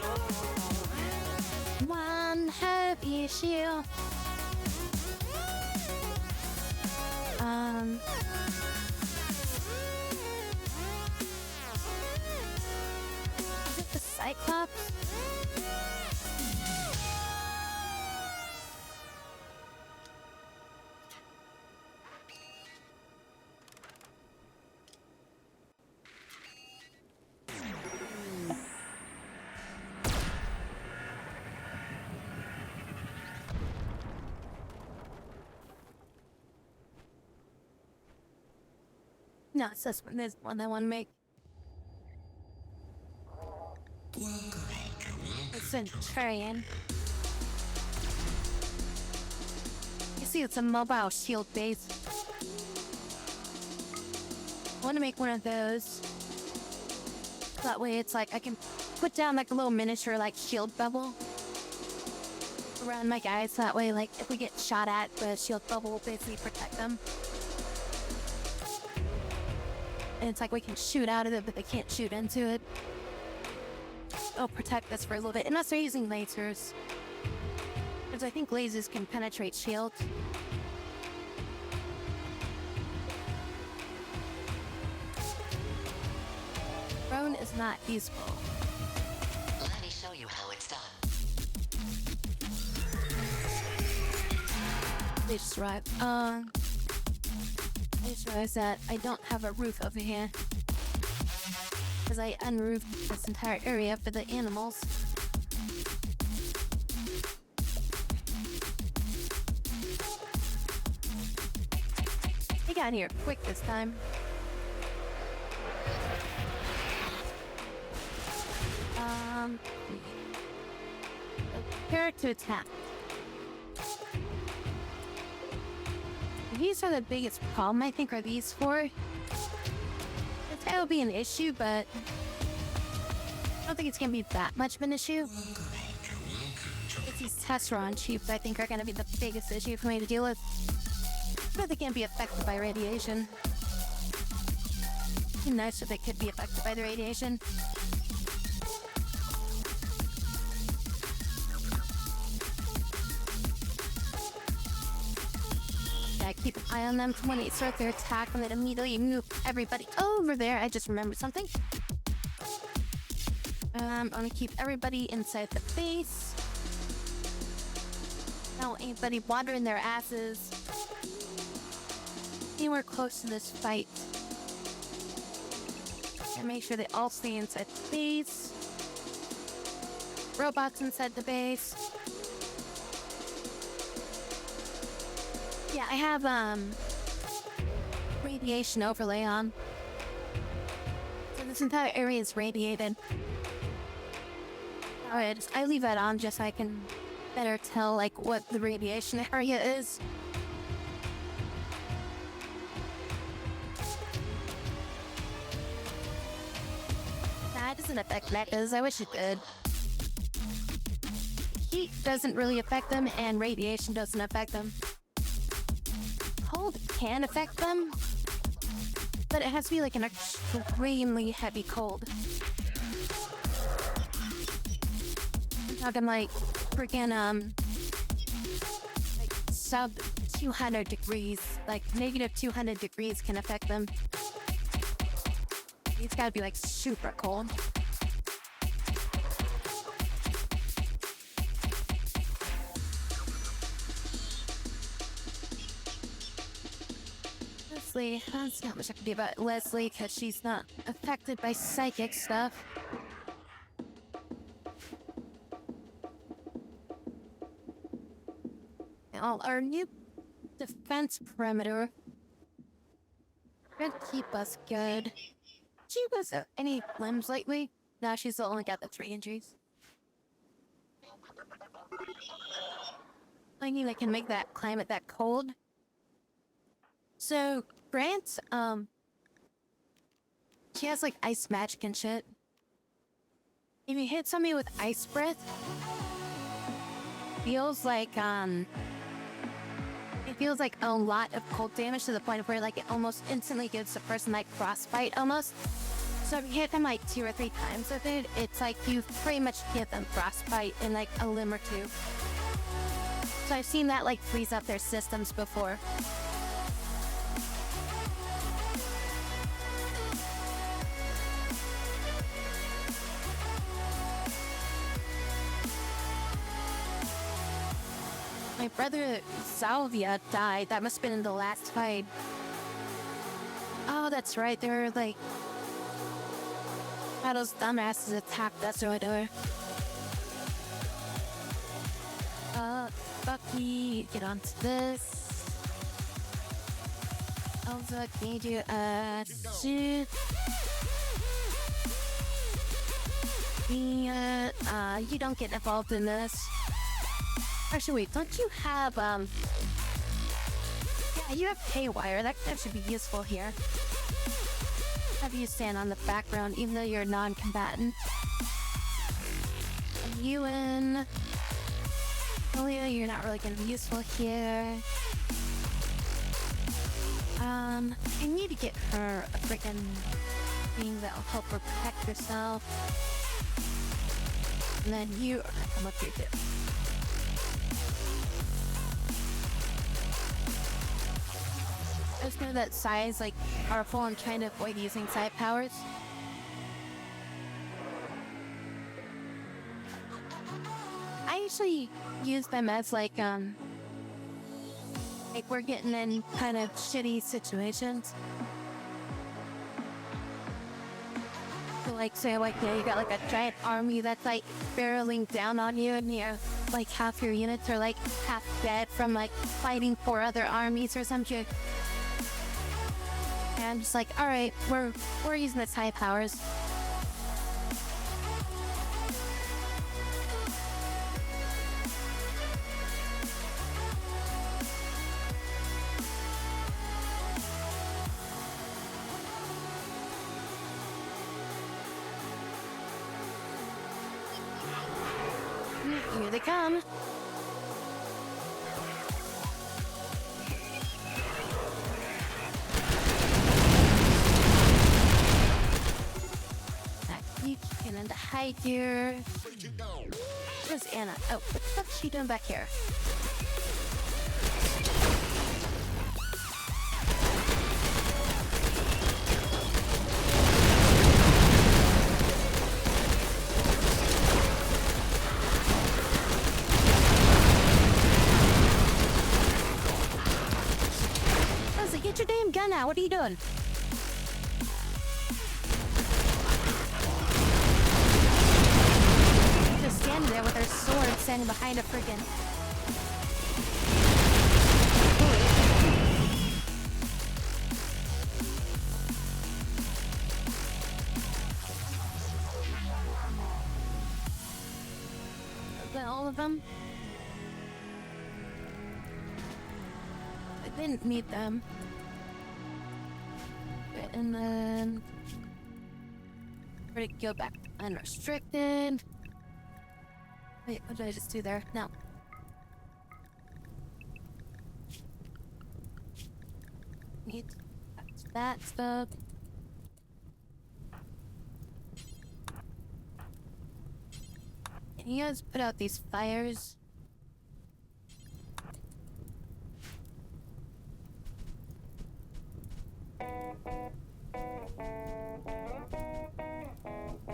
1 heavy shield. Is it the Cyclops? No, it's this one. There's one I want to make. It's Centurion. You see, it's a mobile shield base. I want to make one of those. That way it's like I can put down like a little miniature like shield bubble around my guys. That way, like, if we get shot at, the shield bubble will basically protect them. And it's like we can shoot out of it, but they can't shoot into it. It'll protect us for a little bit, unless they're using lasers. Because I think lasers can penetrate shields. Drone is not useful. Let me show you how it's done. They just arrived. I just realized that I don't have a roof over here. Because I unroofed this entire area for the animals. They got here quick this time. Prepare to attack. These are the biggest problem, I think, are these four. That will be an issue, but I don't think it's gonna be that much of an issue. It's these Tesseron chiefs, I think, are gonna be the biggest issue for me to deal with. But they can't be affected by radiation. It'd be nice if they could be affected by the radiation. Yeah, keep an eye on them when they start their attack and then immediately move everybody over there. I just remembered something. I'm gonna keep everybody inside the base. Don't want anybody watering their asses anywhere close to this fight. And make sure they all stay inside the base. Robots inside the base. Yeah, I have radiation overlay on. So this entire area is radiated. Alright, I leave that on just so I can better tell like what the radiation area is. That doesn't affect mechas. I wish it did. Heat doesn't really affect them, and radiation doesn't affect them. Cold can affect them, but it has to be like an extremely heavy cold. I'm talking like freaking like sub 200 degrees, like negative 200 degrees can affect them. It's gotta be like super cold. Leslie, that's not much I can do about Leslie because she's not affected by psychic stuff. Now, our new defense perimeter should keep us good. She was any limbs lately? No, she's only got the 3 injuries. I need I can make that climate that cold. So Grant, she has like ice magic and shit. If you hit somebody with ice breath, feels like it feels like a lot of cold damage to the point of where like it almost instantly gives the person like frostbite almost. So if you hit them like 2 or 3 times with it, it's like you pretty much give them frostbite in like a limb or 2. So I've seen that like freeze up their systems before. My brother Salvia died. That must have been in the last fight. Oh, that's right. They were like... how those dumbasses attacked us or whatever. Bucky, get onto this. Also, need you, shoot. You don't get involved in this. Actually, wait, don't you have, yeah, you have haywire. That should be useful here. Have you stand on the background, even though you're a non-combatant. Ewan. Julia, you're not really gonna be useful here. I need to get her a freaking thing that'll help her protect herself. And then you are gonna come up here too. I just know that Psy's like powerful. I'm trying to avoid using Psy powers. I usually use them as like we're getting in kind of shitty situations. So like say like you got like a giant army that's like barreling down on you, and you're like half your units are like half dead from like fighting 4 other armies or some shit. And I'm just like, all right, we're using the Psy powers. Here they come. You can in the hide here. Where's Anna? Oh, what the fuck's she doing back here? Get your damn gun out. What are you doing? Just standing there with her sword standing behind a friggin'. Is that all of them? I didn't need them. And then ready to go back unrestricted. Wait, what did I just do there? No. Need that stuff. Can you guys put out these fires?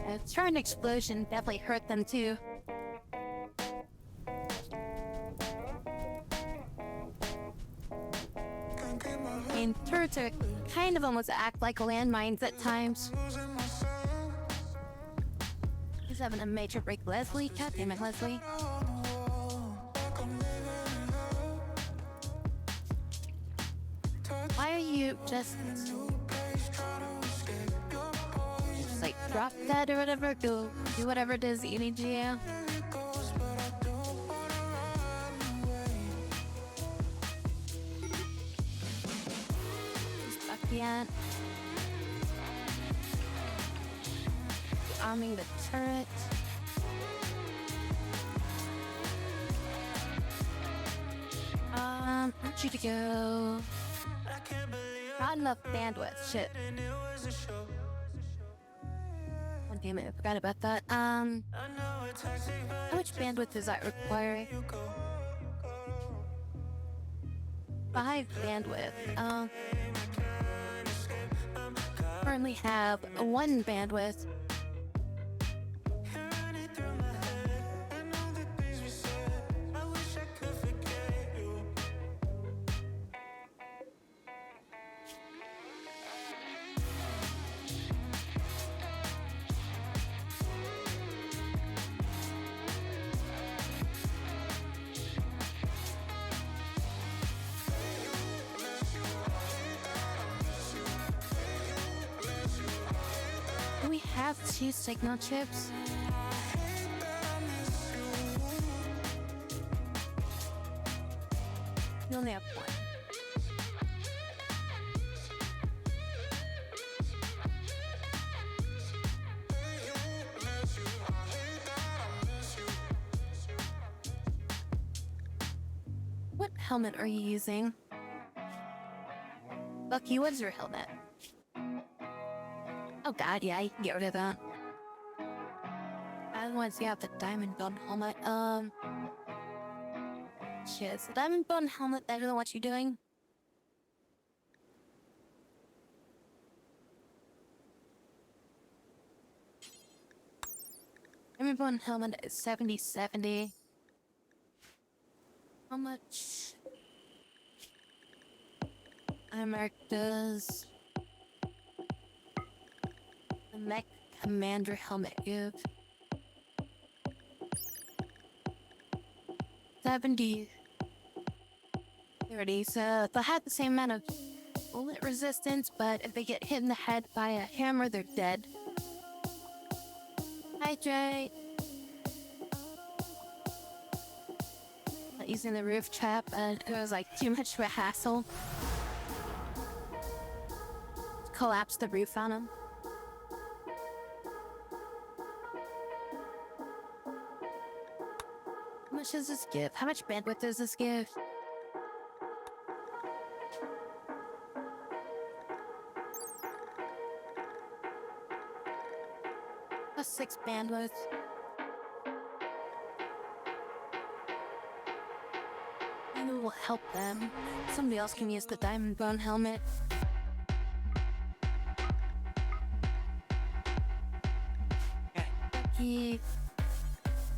A turn explosion definitely hurt them too. And turrets are kind of almost act like landmines at times. He's having a major break. Leslie? God damn it, Leslie. Why are you just like drop that or whatever? Go do whatever it is that you need to do. Stuck yet? Arming the turret. I want you to go. Not enough bandwidth. Shit. Oh, damn it, I forgot about that. How much bandwidth does that require? 5 bandwidth. Currently have 1 bandwidth. have 2 signal chips. You only have 1. What helmet are you using? Bucky, what's your helmet? Oh god, yeah, you can get rid of that. Otherwise, you have the diamond bone helmet. Shit, is the diamond bone helmet better than what you're doing? Diamond bone helmet is 70/70. How much America does the mech commander helmet give? 70/30. So they'll have the same amount of bullet resistance, but if they get hit in the head by a hammer, they're dead. Hydrate. Not using the roof trap, and it was like too much of a hassle. Collapse the roof on them. How much does this give? How much bandwidth does this give? Plus 6 bandwidth. Maybe it will help them. Somebody else can use the diamond bone helmet. Bucky.